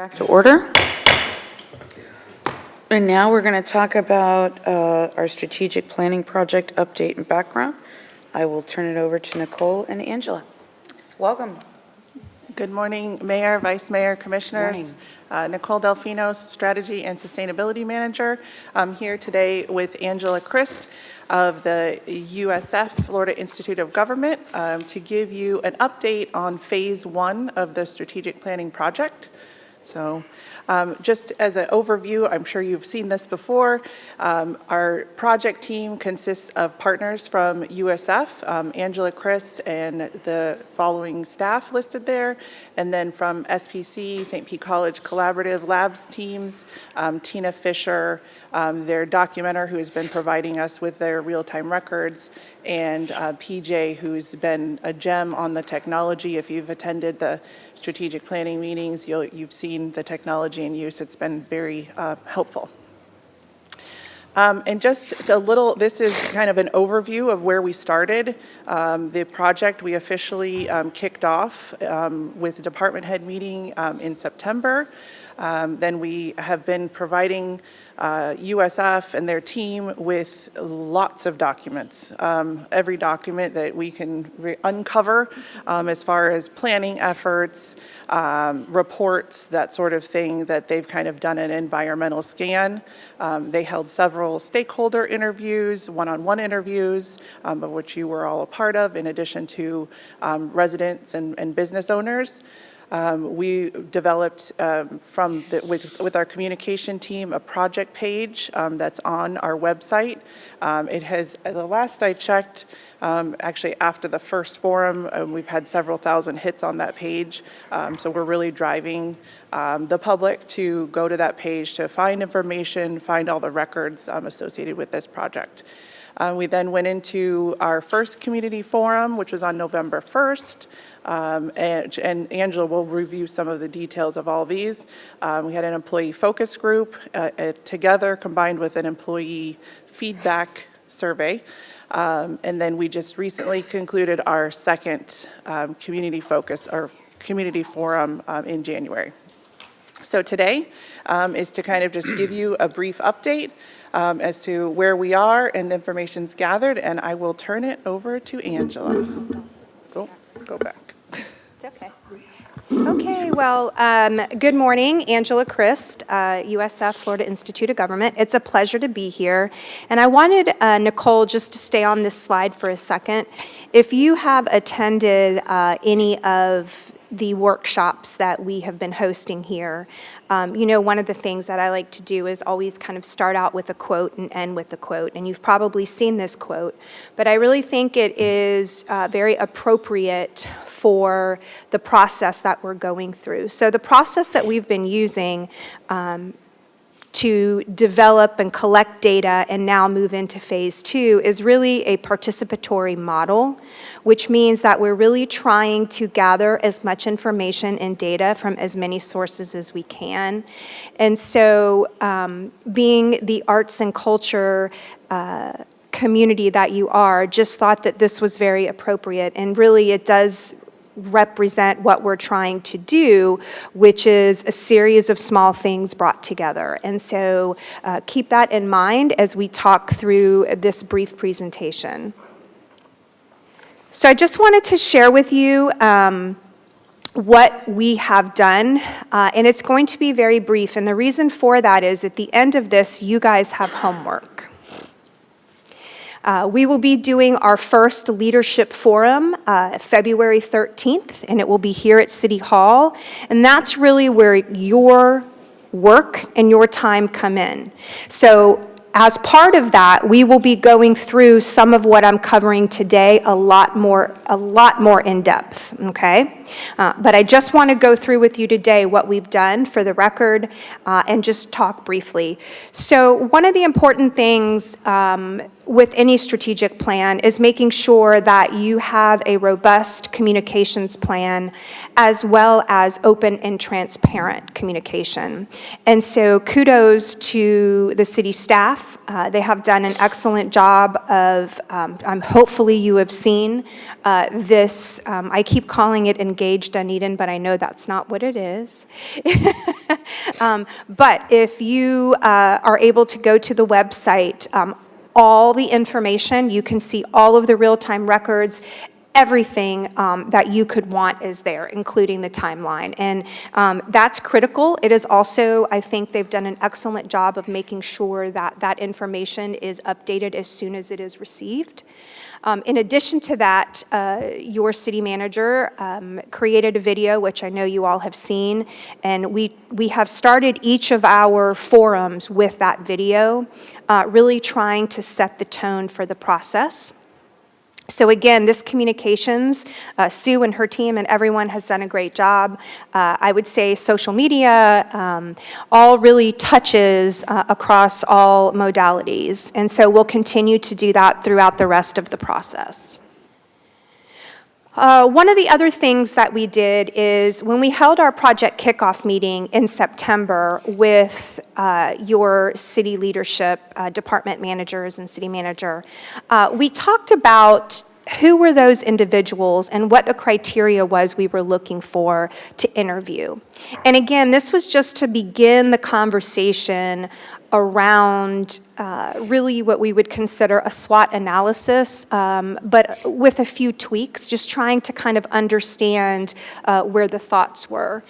Back to order. And now we're going to talk about our strategic planning project update and background. I will turn it over to Nicole and Angela. Welcome. Good morning, Mayor, Vice Mayor, Commissioners. Nicole Delfino, Strategy and Sustainability Manager. I'm here today with Angela Chris of the USF, Florida Institute of Government, to give you an update on Phase 1 of the strategic planning project. So just as an overview, I'm sure you've seen this before, our project team consists of partners from USF, Angela Chris and the following staff listed there, and then from SPC, St. Pete College Collaborative Labs teams, Tina Fisher, their documenter who has been providing us with their real-time records, and PJ, who's been a gem on the technology. If you've attended the strategic planning meetings, you've seen the technology in use. It's been very helpful. And just a little, this is kind of an overview of where we started. The project we officially kicked off with the department head meeting in September. Then we have been providing USF and their team with lots of documents. Every document that we can uncover as far as planning efforts, reports, that sort of thing, that they've kind of done an environmental scan. They held several stakeholder interviews, one-on-one interviews, of which you were all a part of, in addition to residents and business owners. We developed with our communication team a project page that's on our website. It has, the last I checked, actually after the first forum, we've had several thousand hits on that page. So we're really driving the public to go to that page to find information, find all the records associated with this project. We then went into our first community forum, which was on November 1st. And Angela will review some of the details of all these. We had an employee focus group together combined with an employee feedback survey. And then we just recently concluded our second community focus, or community forum in January. So today is to kind of just give you a brief update as to where we are and the information's gathered, and I will turn it over to Angela. Go back. Okay. Okay, well, good morning. Angela Christ, USF, Florida Institute of Government. It's a pleasure to be here. And I wanted Nicole just to stay on this slide for a second. If you have attended any of the workshops that we have been hosting here, you know, one of the things that I like to do is always kind of start out with a quote and end with a quote. And you've probably seen this quote, but I really think it is very appropriate for the process that we're going through. So the process that we've been using to develop and collect data and now move into phase 2 is really a participatory model, which means that we're really trying to gather as much information and data from as many sources as we can. And so being the arts and culture community that you are, just thought that this was very appropriate, and really it does represent what we're trying to do, which is a series of small things brought together. And so keep that in mind as we talk through this brief presentation. So I just wanted to share with you what we have done, and it's going to be very brief. And the reason for that is at the end of this, you guys have homework. We will be doing our first leadership forum February 13th, and it will be here at City Hall. And that's really where your work and your time come in. So as part of that, we will be going through some of what I'm covering today a lot more in depth, okay? But I just want to go through with you today what we've done for the record and just talk briefly. So one of the important things with any strategic plan is making sure that you have a robust communications plan as well as open and transparent communication. And so kudos to the city staff. They have done an excellent job of, hopefully you have seen this, I keep calling it Engage Dunedin, but I know that's not what it is. But if you are able to go to the website, all the information, you can see all of the real-time records, everything that you could want is there, including the timeline. And that's critical. It is also, I think they've done an excellent job of making sure that that information is updated as soon as it is received. In addition to that, your city manager created a video, which I know you all have seen, and we have started each of our forums with that video, really trying to set the tone for the process. So again, this communications, Sue and her team and everyone has done a great job. I would say social media, all really touches across all modalities. And so we'll continue to do that throughout the rest of the process. One of the other things that we did is when we held our project kickoff meeting in September with your city leadership, department managers and city manager, we talked about who were those individuals and what the criteria was we were looking for to interview. And again, this was just to begin the conversation around really what we would consider a SWOT analysis, but with a few tweaks, just trying to kind of understand where the thoughts were.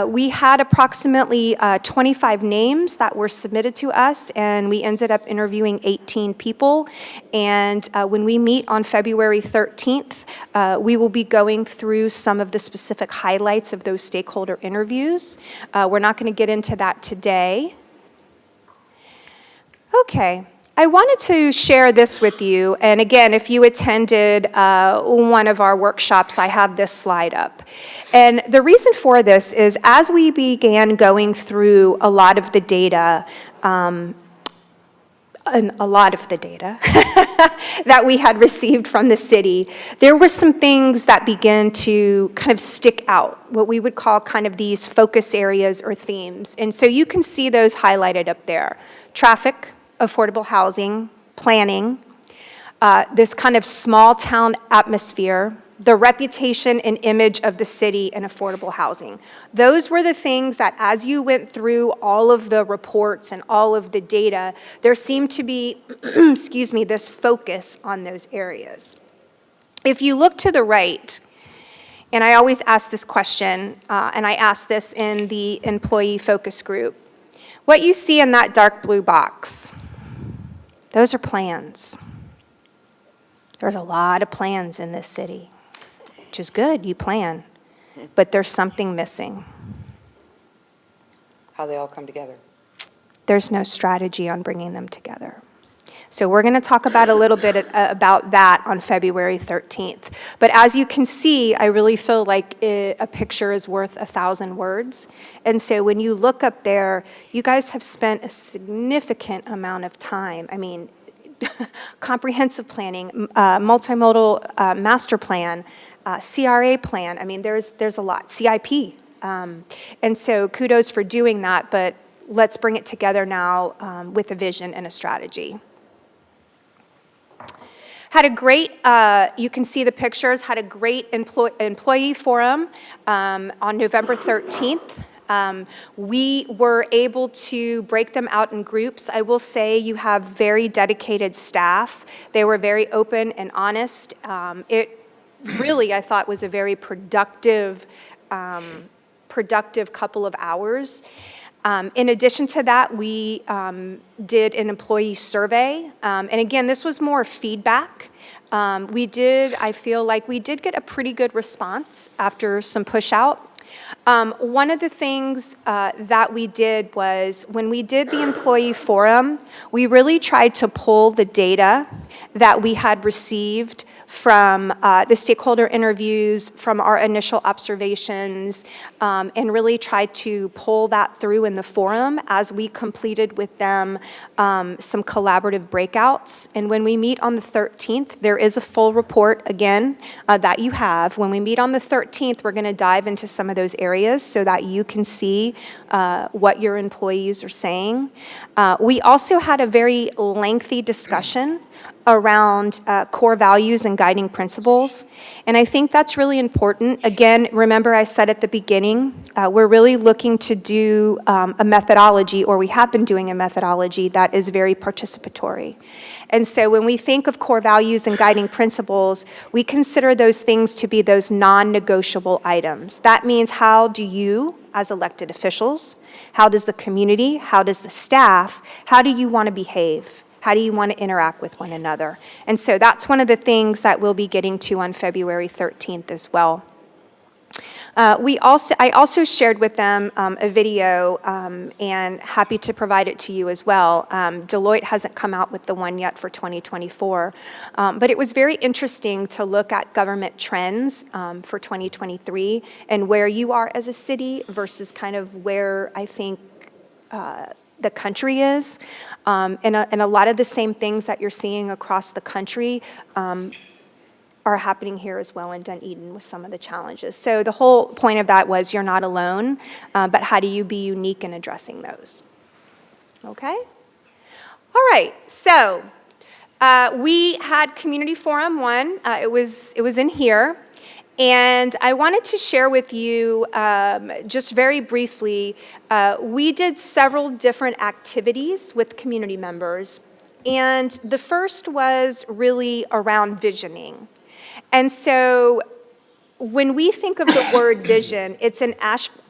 We had approximately 25 names that were submitted to us, and we ended up interviewing 18 people. And when we meet on February 13th, we will be going through some of the specific highlights of those stakeholder interviews. We're not going to get into that today. Okay, I wanted to share this with you, and again, if you attended one of our workshops, I had this slide up. And the reason for this is as we began going through a lot of the data, that we had received from the city, there were some things that began to kind of stick out, what we would call kind of these focus areas or themes. And so you can see those highlighted up there. Traffic, affordable housing, planning, this kind of small town atmosphere, the reputation and image of the city and affordable housing. Those were the things that as you went through all of the reports and all of the data, there seemed to be, excuse me, this focus on those areas. If you look to the right, and I always ask this question, and I asked this in the employee focus group, what you see in that dark blue box, those are plans. There's a lot of plans in this city, which is good, you plan, but there's something missing. How they all come together. There's no strategy on bringing them together. So we're going to talk about a little bit about that on February 13th. But as you can see, I really feel like a picture is worth 1,000 words. And so when you look up there, you guys have spent a significant amount of time. I mean, comprehensive planning, multimodal master plan, CRA plan. I mean, there's a lot. CIP. And so kudos for doing that, but let's bring it together now with a vision and a strategy. Had a great, you can see the pictures, had a great employee forum on November 13th. We were able to break them out in groups. I will say you have very dedicated staff. They were very open and honest. It really, I thought, was a very productive couple of hours. In addition to that, we did an employee survey. And again, this was more feedback. I feel like we did get a pretty good response after some push out. One of the things that we did was when we did the employee forum, we really tried to pull the data that we had received from the stakeholder interviews, from our initial observations, and really tried to pull that through in the forum as we completed with them some collaborative breakouts. And when we meet on the 13th, there is a full report, again, that you have. When we meet on the 13th, we're going to dive into some of those areas so that you can see what your employees are saying. We also had a very lengthy discussion around core values and guiding principles. And I think that's really important. Again, remember I said at the beginning, we're really looking to do a methodology, or we have been doing a methodology that is very participatory. And so when we think of core values and guiding principles, we consider those things to be those non-negotiable items. That means, how do you, as elected officials, how does the community, how does the staff, how do you want to behave? How do you want to interact with one another? And so that's one of the things that we'll be getting to on February 13th as well. I also shared with them a video, and happy to provide it to you as well. Deloitte hasn't come out with the one yet for 2024, but it was very interesting to look at government trends for 2023 and where you are as a city versus kind of where I think the country is. And a lot of the same things that you're seeing across the country are happening here as well in Dunedin with some of the challenges. So the whole point of that was, you're not alone, but how do you be unique in addressing those? Okay? All right, so we had Community Forum 1. It was in here. And I wanted to share with you, just very briefly, we did several different activities with community members. And the first was really around visioning. And so when we think of the word vision, it's an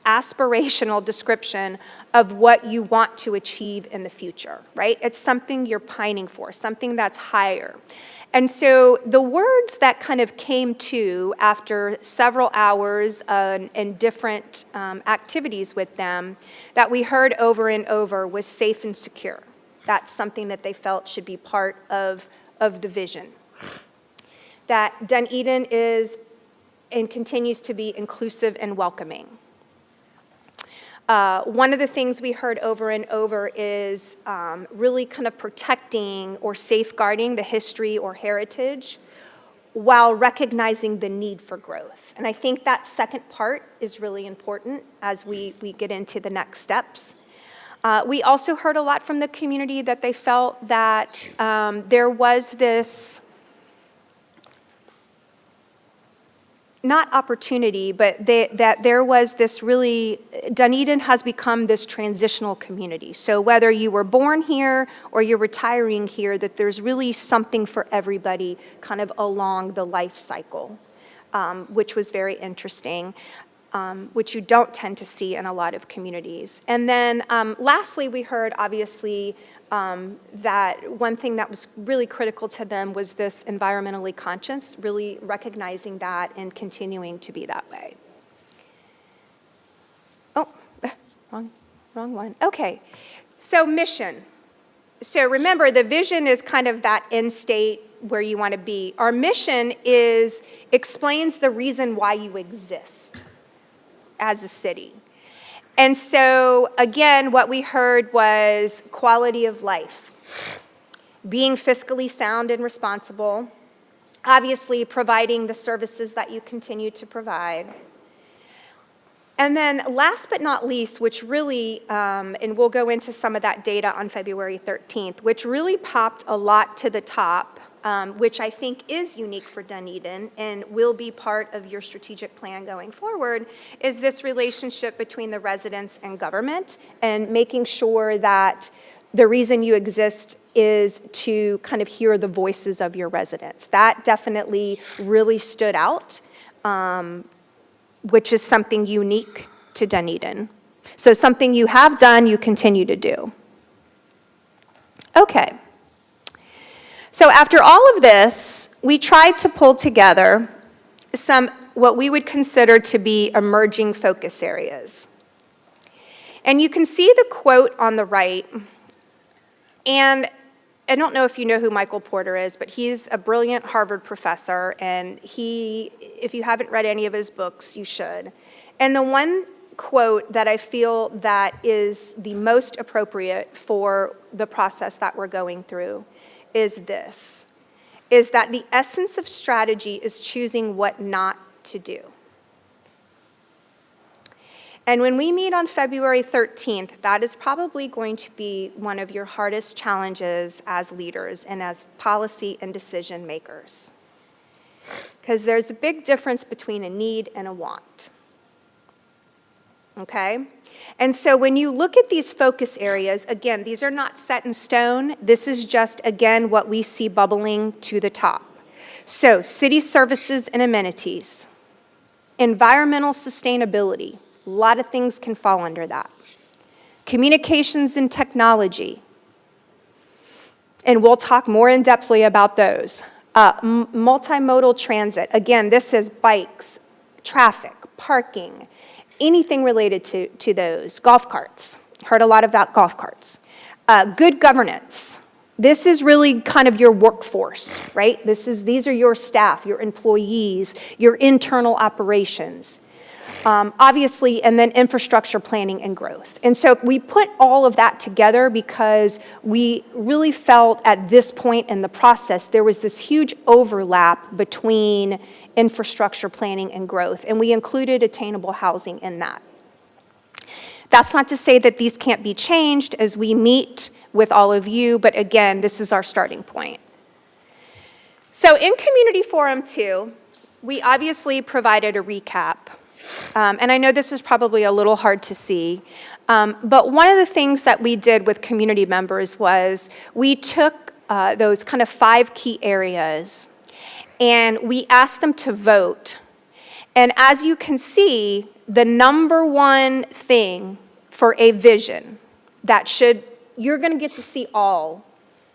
aspirational description of what you want to achieve in the future, right? It's something you're pining for, something that's higher. And so the words that kind of came to after several hours and different activities with them that we heard over and over was safe and secure. That's something that they felt should be part of the vision. That Dunedin is and continues to be inclusive and welcoming. One of the things we heard over and over is really kind of protecting or safeguarding the history or heritage while recognizing the need for growth. And I think that second part is really important as we get into the next steps. We also heard a lot from the community that they felt that there was this, not opportunity, but that there was this really, Dunedin has become this transitional community. So whether you were born here or you're retiring here, that there's really something for everybody kind of along the life cycle, which was very interesting, which you don't tend to see in a lot of communities. And then lastly, we heard obviously that one thing that was really critical to them was this environmentally conscious, really recognizing that and continuing to be that way. Oh, wrong one. Okay, so mission. So remember, the vision is kind of that end state where you want to be. Our mission explains the reason why you exist as a city. And so, again, what we heard was quality of life, being fiscally sound and responsible, obviously providing the services that you continue to provide. And then last but not least, which really, and we'll go into some of that data on February 13th, which really popped a lot to the top, which I think is unique for Dunedin and will be part of your strategic plan going forward, is this relationship between the residents and government and making sure that the reason you exist is to kind of hear the voices of your residents. That definitely really stood out, which is something unique to Dunedin. So something you have done, you continue to do. Okay. So after all of this, we tried to pull together some what we would consider to be emerging focus areas. And you can see the quote on the right. And I don't know if you know who Michael Porter is, but he's a brilliant Harvard professor, and if you haven't read any of his books, you should. And the one quote that I feel that is the most appropriate for the process that we're going through is this, is that the essence of strategy is choosing what not to do. And when we meet on February 13th, that is probably going to be one of your hardest challenges as leaders and as policy and decision makers. Because there's a big difference between a need and a want. Okay? And so when you look at these focus areas, again, these are not set in stone. This is just, again, what we see bubbling to the top. So, city services and amenities, environmental sustainability, a lot of things can fall under that. Communications and technology, and we'll talk more in depthly about those. Multimodal transit, again, this is bikes, traffic, parking, anything related to those. Golf carts, heard a lot about golf carts. Good governance, this is really kind of your workforce, right? These are your staff, your employees, your internal operations. Obviously, and then infrastructure planning and growth. And so we put all of that together because we really felt at this point in the process there was this huge overlap between infrastructure planning and growth, and we included attainable housing in that. That's not to say that these can't be changed as we meet with all of you, but again, this is our starting point. So in Community Forum 2, we obviously provided a recap. And I know this is probably a little hard to see, but one of the things that we did with community members was we took those kind of 5 key areas and we asked them to vote. And as you can see, the number one thing for a vision that you're going to get to see all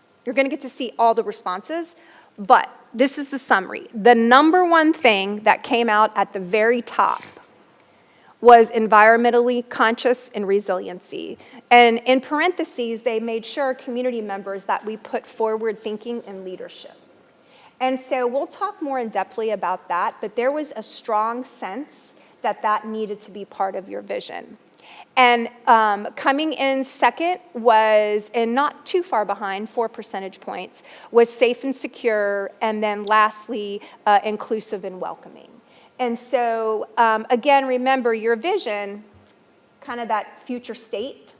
the responses, but this is the summary. The number one thing that came out at the very top was environmentally conscious and resiliency. And in parentheses, they made sure, community members, that we put forward thinking and leadership. And so we'll talk more in depthly about that, but there was a strong sense that that needed to be part of your vision. And coming in second was, and not too far behind, 4 percentage points, was safe and secure, and then lastly, inclusive and welcoming. And so, again, remember your vision, kind of that future state.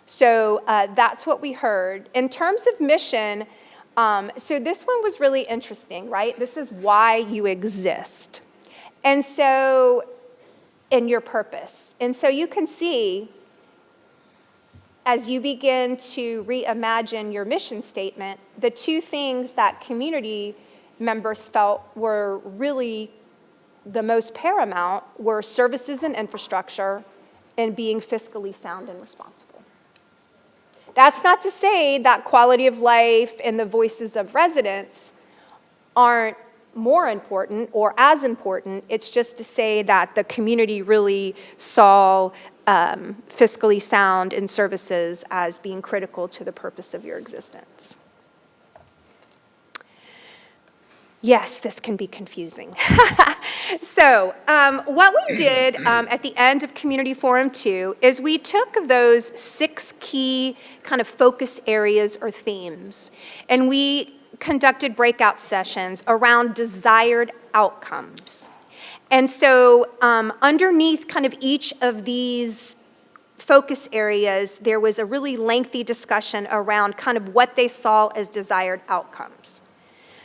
So that's what we heard. In terms of mission, so this one was really interesting, right? This is why you exist. And so, and your purpose. And so you can see, as you begin to reimagine your mission statement, the 2 things that community members felt were really the most paramount were services and infrastructure and being fiscally sound and responsible. That's not to say that quality of life and the voices of residents aren't more important or as important. It's just to say that the community really saw fiscally sound and services as being critical to the purpose of your existence. Yes, this can be confusing. So what we did at the end of Community Forum 2 is we took those 6 key kind of focus areas or themes, and we conducted breakout sessions around desired outcomes. And so underneath kind of each of these focus areas, there was a really lengthy discussion around kind of what they saw as desired outcomes.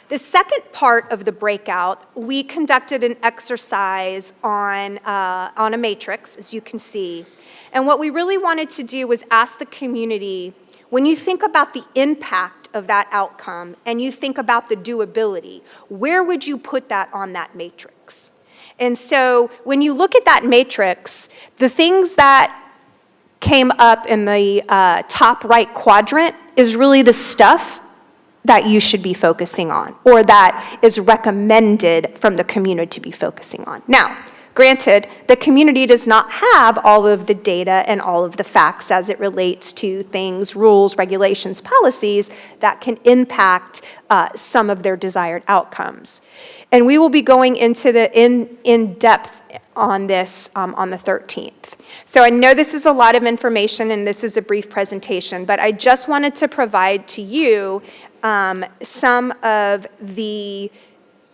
The second part of the breakout, we conducted an exercise on a matrix, as you can see. And what we really wanted to do was ask the community, when you think about the impact of that outcome and you think about the doability, where would you put that on that matrix? And so when you look at that matrix, the things that came up in the top right quadrant is really the stuff that you should be focusing on, or that is recommended from the community to be focusing on. Now, Granted, the community does not have all of the data and all of the facts as it relates to things, rules, regulations, policies that can impact some of their desired outcomes. And we will be going into the in depth on this on the 13th. So I know this is a lot of information and this is a brief presentation, but I just wanted to provide to you some of the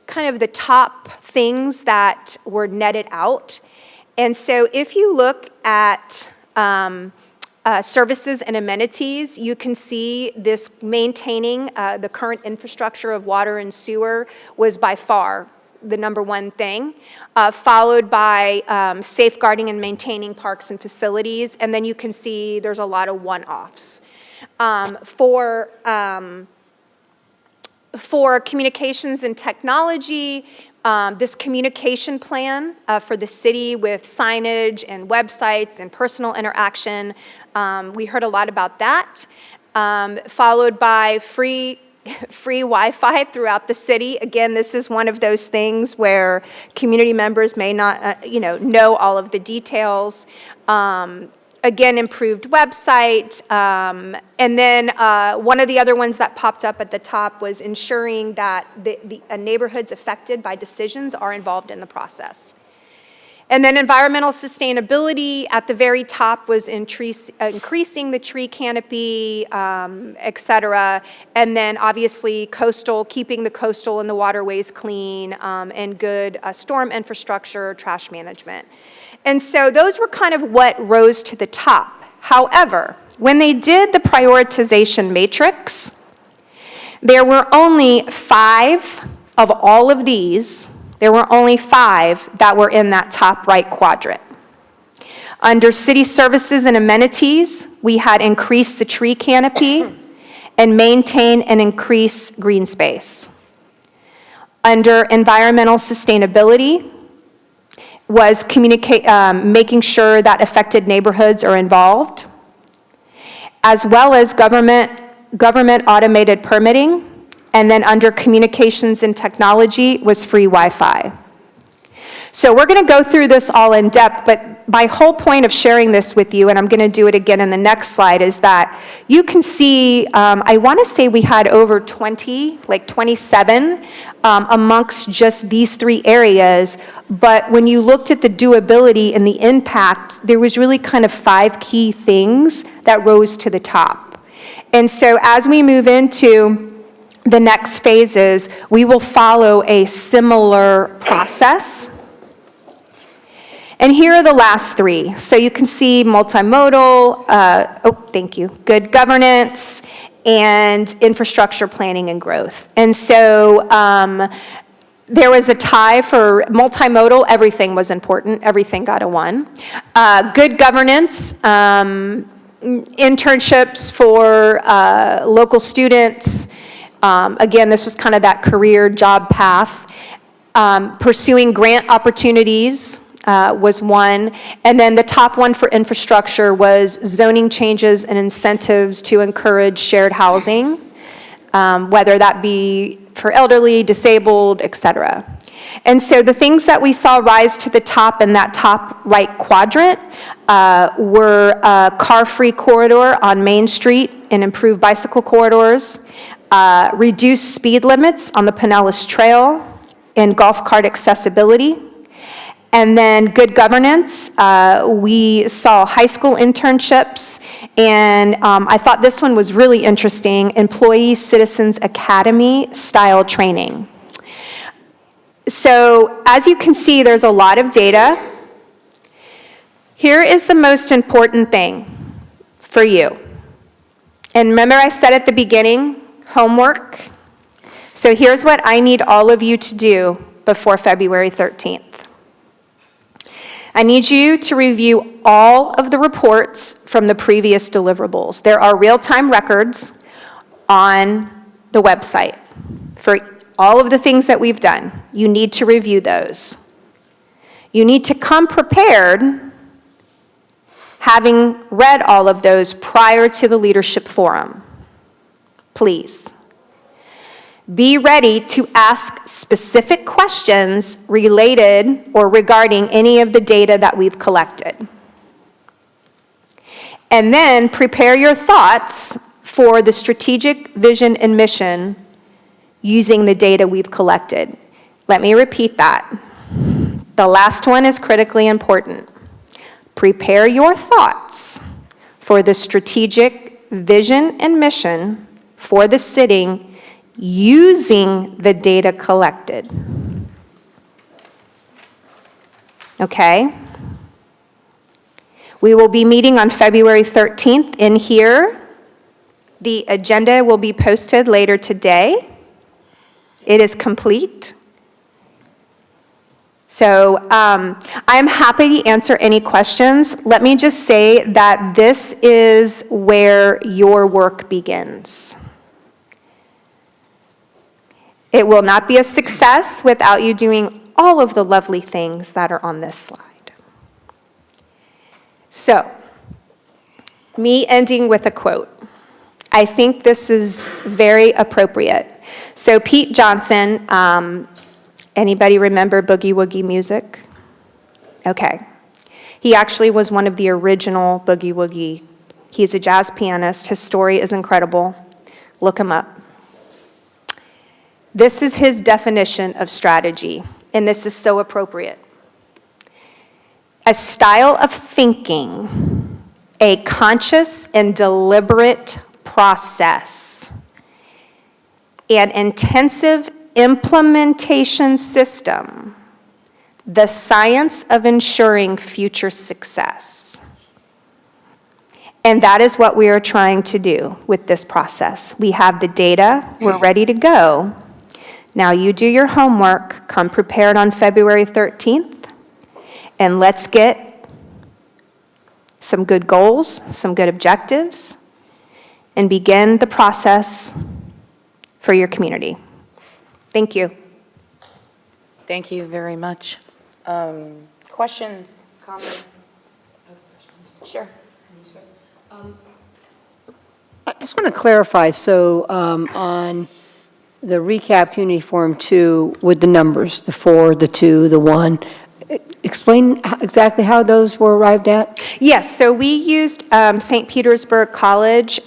kind of the top things that were netted out. And so if you look at services and amenities, you can see this maintaining the current infrastructure of water and sewer was by far the number one thing, followed by safeguarding and maintaining parks and facilities, and then you can see there's a lot of one-offs. For communications and technology, this communication plan for the city with signage and websites and personal interaction, we heard a lot about that, followed by free Wi-Fi throughout the city. Again, this is one of those things where community members may not, know all of the details. Again, improved website. And then one of the other ones that popped up at the top was ensuring that the neighborhoods affected by decisions are involved in the process. And then environmental sustainability at the very top was increasing the tree canopy, et cetera. And then obviously coastal, keeping the coastal and the waterways clean, and good storm infrastructure, trash management. And so those were kind of what rose to the top. However, when they did the prioritization matrix, there were only 5 of all of these. There were only 5 that were in that top right quadrant. Under city services and amenities, we had increased the tree canopy and maintain and increase green space. Under environmental sustainability, was making sure that affected neighborhoods are involved, as well as government automated permitting, and then under communications and technology was free Wi-Fi. So we're going to go through this all in depth, but my whole point of sharing this with you, and I'm going to do it again in the next slide, is that you can see, I want to say we had over 20, like 27, amongst just these 3 areas, but when you looked at the doability and the impact, there was really kind of 5 key things that rose to the top. And so as we move into the next phases, we will follow a similar process. And here are the last 3. So you can see multimodal, thank you, good governance, and infrastructure planning and growth. And so there was a tie for multimodal. Everything was important. Everything got a 1. Good governance, internships for local students. Again, this was kind of that career job path. Pursuing grant opportunities was 1. And then the top 1 for infrastructure was zoning changes and incentives to encourage shared housing, whether that be for elderly, disabled, et cetera. And so the things that we saw rise to the top in that top right quadrant were a car-free corridor on Main Street and improved bicycle corridors, reduced speed limits on the Pinellas Trail, and golf cart accessibility. And then good governance, we saw high school internships, and I thought this one was really interesting, Employee Citizens Academy style training. So as you can see, there's a lot of data. Here is the most important thing for you. And remember I said at the beginning, homework. So here's what I need all of you to do before February 13th. I need you to review all of the reports from the previous deliverables. There are real-time records on the website for all of the things that we've done. You need to review those. You need to come prepared, having read all of those prior to the leadership forum. Please. Be ready to ask specific questions related or regarding any of the data that we've collected. And then prepare your thoughts for the strategic vision and mission using the data we've collected. Let me repeat that. The last one is critically important. Prepare your thoughts for the strategic vision and mission for the city using the data collected. Okay? We will be meeting on February 13th in here. The agenda will be posted later today. It is complete. So I'm happy to answer any questions. Let me just say that this is where your work begins. It will not be a success without you doing all of the lovely things that are on this slide. So, me ending with a quote. I think this is very appropriate. So Pete Johnson, anybody remember Boogie Woogie music? Okay. He actually was one of the original Boogie Woogie. He's a jazz pianist. His story is incredible. Look him up. This is his definition of strategy, and this is so appropriate. A style of thinking, a conscious and deliberate process, an intensive implementation system, the science of ensuring future success. And that is what we are trying to do with this process. We have the data, we're ready to go. Now you do your homework, come prepared on February 13th, and let's get some good goals, some good objectives, and begin the process for your community. Thank you. Thank you very much. Questions, comments? Sure. I just want to clarify, so on the recap community forum 2 with the numbers, the 4, the 2, the 1, explain exactly how those were arrived at? Yes, so we used St. Petersburg College.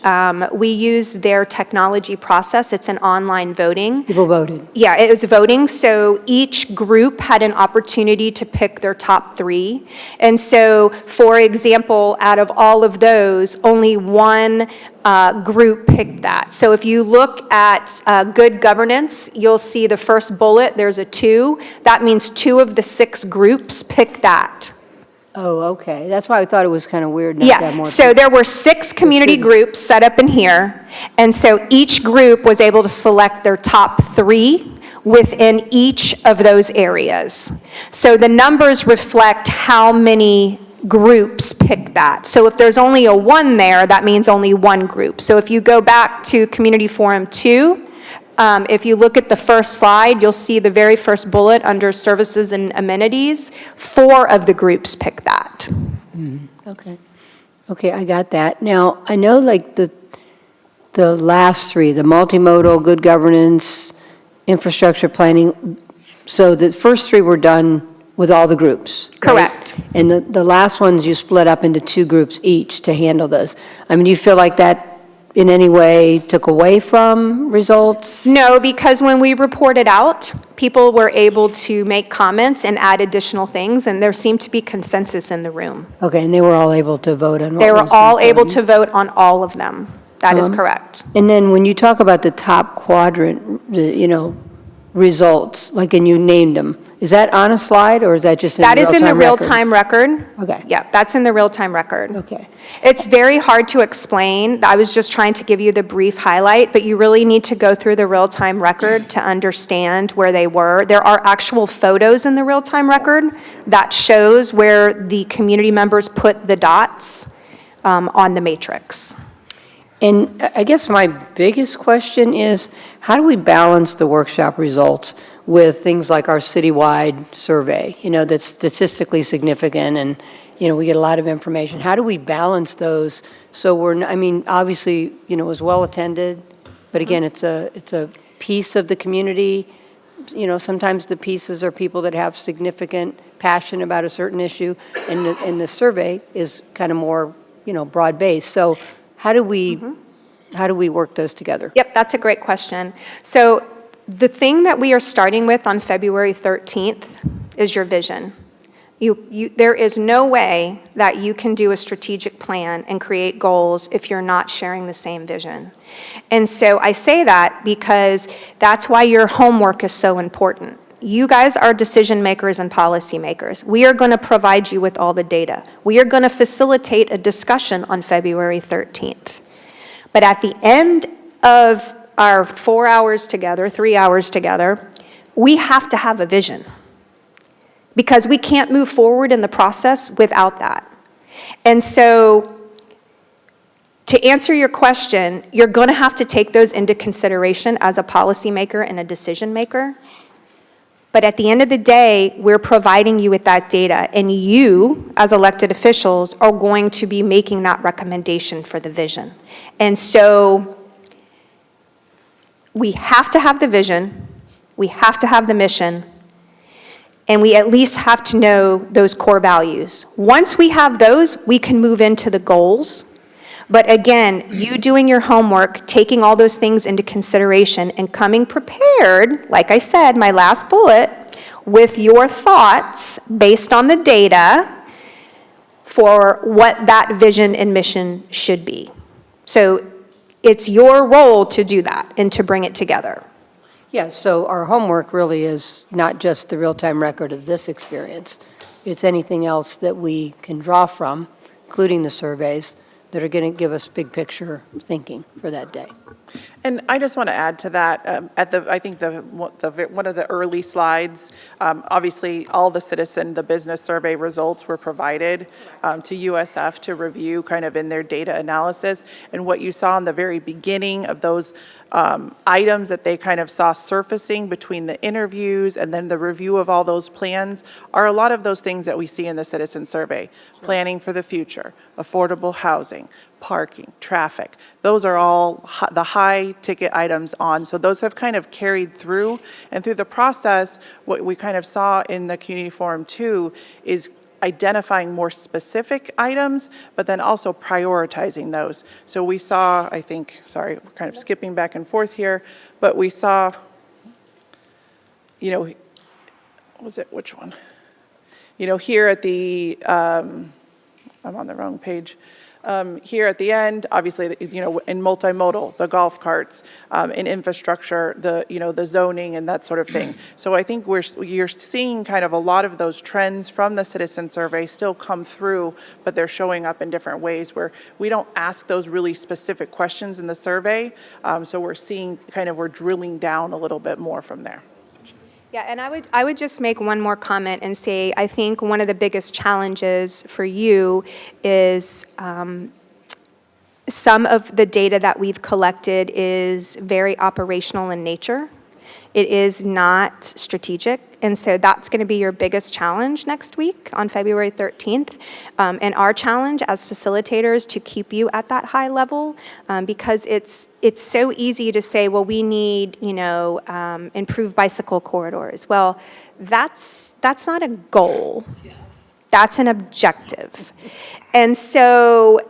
We used their technology process. It's an online voting. People voted. Yeah, it was voting. So each group had an opportunity to pick their top 3. And so, for example, out of all of those, only one group picked that. So if you look at good governance, you'll see the first bullet, there's a 2. That means 2 of the 6 groups picked that. Oh, okay. That's why I thought it was kind of weird not to have Yeah, more. so there were 6 community groups set up in here, and so each group was able to select their top 3 within each of those areas. So the numbers reflect how many groups pick that. So if there's only a 1 there, that means only 1 group. So if you go back to Community Forum 2, if you look at the first slide, you'll see the very first bullet under services and amenities. 4 of the groups pick that. Okay. Okay, I got that. Now, I know like the last 3, the multimodal, good governance, infrastructure planning, so the first 3 were done with all the groups. Right? Correct. And the last ones you split up into 2 groups each to handle those. I mean, do you feel like that in any way took away from results? No, because when we reported out, people were able to make comments and add additional things, and there seemed to be consensus in the room. Okay, and they were all able to vote on what They were was all able important? to vote on all of them. That is correct. And then when you talk about the top quadrant, results, like, and you named them, is that on a slide, or is that just in the That is in the real-time real-time record. Okay. Yeah, that's in the real-time record. Okay. It's very hard to explain. I was just trying to give you the brief highlight, but you really need to go through the real-time record to understand where they were. There are actual photos in the real-time record that shows where the community members put the dots on the matrix. And I guess my biggest question is, how do we balance the workshop results with things like our citywide survey, that's statistically significant and, we get a lot of information. How do we balance those so obviously, it was well attended, but again, it's a piece of the community. You know, sometimes the pieces are people that have significant passion about a certain issue, and the survey is kind of more, you know, broad-based. So how do we work those together? Yep, that's a great question. So the thing that we are starting with on February 13th is your vision. There is no way that you can do a strategic plan and create goals if you're not sharing the same vision. And so I say that because that's why your homework is so important. You guys are decision makers and policy makers. We are going to provide you with all the data. We are going to facilitate a discussion on February 13th. But at the end of our 4 hours together, 3 hours together, we have to have a vision, because we can't move forward in the process without that. And so to answer your question, you're going to have to take those into consideration as a policymaker and a decision maker. But at the end of the day, we're providing you with that data, and you, as elected officials, are going to be making that recommendation for the vision. And so we have to have the vision, we have to have the mission, and we at least have to know those core values. Once we have those, we can move into the goals. But again, you doing your homework, taking all those things into consideration, and coming prepared, like I said, my last bullet, with your thoughts based on the data for what that vision and mission should be. So it's your role to do that and to bring it together. Yeah, so our homework really is not just the real-time record of this experience. It's anything else that we can draw from, including the surveys, that are going to give us big picture thinking for that day. And I just want to add to that, I think one of the early slides, obviously all the business survey results were provided to USF to review kind of in their data analysis. And what you saw in the very beginning of those items that they kind of saw surfacing between the interviews and then the review of all those plans are a lot of those things that we see in the citizen survey. Planning for the future, affordable housing, parking, traffic. Those are all the high ticket items on. So those have kind of carried through. And through the process, what we kind of saw in the community forum too is identifying more specific items, but then also prioritizing those. So we saw, I think, sorry, we're kind of skipping back and forth here, but we saw, you know, which one? You know, here at the, I'm on the wrong page. Here at the end, obviously, you know, in multimodal, the golf carts, in infrastructure, the zoning and that sort of thing. So I think you're seeing kind of a lot of those trends from the citizen survey still come through, but they're showing up in different ways where we don't ask those really specific questions in the survey. So we're seeing we're drilling down a little bit more from there. Yeah, and I would just make one more comment and say, I think one of the biggest challenges for you is some of the data that we've collected is very operational in nature. It is not strategic, and so that's going to be your biggest challenge next week on February 13th. And our challenge as facilitators to keep you at that high level, because it's so easy to say, well, we need, improved bicycle corridors. Well, that's not a goal. That's an objective. And so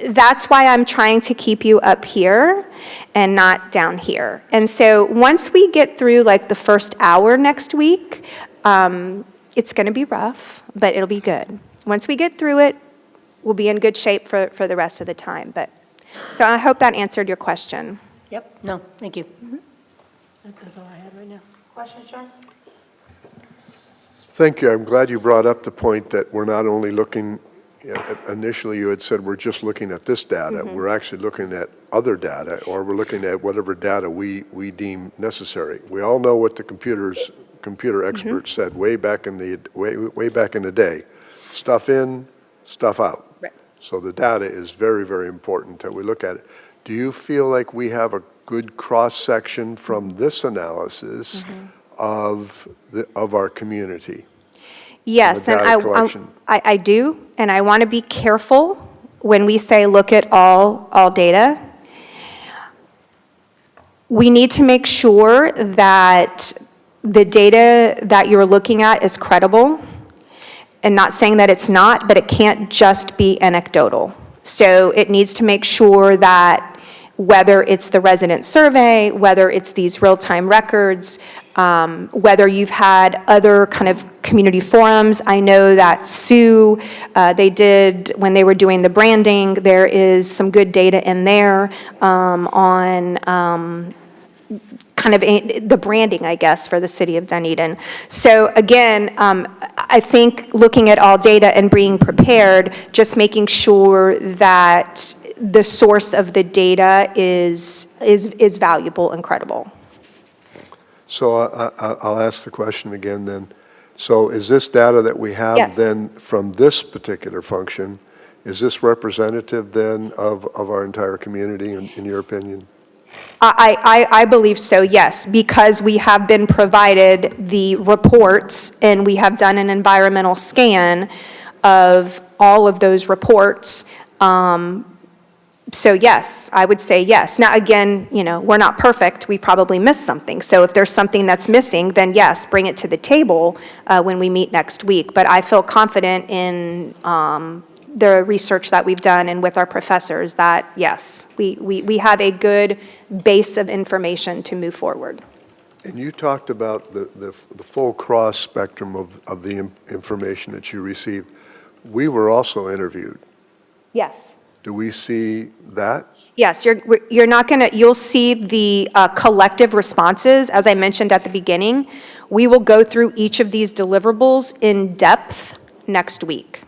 that's why I'm trying to keep you up here and not down here. And so once we get through like the first hour next week, it's going to be rough, but it'll be good. Once we get through it, we'll be in good shape for the rest of the time. So I hope that answered your question. Yep, no, thank you. That's all I had right now. Questions, John? Thank you. I'm glad you brought up the point that we're not only looking, initially you had said we're just looking at this data. Mm-hmm. We're actually looking at other data, or we're looking at whatever data we deem necessary. We all know what the computer experts said way back in the day. Stuff in, stuff out. Right. So the data is very, very important that we look at it. Do you feel like we have a good cross-section from this analysis of our community? Yes, and collection? I do, and I want to be careful when we say look at all data. we need to make sure that the data that you're looking at is credible. And not saying that it's not, but it can't just be anecdotal. So it needs to make sure that whether it's the resident survey, whether it's these real-time records, whether you've had other kind of community forums. I know that Sue, they did, when they were doing the branding, there is some good data in there on kind of the branding, I guess, for the city of Dunedin. So again, I think looking at all data and being prepared, just making sure that the source of the data is valuable and credible. So I'll ask the question again then. So is this data that we have Yes. then from this particular function, is this representative then of our entire community in your opinion? I believe so, yes, because we have been provided the reports and we have done an environmental scan of all of those reports. So yes, I would say yes. Now, again, you know, we're not perfect. We probably missed something. So if there's something that's missing, then yes, bring it to the table when we meet next week. But I feel confident in the research that we've done and with our professors that, yes, we have a good base of information to move forward. And you talked about the full cross spectrum of the information that you received. We were also interviewed. Yes. Do we see that? Yes, you're not going to, you'll see the collective responses, as I mentioned at the beginning. We will go through each of these deliverables in depth next week.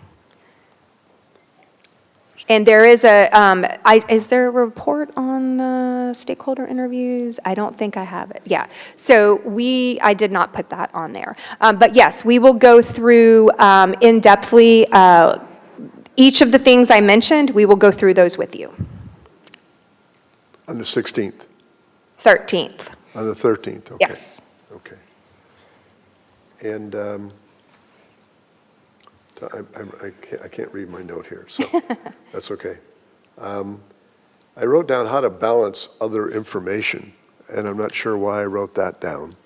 And there is is there a report on the stakeholder interviews? I don't think I have it. Yeah. So I did not put that on there. But yes, we will go through in-depthly each of the things I mentioned. We will go through those with you. On the 16th? 13th. On the 13th, okay. Yes. Okay. And I can't read my note here, so that's okay. I wrote down how to balance other information, and I'm not sure why I wrote that down.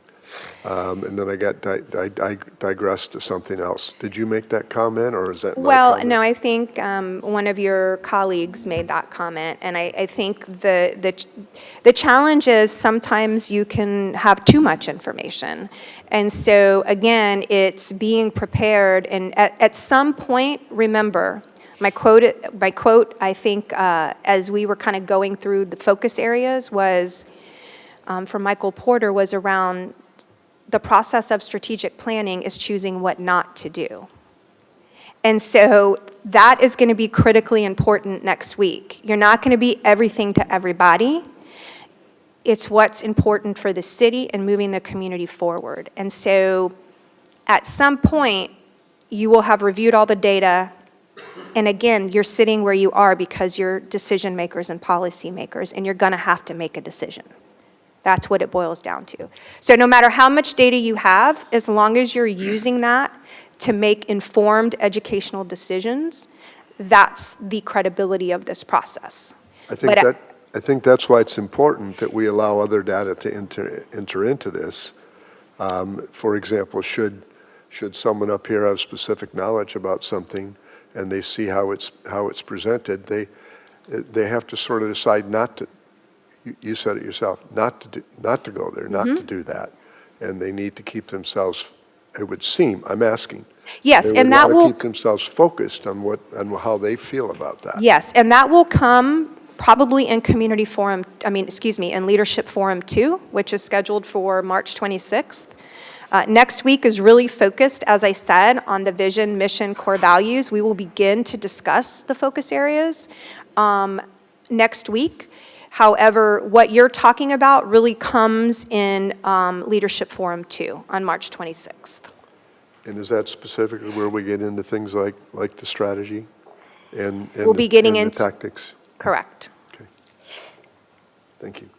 And then I digressed to something else. Did you make that comment, or is that my Well, comment? no, I think one of your colleagues made that comment, and I think the challenge is sometimes you can have too much information. And so, again, it's being prepared, and at some point, remember, my quote, I think, as we were kind of going through the focus areas was, from Michael Porter, was around the process of strategic planning is choosing what not to do. And so that is going to be critically important next week. You're not going to be everything to everybody. It's what's important for the city and moving the community forward. And so at some point, you will have reviewed all the data. And again, you're sitting where you are because you're decision makers and policy makers, and you're going to have to make a decision. That's what it boils down to. So no matter how much data you have, as long as you're using that to make informed educational decisions, that's the credibility of this process. I think that's why it's important that we allow other data to enter into this. For example, should someone up here have specific knowledge about something and they see how it's presented, they have to sort of decide not to. You said it yourself, not to go there, not to do that. And they need to keep themselves, it would seem, I'm asking. Yes, they and that would will keep themselves focused on how they feel about that. Yes, and that will come probably in community forum, in leadership forum 2, which is scheduled for March 26th. Next week is really focused, as I said, on the vision, mission, core values. We will begin to discuss the focus areas next week. However, what you're talking about really comes in Leadership Forum 2 on March 26th. And is that specifically where we get into things like the strategy and We'll be getting the into tactics? Correct. Okay. Thank you.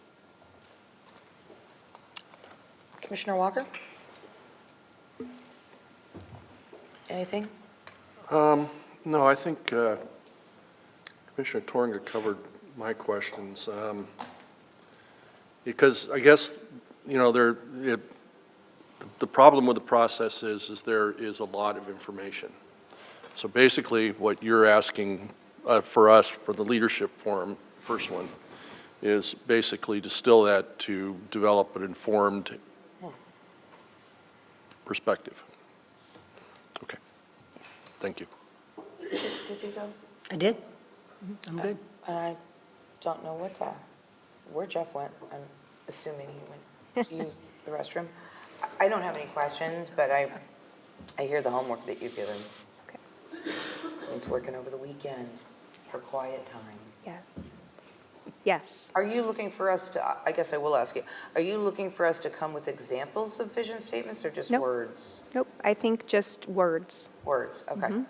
Commissioner Walker? Anything? No, I think Commissioner Torringa covered my questions. Because I guess, the problem with the process is there is a lot of information. So basically, what you're asking for us, for the leadership forum, first one, is basically distill that to develop an informed perspective. Okay. Thank you. Did you go? I did. I'm good. And I don't know where Jeff went. I'm assuming he went to use the restroom. I don't have any questions, but I hear the homework that you've given. Okay. It's working over the weekend for quiet time. Yes. Yes. Are you looking for us to, I guess I will ask you, are you looking for us to come with examples of vision statements or just Nope. words? Nope, I think just words. Words, okay.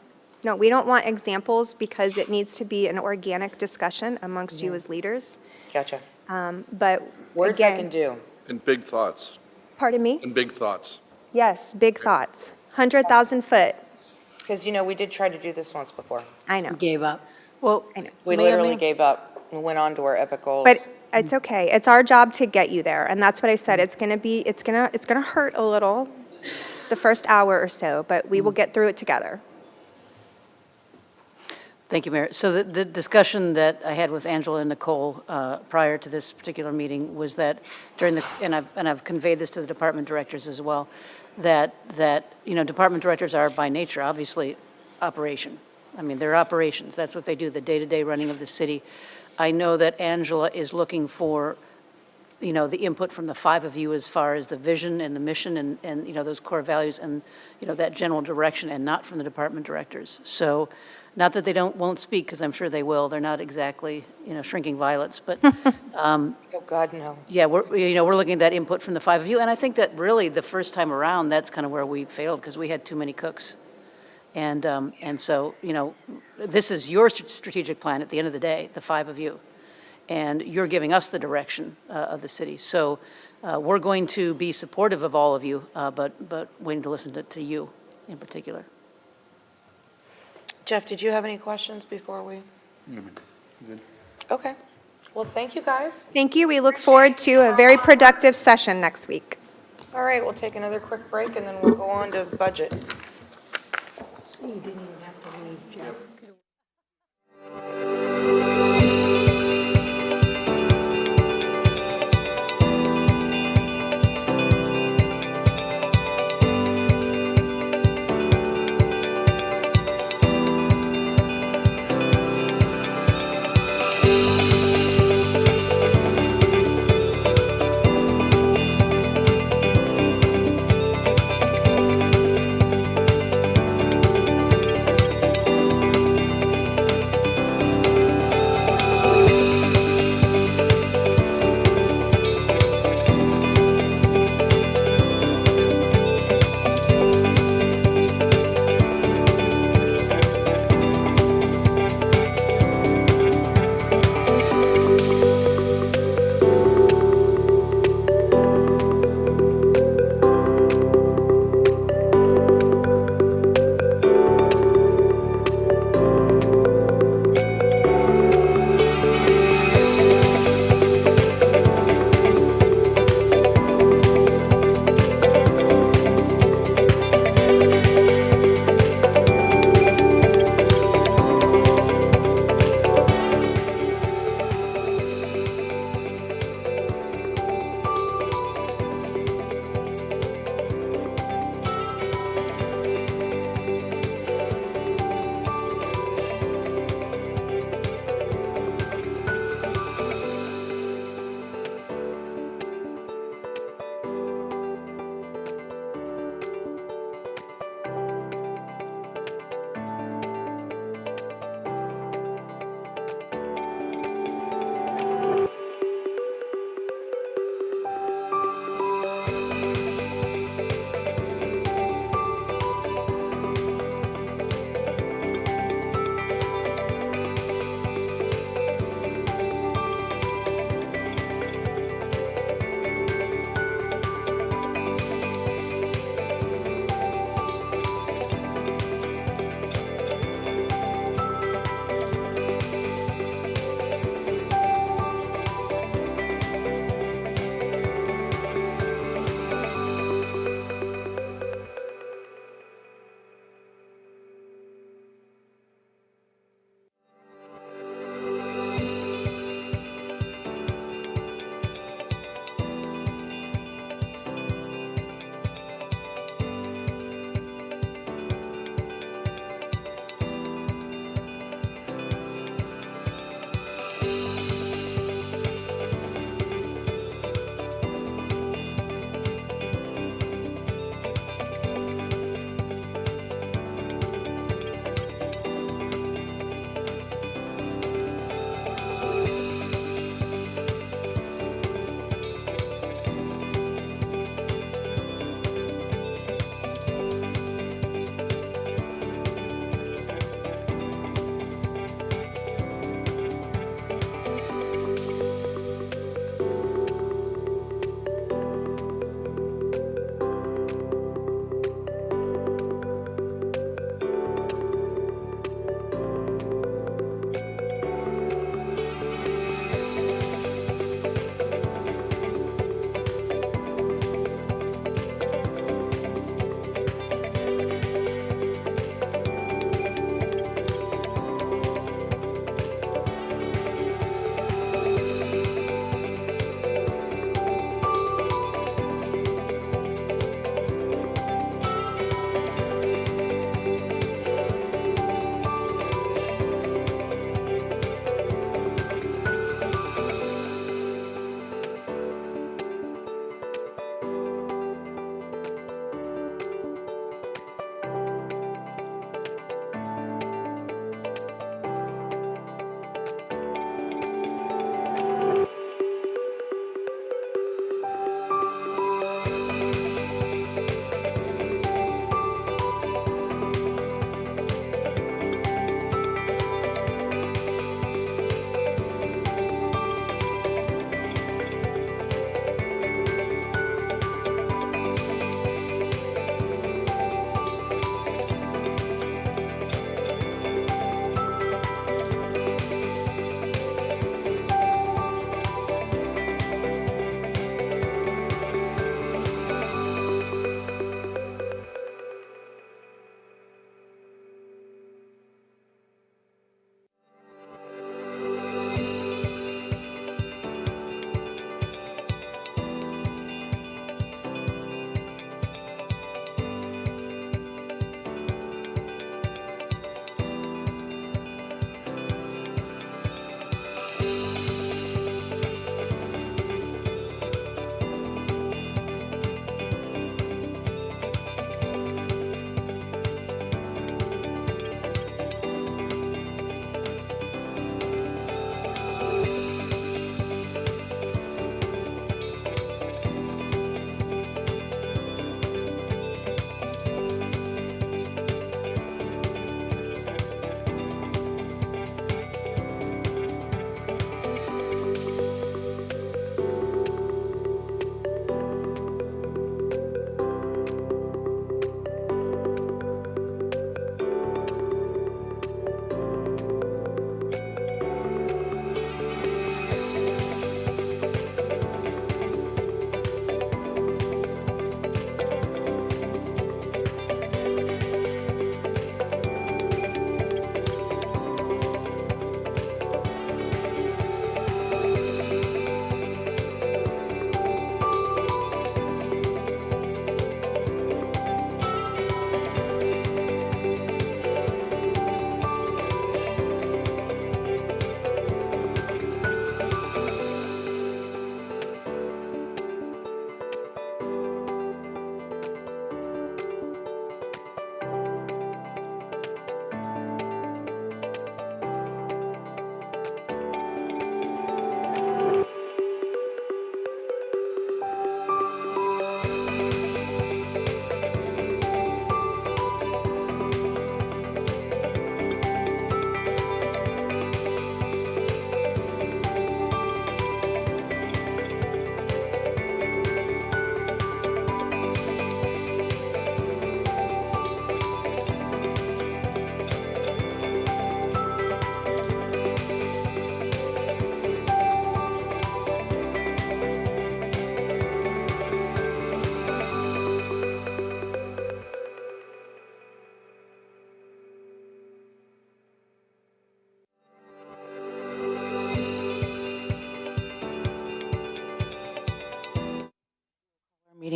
No, we don't want examples because it needs to be an organic discussion amongst you as leaders. Gotcha. But Words I again, can do. And big thoughts, pardon me? and big thoughts. Yes, big thoughts. 100,000 foot. Because, we did try to do this once before. I know. We gave up. Well, I know. We May I- literally may I- gave up and went on to our epic goals. But it's okay. It's our job to get you there, and that's what I said. It's gonna hurt a little, the first hour or so, but we will get through it together. Thank you, Mayor. So the discussion that I had with Angela and Nicole prior to this particular meeting was that during and I've conveyed this to the department directors as well, that department directors are by nature, obviously, operation. I mean, they're operations. That's what they do, the day-to-day running of the city. I know that Angela is looking for, the input from the five of you as far as the vision and the mission and those core values and, that general direction, and not from the department directors. So, not that they won't speak, because I'm sure they will. They're not exactly, shrinking violets, but, Oh, God, no. yeah, we're looking at that input from the five of you. And I think that really the first time around, that's kind of where we failed, because we had too many cooks. And so, this is your strategic plan at the end of the day, the five of you. And you're giving us the direction of the city. So we're going to be supportive of all of you, but waiting to listen to you in particular. Jeff, did you have any questions before we? Good. Okay. Well, thank you, guys. Thank you. We look forward to a very productive session next week. All right, we'll take another quick break, and then we'll go on to budget. So you didn't even have to leave, Jeff.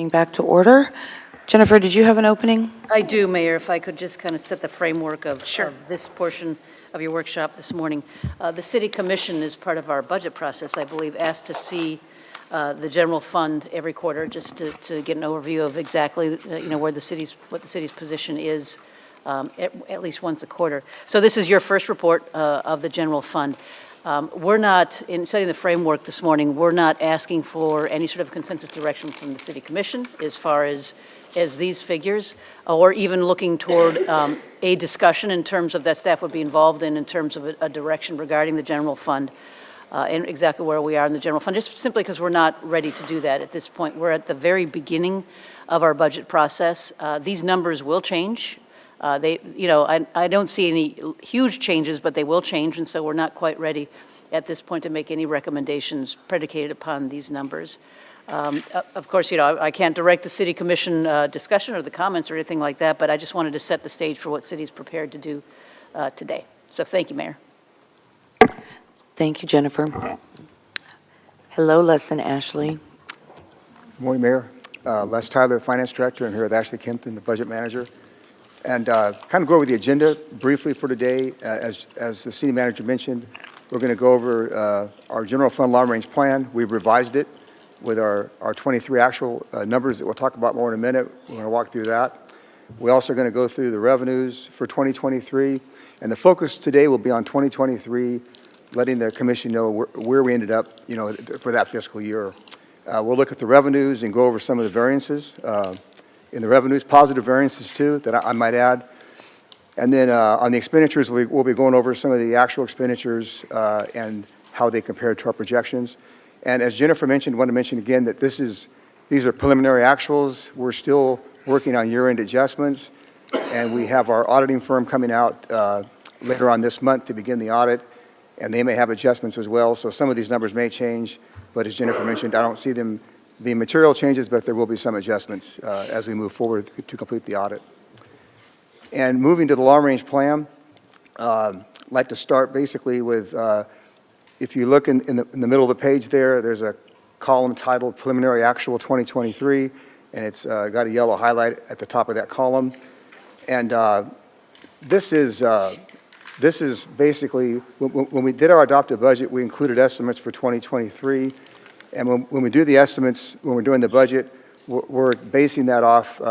meeting back to order. Jennifer, did you have an opening? I do, Mayor, if I could just kind of set the framework of this portion of your workshop this morning. The City Commission, as part of our budget process, I believe, asked to see the general fund every quarter, just to get an overview of exactly, where what the city's position is, at least once a quarter. So this is your first report of the general fund. We're not, in setting the framework this morning, we're not asking for any sort of consensus direction from the City Commission as far as these figures, or even looking toward a discussion in terms of that staff would be involved in terms of a direction regarding the general fund and exactly where we are in the general fund, just simply because we're not ready to do that at this point. We're at the very beginning of our budget process. These numbers will change. I don't see any huge changes, but they will change, and so we're not quite ready at this point to make any recommendations predicated upon these numbers. Of course, I can't direct the City Commission discussion or the comments or anything like that, but I just wanted to set the stage for what City's prepared to do today. So thank you, Mayor. Thank you, Jennifer. Hello, Les and Ashley. Good morning, Mayor. Les Tyler, Finance Director, and here with Ashley Kempton, the Budget Manager. And kind of go over the agenda briefly for today. As the City Manager mentioned, we're going to go over our General Fund Long-Range Plan. We've revised it with our 23 actual numbers that we'll talk about more in a minute. We're going to walk through that. We're also going to go through the revenues for 2023. And the focus today will be on 2023, letting the Commission know where we ended up, for that fiscal year. We'll look at the revenues and go over some of the variances. In the revenues, positive variances too, that I might add. And then on the expenditures, we'll be going over some of the actual expenditures and how they compare to our projections. And as Jennifer mentioned, I want to mention again that these are preliminary actuals. We're still working on year-end adjustments, and we have our auditing firm coming out later on this month to begin the audit, and they may have adjustments as well. So some of these numbers may change, but as Jennifer mentioned, I don't see them being material changes, but there will be some adjustments as we move forward to complete the audit. And moving to the long-range plan, I'd like to start basically with, if you look in the middle of the page there's a column titled Preliminary Actual 2023, and it's got a yellow highlight at the top of that column. And this is basically, when we did our adopted budget, we included estimates for 2023. And when we do the estimates, when we're doing the budget, we're basing that off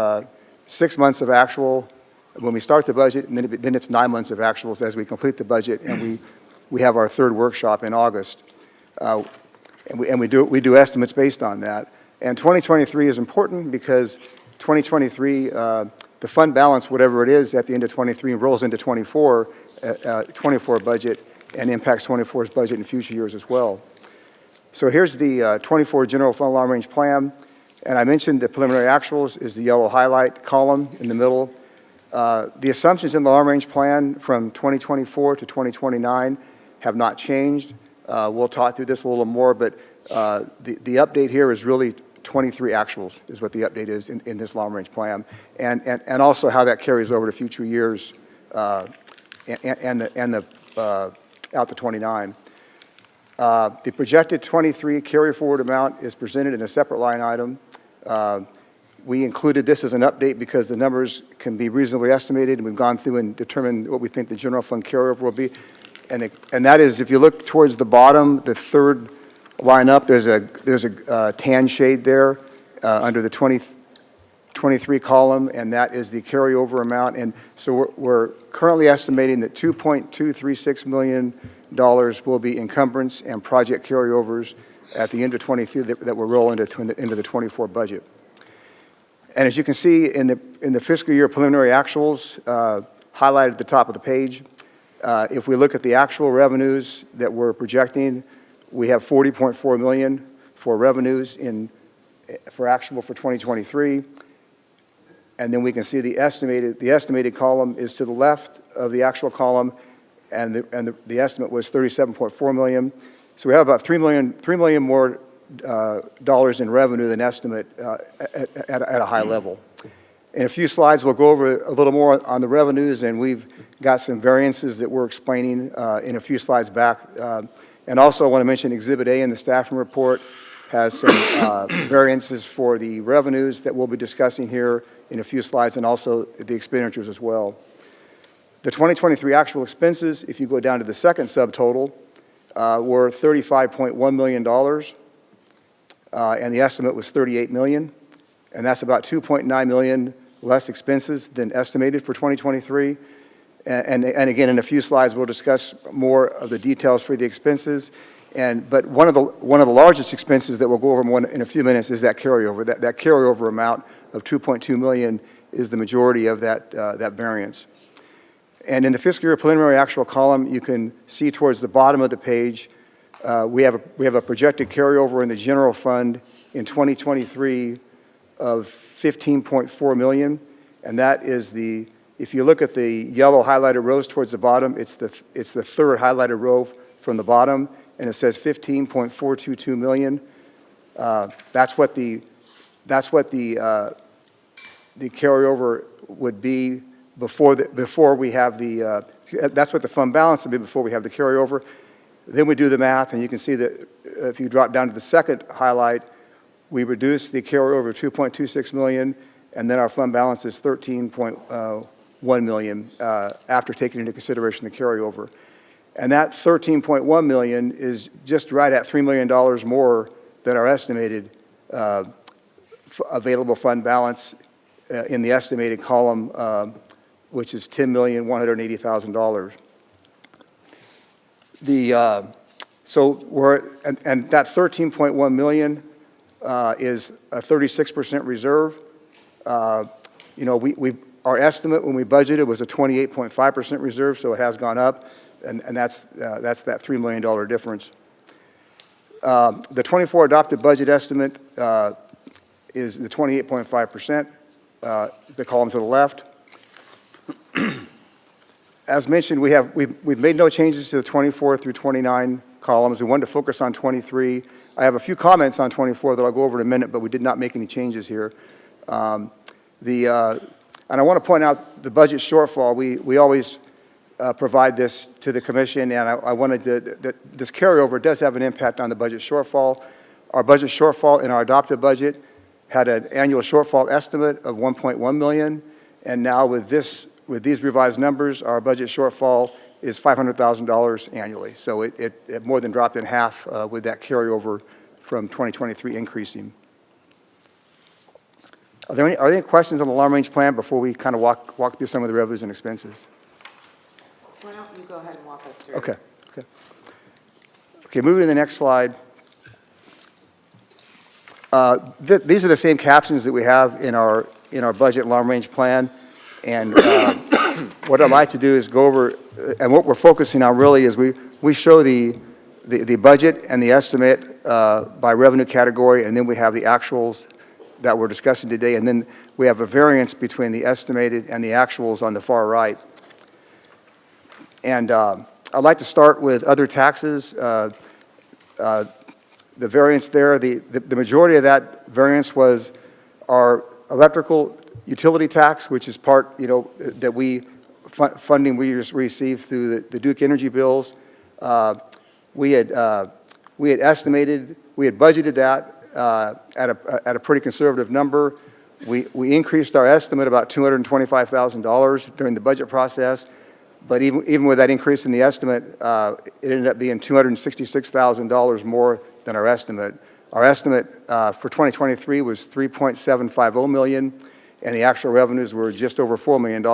6 months of actual when we start the budget, and then it's 9 months of actuals as we complete the budget, and we have our third workshop in August. And we do estimates based on that. And 2023 is important because 2023, the fund balance, whatever it is at the end of 23, rolls into 24 budget and impacts 24's budget in future years as well. So here's the 24 General Fund Long Range Plan, and I mentioned the preliminary actuals is the yellow highlight column in the middle. The assumptions in the Long Range Plan from 2024 to 2029 have not changed. We'll talk through this a little more, but the update here is really 23 actuals is what the update is in this Long Range Plan, and also how that carries over to future years and out to 29. The projected 23 carry forward amount is presented in a separate line item. We included this as an update because the numbers can be reasonably estimated, and we've gone through and determined what we think the general fund carryover will be. And that is, if you look towards the bottom, the third line up, there's a tan shade there under the 23 column, and that is the carryover amount. And so we're currently estimating that $2.236 million will be encumbrance and project carryovers at the end of 23 that will roll into the 24 budget. And as you can see in the fiscal year preliminary actuals highlighted at the top of the page, if we look at the actual revenues that we're projecting, we have $40.4 million for revenues for actual for 2023. And then we can see the estimated column is to the left of the actual column, and the estimate was $37.4 million. So we have about $3 million more dollars in revenue than estimate at a high level. In a few slides, we'll go over a little more on the revenues, and we've got some variances that we're explaining in a few slides back. And also I want to mention Exhibit A in the staffing report has some variances for the revenues that we'll be discussing here in a few slides, and also the expenditures as well. The 2023 actual expenses, if you go down to the second subtotal, were $35.1 million, and the estimate was $38 million, and that's about $2.9 million less expenses than estimated for 2023. And again, in a few slides, we'll discuss more of the details for the expenses. But one of the largest expenses that we'll go over in a few minutes is that carryover. That carryover amount of $2.2 million is the majority of that variance. And in the fiscal year preliminary actual column, you can see towards the bottom of the page, we have a projected carryover in the general fund in 2023 of $15.4 million, and that is if you look at the yellow highlighted rows towards the bottom, it's the third highlighted row from the bottom, and it says $15.422 million. That's what the carryover would be before we have that's what the fund balance would be before we have the carryover. Then we do the math, and you can see that if you drop down to the second highlight, we reduce the carryover to $2.26 million, and then our fund balance is $13.1 million after taking into consideration the carryover. And that $13.1 million is just right at $3 million more than our estimated available fund balance in the estimated column, which is $10,180,000. And that $13.1 million is a 36% reserve. Our estimate when we budgeted was a 28.5% reserve, so it has gone up, and that's that $3 million difference. The 24 adopted budget estimate is the 28.5%, the column to the left. As mentioned, we've made no changes to the 24 through 29 columns. We wanted to focus on 23. I have a few comments on 24 that I'll go over in a minute, but we did not make any changes here. And I want to point out the budget shortfall. We always provide this to the commission, and I wanted this carryover does have an impact on the budget shortfall. Our budget shortfall in our adopted budget had an annual shortfall estimate of $1.1 million, and now with these revised numbers, our budget shortfall is $500,000 annually. So it more than dropped in half with that carryover from 2023 increasing. Are there any questions on the long-range plan before we kind of walk through some of the revenues and expenses? Why don't you go ahead and walk us through? Okay, moving to the next slide. These are the same captions that we have in our budget long-range plan. And what I'd like to do is go over, and what we're focusing on really is we show the budget and the estimate by revenue category, and then we have the actuals that we're discussing today, and then we have a variance between the estimated and the actuals on the far right. And I'd like to start with other taxes. The variance there, the majority of that variance was our electrical utility tax, which is part, that funding we received through the Duke Energy bills. We had estimated, we had budgeted that at a pretty conservative number. We increased our estimate about $225,000 during the budget process, but even with that increase in the estimate, it ended up being $266,000 more than our estimate. Our estimate for 2023 was $3.750 million, and the actual revenues were just over $4 million.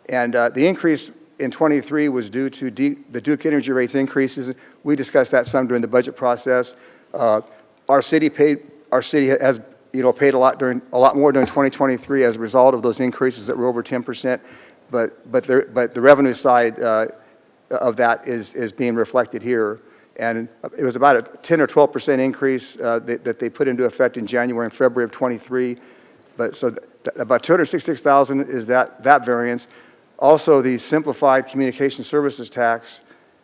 And the increase in 23 was due to the Duke Energy rates increases. We discussed that some during the budget process. Our city has paid a lot more during 2023 as a result of those increases that were over 10%. But the revenue side of that is being reflected here. And it was about a 10 or 12% increase that they put into effect in January and February of 23. But so about $266,000 is that variance. Also, the simplified communication services tax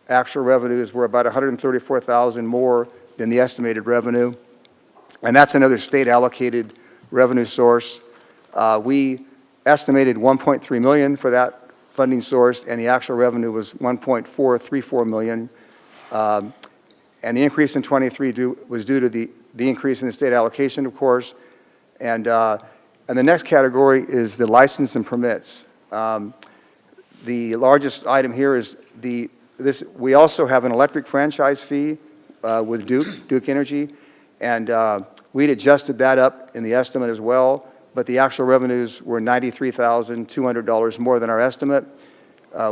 actual revenues were about $134,000 more than the estimated revenue. And that's another state allocated revenue source. We estimated $1.3 million for that funding source, and the actual revenue was $1.434 million. And the increase in 23 was due to the increase in the state allocation, of course. And the next category is the license and permits. The largest item here is we also have an electric franchise fee with Duke Energy, and we'd adjusted that up in the estimate as well, but the actual revenues were $93,200 more than our estimate.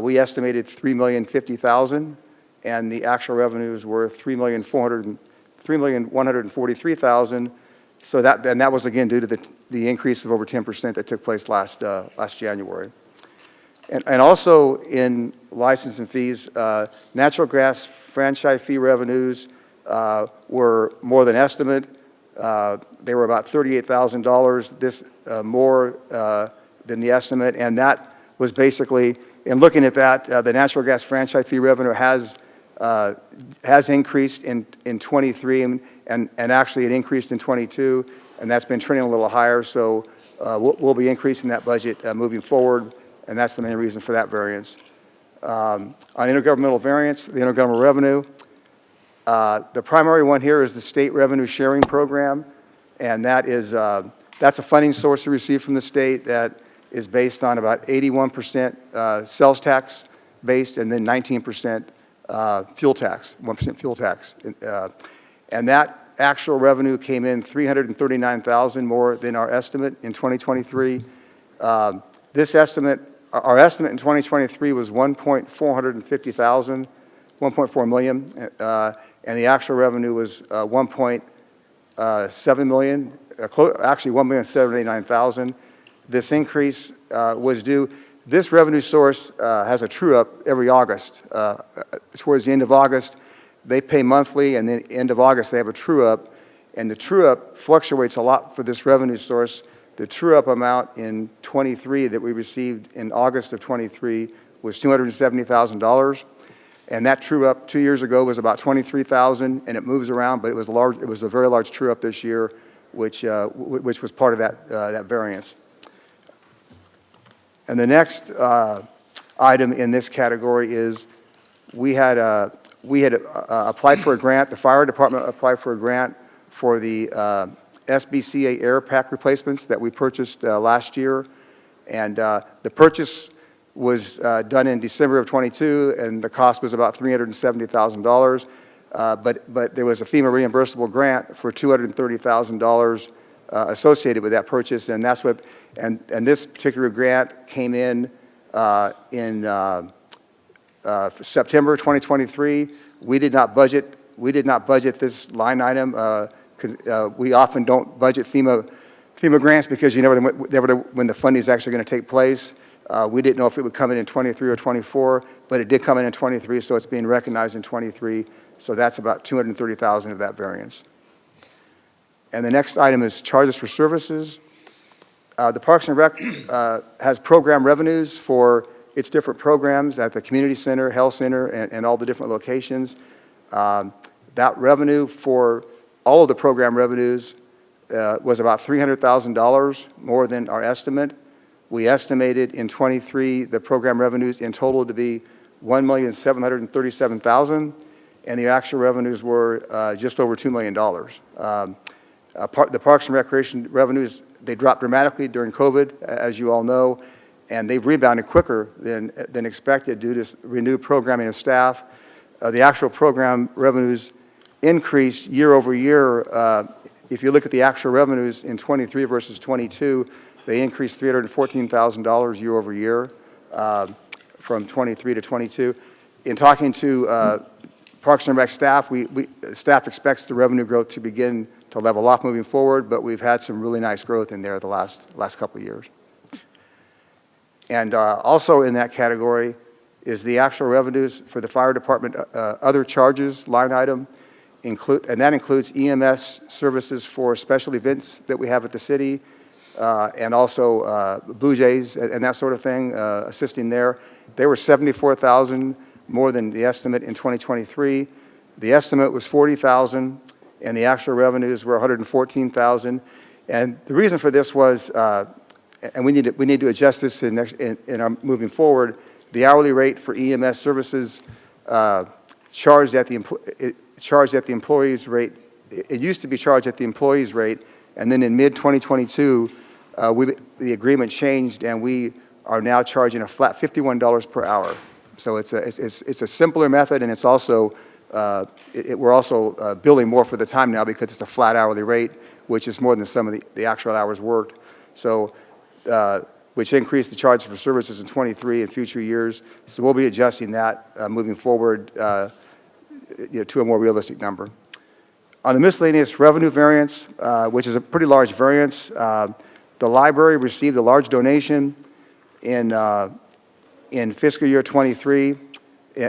We estimated $3,050,000, and the actual revenues were $3,143,000. So that was again due to the increase of over 10% that took place last January. And also in license and fees, natural gas franchise fee revenues were more than estimate. They were about $38,000, this more than the estimate, and that was basically, in looking at that, the natural gas franchise fee revenue has increased in 23, and actually it increased in 22, and that's been trending a little higher, so we'll be increasing that budget moving forward, and that's the main reason for that variance. On intergovernmental variance, the intergovernmental revenue, the primary one here is the state revenue sharing program, and that's a funding source we receive from the state that is based on about 81% sales tax based, and then 19% fuel tax, 1% fuel tax. And that actual revenue came in $339,000 more than our estimate in 2023. This estimate, our estimate in 2023 was $1.450 million, and the actual revenue was $1.7 million, actually $1,789,000. This increase was due. This revenue source has a true-up every August. Towards the end of August, they pay monthly, and then end of August, they have a true-up, and the true-up fluctuates a lot for this revenue source. The true-up amount in 23 that we received in August of 23 was $270,000, and that true-up 2 years ago was about $23,000, and it moves around, but it was large. It was a very large true-up this year, which was part of that variance. And the next item in this category is we had applied for a grant. The fire department applied for a grant for the SBCA air pack replacements that we purchased last year. And the purchase was done in December of 22, and the cost was about $370,000. But there was a FEMA reimbursable grant for $230,000 associated with that purchase, and that's what, and this particular grant came in September 2023. We did not budget this line item because we often don't budget FEMA grants because you never know when the funding is actually going to take place. We didn't know if it would come in 23 or 24, but it did come in 23, so it's being recognized in 23. So that's about $230,000 of that variance. And the next item is charges for services. The Parks and Rec has program revenues for its different programs at the community center, health center, and all the different locations. That revenue for all of the program revenues was about $300,000 more than our estimate. We estimated in 23 the program revenues in total to be $1,737,000, and the actual revenues were just over $2 million. The Parks and Recreation revenues, they dropped dramatically during COVID, as you all know, and they've rebounded quicker than expected due to renewed programming of staff. The actual program revenues increased year over year. If you look at the actual revenues in 23 versus 22, they increased $314,000 year over year from 23 to 22. In talking to Parks and Rec staff, staff expects the revenue growth to begin to level off moving forward, but we've had some really nice growth in there the last couple of years. And also in that category is the actual revenues for the fire department other charges line item, and that includes EMS services for special events that we have at the city, and also Blue Jays and that sort of thing, assisting there. They were $74,000 more than the estimate in 2023. The estimate was $40,000, and the actual revenues were $114,000. And the reason for this was, and we need to adjust this in our moving forward. The hourly rate for EMS services charged at the employee's rate it used to be charged at the employee's rate, and then in mid-2022, the agreement changed, and we are now charging a flat $51 per hour. So it's a simpler method, and it's also, we're also billing more for the time now because it's a flat hourly rate, which is more than some of the actual hours worked. So, which increased the charge for services in '23 and future years. So we'll be adjusting that moving forward to a more realistic number. On the miscellaneous revenue variance, which is a pretty large variance, the library received a large donation in fiscal year '23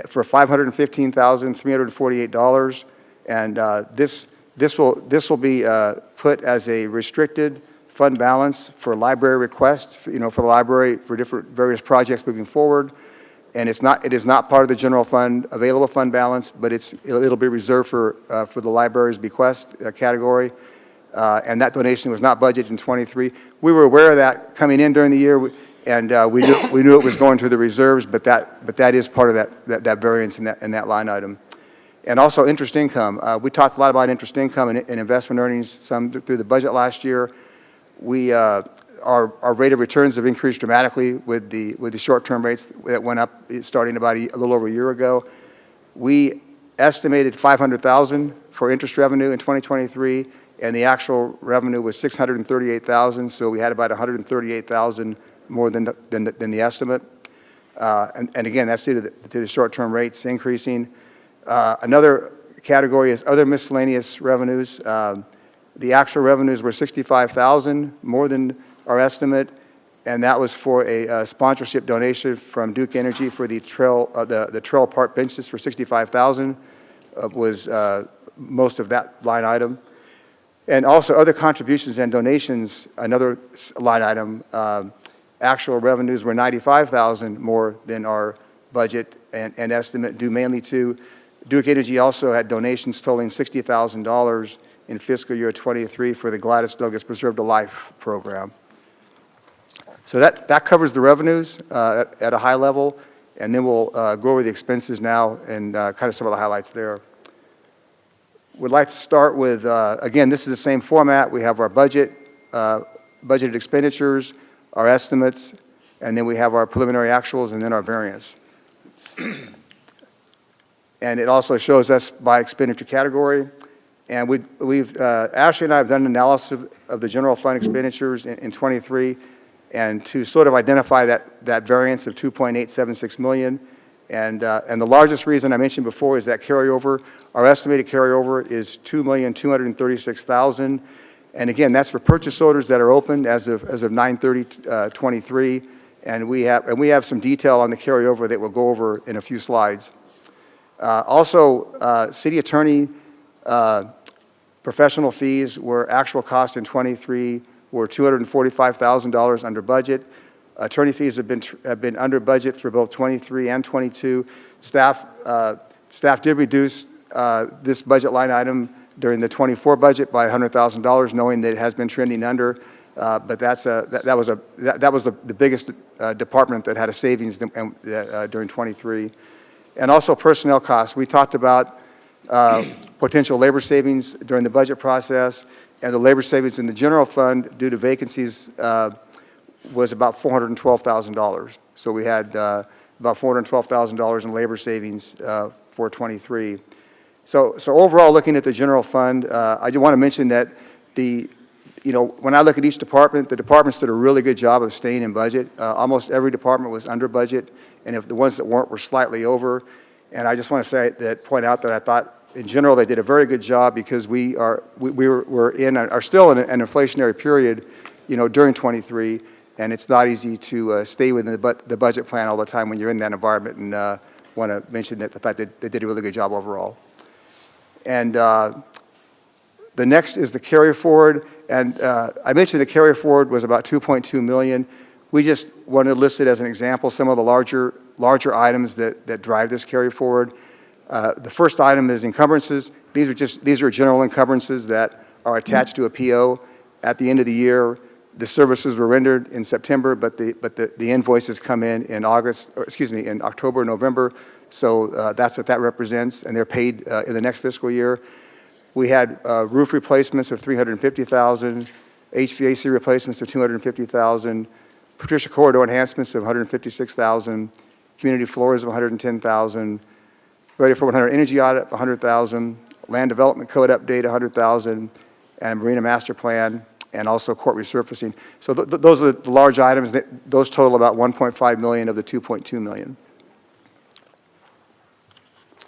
for $515,348, and this will be put as a restricted fund balance for library requests, for the library for different various projects moving forward. And it is not part of the general fund available fund balance, but it'll be reserved for the library's bequest category. And that donation was not budgeted in '23. We were aware of that coming in during the year, and we knew it was going to the reserves, but that is part of that variance in that line item. And also interest income. We talked a lot about interest income and investment earnings some through the budget last year. Our rate of returns have increased dramatically with the short-term rates that went up starting about a little over a year ago. We estimated $500,000 for interest revenue in 2023, and the actual revenue was $638,000. So we had about $138,000 more than the estimate. And again, that's due to the short-term rates increasing. Another category is other miscellaneous revenues. The actual revenues were $65,000 more than our estimate, and that was for a sponsorship donation from Duke Energy for the trail park benches for $65,000 was most of that line item. And also other contributions and donations, another line item, actual revenues were $95,000 more than our budget and estimate, due mainly to Duke Energy also had donations totaling $60,000 in fiscal year '23 for the Gladys Douglas Preserve to Life program. So that covers the revenues at a high level, and then we'll go over the expenses now and kind of some of the highlights there. We'd like to start with, again, this is the same format. We have our budget, budgeted expenditures, our estimates, and then we have our preliminary actuals and then our variance. And it also shows us by expenditure category. And Ashley and I have done an analysis of the general fund expenditures in '23, and to sort of identify that variance of $2.876 million. And the largest reason I mentioned before is that carryover. Our estimated carryover is $2,236,000. And again, that's for purchase orders that are open as of 9/30/23. And we have some detail on the carryover that we'll go over in a few slides. Also, city attorney professional fees were actual cost in '23 were $245,000 under budget. Attorney fees have been under budget for both '23 and '22. Staff did reduce this budget line item during the '24 budget by $100,000, knowing that it has been trending under. But that was the biggest department that had a savings during '23. And also personnel costs. We talked about potential labor savings during the budget process, and the labor savings in the general fund due to vacancies was about $412,000. So we had about $412,000 in labor savings for '23. So overall, looking at the general fund, I just want to mention that when I look at each department, the departments did a really good job of staying in budget. Almost every department was under budget, and if the ones that weren't were slightly over. And I just want to point out that I thought, in general, they did a very good job because we are still in an inflationary period, during '23, and it's not easy to stay within the budget plan all the time when you're in that environment. And want to mention that the fact that they did a really good job overall. And the next is the carry forward, and I mentioned the carry forward was about $2.2 million. We just wanted to list it as an example, some of the larger items that drive this carry forward. The first item is encumbrances. These are general encumbrances that are attached to a PO. At the end of the year, the services were rendered in September, but the invoices come in October, November. So that's what that represents, and they're paid in the next fiscal year. We had roof replacements of $350,000, HVAC replacements of $250,000, Patricia corridor enhancements of $156,000, community floors of $110,000, ready for 100 energy audit $100,000, land development code update $100,000, and marina master plan, and also court resurfacing. So those are the large items. Those total about $1.5 million of the $2.2 million.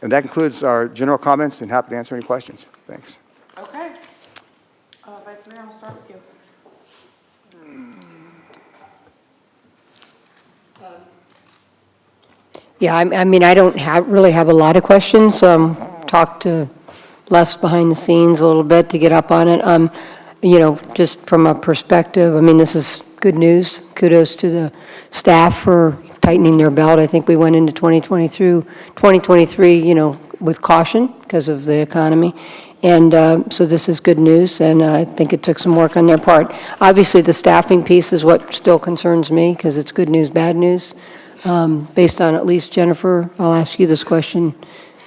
And that concludes our general comments, and happy to answer any questions. Thanks. Okay. Vice Mayor, I'll start with you. Yeah, I mean, I don't really have a lot of questions. Talked to Les behind the scenes a little bit to get up on it. You know, just from a perspective, I mean, this is good news. Kudos to the staff for tightening their belt. I think we went into 2023, you know, with caution because of the economy. And so this is good news, and I think it took some work on their part. Obviously, the staffing piece is what still concerns me because it's good news, bad news. Based on at least, Jennifer, I'll ask you this question.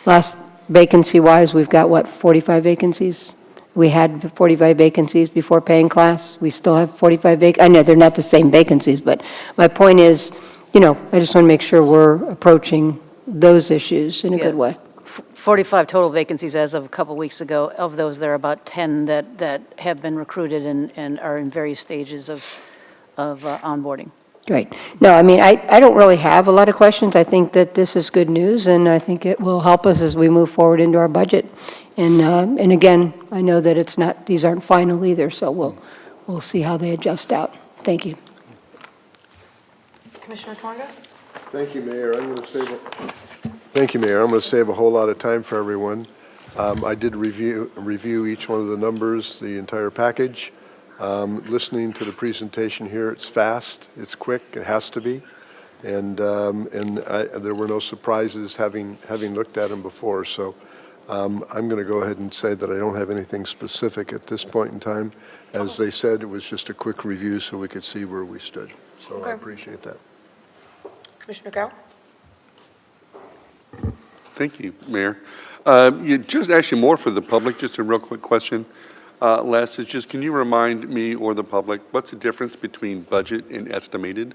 Last vacancy-wise, we've got, what, 45 vacancies? We had 45 vacancies before paying class. We still have 45 vacancies. I know they're not the same vacancies, but my point is, you know, I just want to make sure we're approaching those issues in a good way. 45 total vacancies as of a couple weeks ago. Of those, there are about 10 that have been recruited and are in various stages of onboarding. Great. No, I mean, I don't really have a lot of questions. I think that this is good news, and I think it will help us as we move forward into our budget. And again, I know that it's not, these aren't final either, so we'll see how they adjust out. Thank you. Commissioner Tonga? Thank you, Mayor. Thank you, Mayor. I'm going to save a whole lot of time for everyone. I did review each one of the numbers, the entire package. Listening to the presentation here, it's fast, it's quick, it has to be, and there were no surprises having looked at them before. So I'm going to go ahead and say that I don't have anything specific at this point in time. As they said, it was just a quick review so we could see where we stood. So I appreciate that. Commissioner Gao? Thank you, Mayor. Just actually more for the public, just a real quick question. Les, is just, can you remind me or the public, what's the difference between budget and estimated?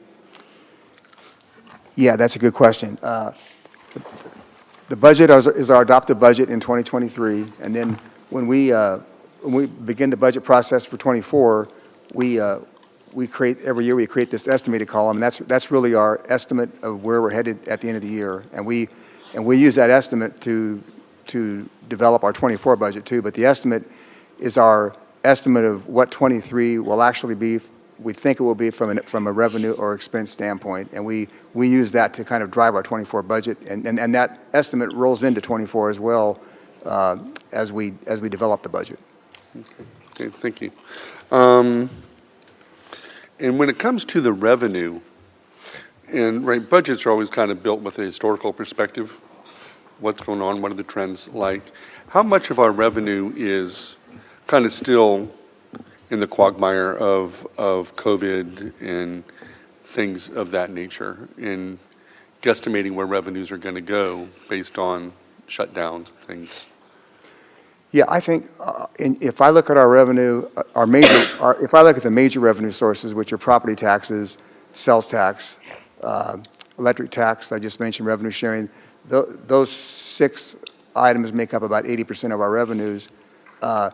Yeah, that's a good question. The budget is our adopted budget in 2023, and then when we begin the budget process for 24, we create, every year we create this estimated column, and that's really our estimate of where we're headed at the end of the year. And we use that estimate to develop our 24 budget too, but the estimate is our estimate of what 23 will actually be, we think it will be from a revenue or expense standpoint, and we use that to kind of drive our 24 budget, and that estimate rolls into 24 as well as we develop the budget. Okay, thank you. And when it comes to the revenue, and right, budgets are always kind of built with a historical perspective. What's going on? What are the trends like? How much of our revenue is kind of still in the quagmire of COVID and things of that nature, in guesstimating where revenues are going to go based on shutdowns and things? Yeah, I think if I look at our revenue, if I look at the major revenue sources, which are property taxes, sales tax, electric tax, I just mentioned revenue sharing, those 6 items make up about 80% of our revenues. I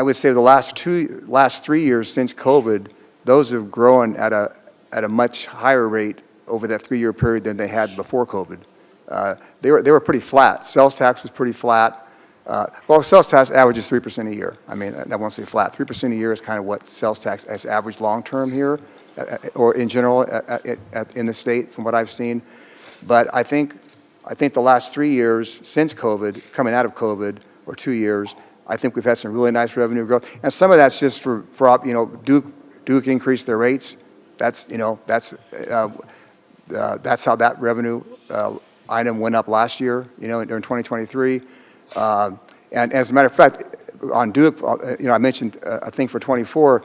would say the last 3 years since COVID, those have grown at a much higher rate over that 3-year period than they had before COVID. They were pretty flat. Sales tax was pretty flat. Well, sales tax averages 3% a year. I mean, I won't say flat. 3% a year is kind of what sales tax has averaged long-term here, or in general in the state, from what I've seen. But I think the last 3 years since COVID, coming out of COVID, or 2 years, I think we've had some really nice revenue growth, and some of that's just for Duke increased their rates. That's how that revenue item went up last year, during 2023. And as a matter of fact, on Duke, I mentioned a thing for 24.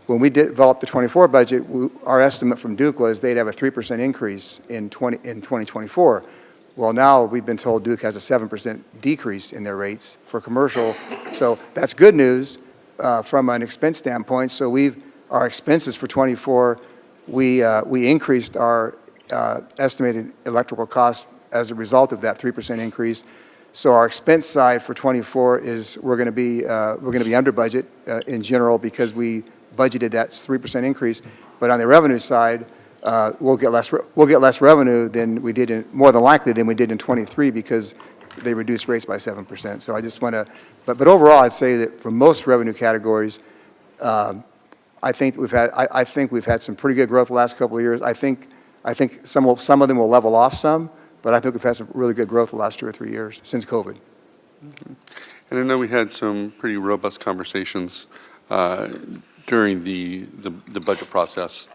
When we developed the 24 budget, our estimate from Duke was they'd have a 3% increase in 2024. Well, now we've been told Duke has a 7% decrease in their rates for commercial. So that's good news from an expense standpoint. So our expenses for '24, we increased our estimated electrical costs as a result of that 3% increase. So our expense side for '24 is we're going to be under budget in general because we budgeted that 3% increase. But on the revenue side, we'll get less revenue than we did more than likely than we did in '23 because they reduced rates by 7%. So I just want to, but overall, I'd say that for most revenue categories, I think we've had some pretty good growth the last couple of years. I think some of them will level off some, but I think we've had some really good growth the last 2 or 3 years since COVID. Mm-hmm. And I know we had some pretty robust conversations during the budget process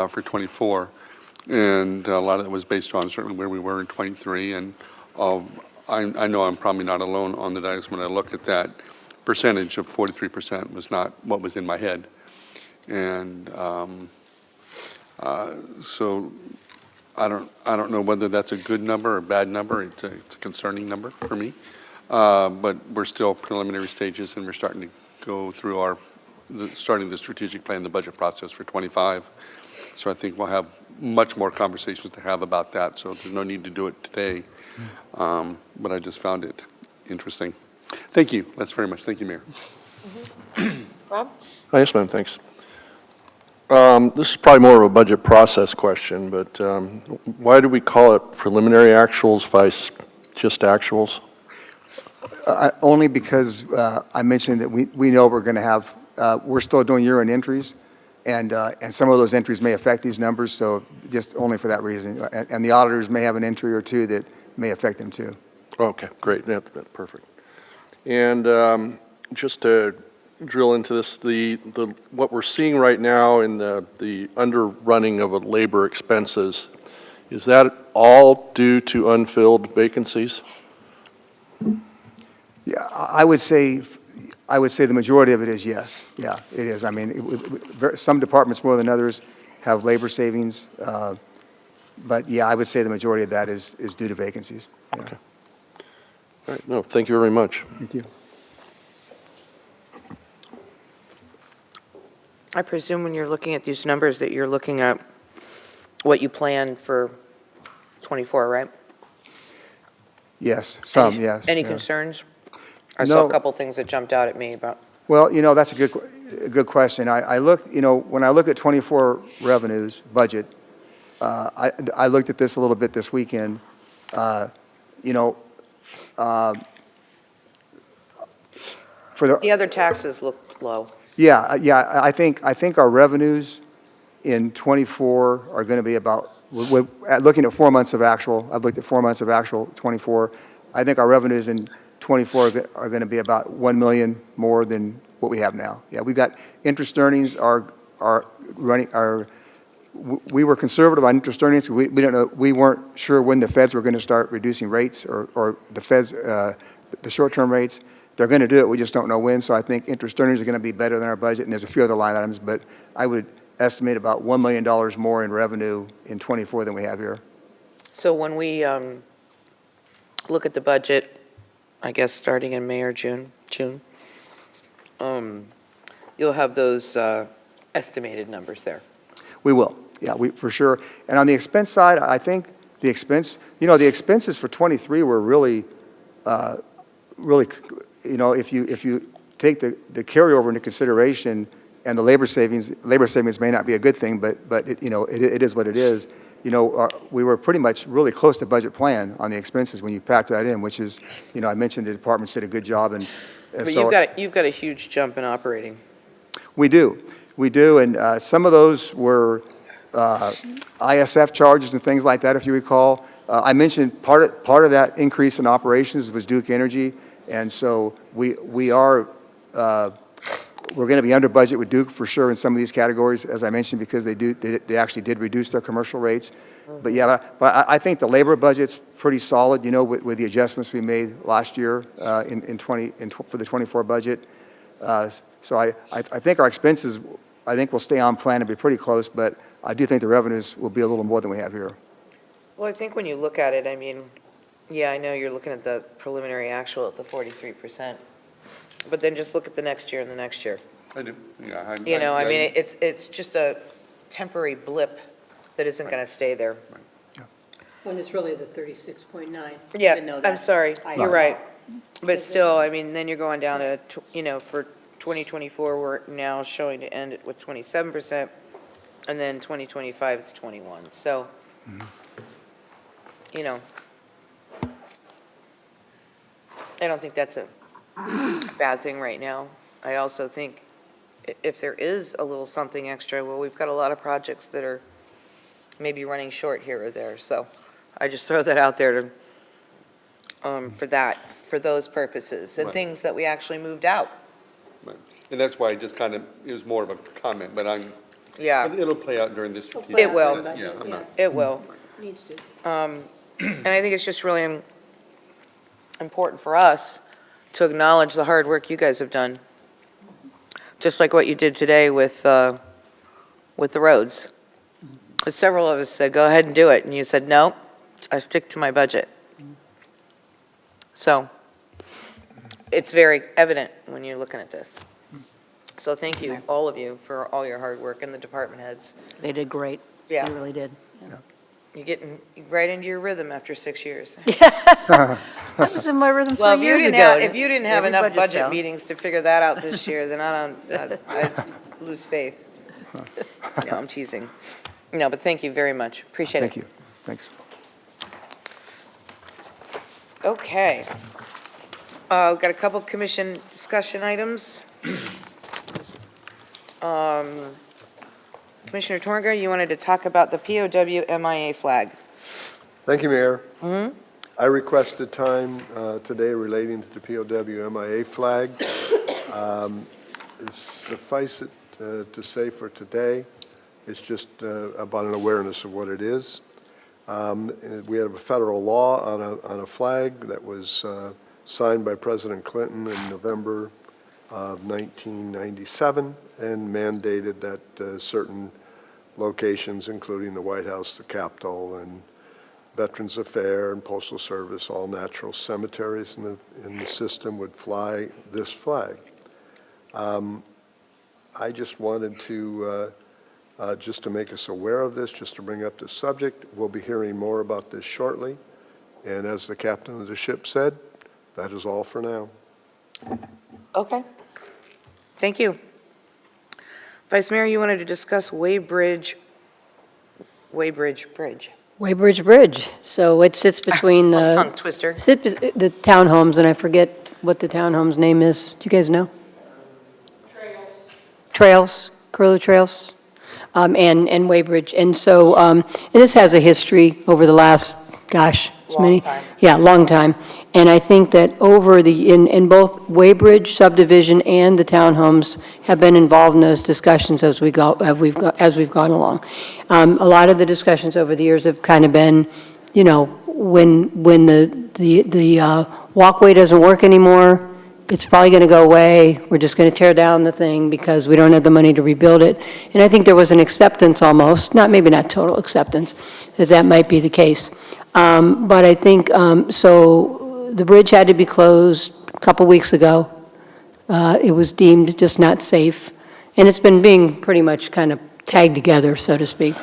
for '24, and a lot of it was based on certainly where we were in '23. And I know I'm probably not alone on the dais when I look at that percentage of 43% was not what was in my head. And so I don't know whether that's a good number or a bad number. It's a concerning number for me. But we're still preliminary stages, and we're starting to go through starting the strategic plan, the budget process for '25. So I think we'll have much more conversations to have about that. So there's no need to do it today. But I just found it interesting. Thank you. That's very much. Thank you, Mayor. Rob? Yes, ma'am, thanks. This is probably more of a budget process question, but why do we call it preliminary actuals versus just actuals? Only because I mentioned that we know we're going to have, we're still doing year-end entries, and some of those entries may affect these numbers, so just only for that reason. And the auditors may have an entry or two that may affect them too. Okay, great, that's perfect. And just to drill into this, what we're seeing right now in the underrunning of labor expenses, is that all due to unfilled vacancies? Yeah, I would say the majority of it is yes. Yeah, it is. I mean, some departments more than others have labor savings, but yeah, I would say the majority of that is due to vacancies. Yeah. Okay. All right, no, thank you very much. Thank you. I presume when you're looking at these numbers that you're looking at what you plan for '24, right? Yes, some, yes. Any yeah. concerns? I saw No. a couple things that jumped out at me about. Well, that's a good question. I look, when I look at '24 revenues budget, I looked at this a little bit this weekend. For The other taxes look low. Yeah, I think our revenues in '24 are going to be about, looking at 4 months of actual, I've looked at 4 months of actual '24. I think our revenues in '24 are going to be about $1 million more than what we have now. Yeah, we've got interest earnings we were conservative on interest earnings. We weren't sure when the feds were going to start reducing rates or the feds, the short-term rates. They're going to do it, we just don't know when. So I think interest earnings are going to be better than our budget, and there's a few other line items, but I would estimate about $1 million more in revenue in '24 than we have here. So when we look at the budget, I guess starting in May or June, you'll have those estimated numbers there. We will, yeah, for sure. And on the expense side, I think the expenses for '23 were really, if you take the carryover into consideration and the labor savings may not be a good thing, but it is what it is. We were pretty much really close to budget plan on the expenses when you pack that in, which is, I mentioned the departments did a good job. And But so you've got a huge jump in operating. we do, and some of those were ISF charges and things like that, if you recall. I mentioned part of that increase in operations was Duke Energy, and so we're going to be under budget with Duke for sure in some of these categories, as I mentioned, because they actually did reduce their commercial rates. But yeah, but I think the labor budget's pretty solid, with the adjustments we made last year for the '24 budget. So I think our expenses, will stay on plan and be pretty close, but I do think the revenues will be a little more than we have here. Well, I think when you look at it, I mean, Yeah, I know you're looking at the preliminary actual at the 43%. But then just look at the next year and the next year. I do, yeah. You know, I mean, it's just a temporary blip that isn't going to stay there. When it's really the 36.9. Yeah, I'm sorry, you're right. But still, I mean, then you're going down to, for 2024, we're now showing to end it with 27%, and then 2025, it's 21. So, you know, I don't think that's a bad thing right now. I also think if there is a little something extra, well, we've got a lot of projects that are maybe running short here or there. So I just throw that out there to, for those purposes, and Right. things that we actually moved out. Right. And that's why I just kind of, it was more of a comment, but Yeah, it'll play out during this strategic. It will. session. Yeah, I'm not. it will. Needs to. And I think it's just really important for us to acknowledge the hard work you guys have done. Just like what you did today with the roads. 'Cause several of us said, go ahead and do it, and you said, no, I stick to my budget. So, it's very evident when you're looking at this. So thank you, all of you, for all your hard work, and the department heads. They did great. Yeah. They really did. You're getting right into your rhythm after 6 years. That was in my rhythm Well, 3 years ago. if you didn't have Every enough budget's budget down. meetings to figure that out this year, then I'd lose faith. No, I'm teasing. No, but thank you very much. Appreciate it. Thank you. Thanks. Okay. We've got a couple commission discussion items. Commissioner Torga, you wanted to talk about the POW MIA flag. Thank you, Mayor. I requested time today relating to the POW MIA flag. Suffice it to say for today, it's just about an awareness of what it is. We have a federal law on a flag that was signed by President Clinton in November of 1997 and mandated that certain locations, including the White House, the Capitol, and Veterans Affairs and Postal Service, all natural cemeteries in the system would fly this flag. I just wanted to, just to make us aware of this, just to bring up the subject. We'll be hearing more about this shortly. And as the captain of the ship said, that is all for now. Okay. Thank you. Vice Mayor, you wanted to discuss Weybridge Bridge. Weybridge Bridge. So it sits between Tongue the, twister. the townhomes, and I forget what the townhome's name is. Do you guys know? Trails, Curlew Trails, and Weybridge. And so, and this has a history over the last, gosh, as many. Long time. Yeah, long time. And I think that in both Weybridge subdivision and the townhomes have been involved in those discussions as we've gone along. A lot of the discussions over the years have kind of been, you know, when the walkway doesn't work anymore, it's probably going to go away. We're just going to tear down the thing because we don't have the money to rebuild it. And I think there was an acceptance almost, maybe not total acceptance, that might be the case. But I think, so the bridge had to be closed a couple weeks ago. It was deemed just not safe. And it's been being pretty much kind of tagged together, so to speak,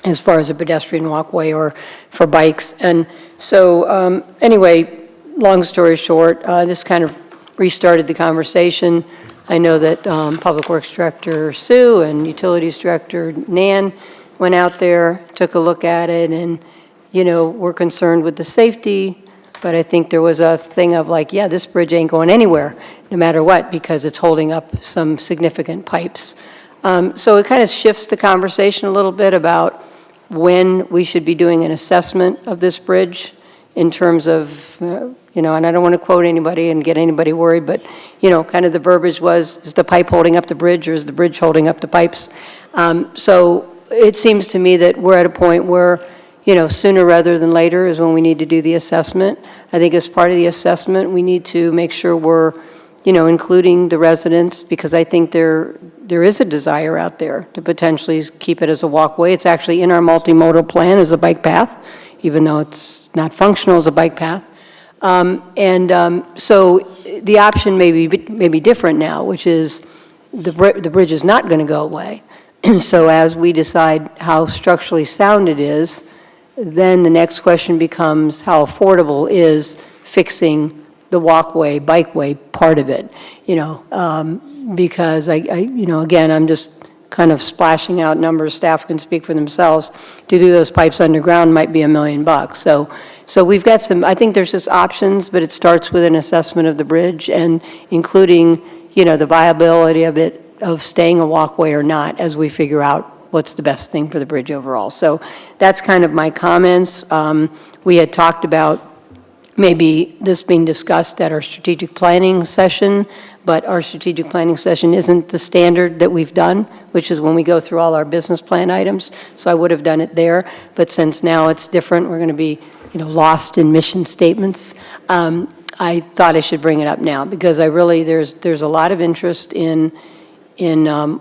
as far as a pedestrian walkway or for bikes. And so, anyway, long story short, this kind of restarted the conversation. I know that Public Works Director Sue and Utilities Director Nan went out there, took a look at it, and, you know, we're concerned with the safety, but I think there was a thing of like, yeah, this bridge ain't going anywhere, no matter what, because it's holding up some significant pipes. So it kind of shifts the conversation a little bit about when we should be doing an assessment of this bridge in terms of, you know, and I don't want to quote anybody and get anybody worried, but, you know, kind of the verbiage was, is the pipe holding up the bridge or is the bridge holding up the pipes? So it seems to me that we're at a point where, you know, sooner rather than later is when we need to do the assessment. I think as part of the assessment, we need to make sure we're, you know, including the residents, because I think there is a desire out there to potentially keep it as a walkway. It's actually in our multimodal plan as a bike path even though it's not functional as a bike path. So the option may be different now, which is the bridge is not going to go away. So as we decide how structurally sound it is, then the next question becomes how affordable is fixing the walkway, bikeway part of it, because again, I'm just kind of splashing out numbers, staff can speak for themselves. To do those pipes underground might be $1 million. So we've got some, I think there's just options, but it starts with an assessment of the bridge and including, the viability of it, of staying a walkway or not, as we figure out what's the best thing for the bridge overall. So that's kind of my comments. We had talked about maybe this being discussed at our strategic planning session, but our strategic planning session isn't the standard that we've done, which is when we go through all our business plan items. So I would have done it there, but since now it's different, we're going to be, lost in mission statements. I thought I should bring it up now because I really, there's a lot of interest in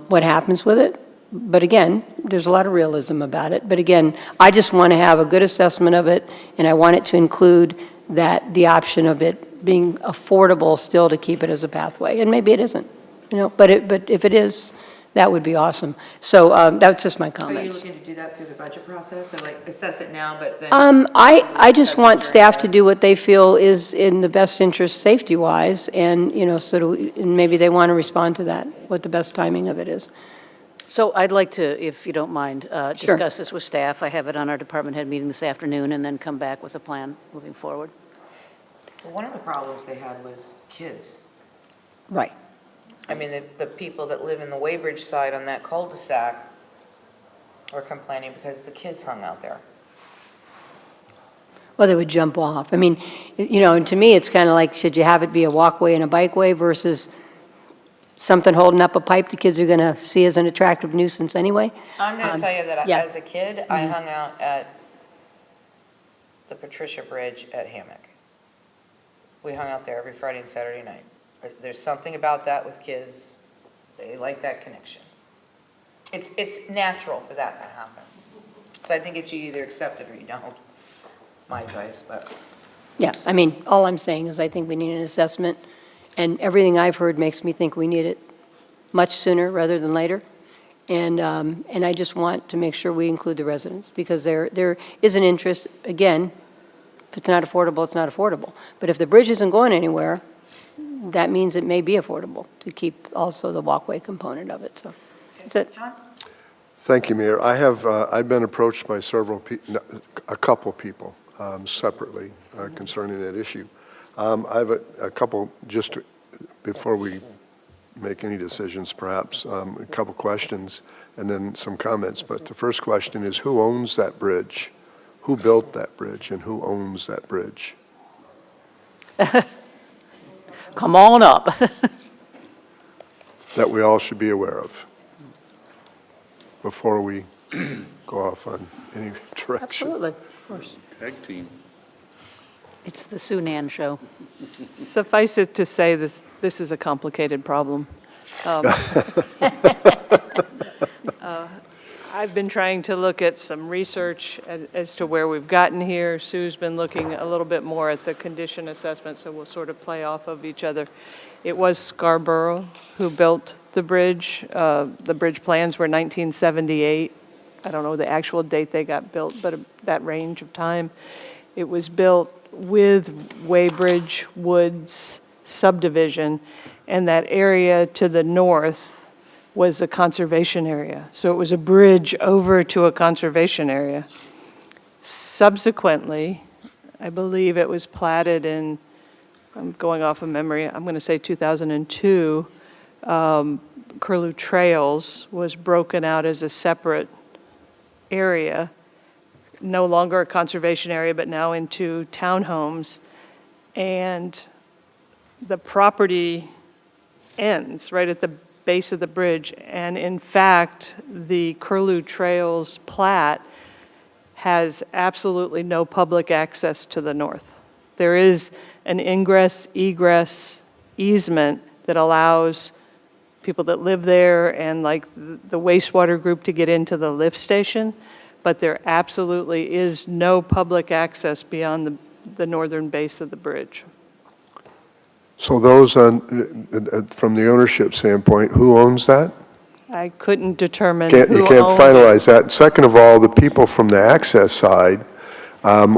what happens with it. But again, there's a lot of realism about it. But again, I just want to have a good assessment of it, and I want it to include that the option of it being affordable still to keep it as a pathway. And maybe it isn't, but if it is, that would be awesome. So that's just my comments. Are you looking to do that through the budget process, or assess it now, but then? I just want staff to do what they feel is in the best interest safety-wise, and, and maybe they want to respond to that, what the best timing of it is. So I'd like to, if you don't mind, discuss this with staff. I have it on our department head meeting this afternoon, and then come back with a plan moving forward. Well, one of the problems they had was kids. Right. I mean, the people that live in the Weybridge side on that cul-de-sac were complaining because the kids hung out there. Well, they would jump off. I mean, and to me, it's kind of like, should you have it be a walkway and a bikeway versus something holding up a pipe the kids are going to see as an attractive nuisance anyway? I'm going to tell you that yeah. as a kid, I hung out at the Patricia Bridge at Hammock. We hung out there every Friday and Saturday night. There's something about that with kids. They like that connection. It's natural for that to happen. So I think it's you either accept it or you don't. My advice, but. Yeah, I mean, all I'm saying is I think we need an assessment, and everything I've heard makes me think we need it much sooner rather than later. And I just want to make sure we include the residents, because there is an interest, again, if it's not affordable, it's not affordable. But if the bridge isn't going anywhere, that means it may be affordable to keep also the walkway component of it. So that's it. John? Thank you, Mayor. I've been approached by a couple people separately concerning that issue. I have a couple, just before we make any decisions, perhaps, a couple questions and then some comments. But the first question is, who owns that bridge? Who built that bridge and who owns that bridge? Come on up. That we all should be aware of before we go off on any direction. Absolutely, of course. Tag team. It's the Sunan show. Suffice it to say, this is a complicated problem. I've been trying to look at some research as to where we've gotten here. Sue's been looking a little bit more at the condition assessment, so we'll sort of play off of each other. It was Scarborough who built the bridge. The bridge plans were 1978. I don't know the actual date they got built, but that range of time. It was built with Weybridge Woods subdivision, and that area to the north was a conservation area. So it was a bridge over to a conservation area. Subsequently, I believe it was platted in, I'm going off of memory, I'm going to say 2002, Curlew Trails was broken out as a separate area, no longer a conservation area, but now into townhomes. And the property ends right at the base of the bridge. And in fact, the Curlew Trails plat has absolutely no public access to the north. There is an ingress-egress easement that allows people that live there and like the wastewater group to get into the lift station, but there absolutely is no public access beyond the northern base of the bridge. So those on, from the ownership standpoint, who owns that? I couldn't determine You who can't owned finalize that. Second of all, the people from the access side,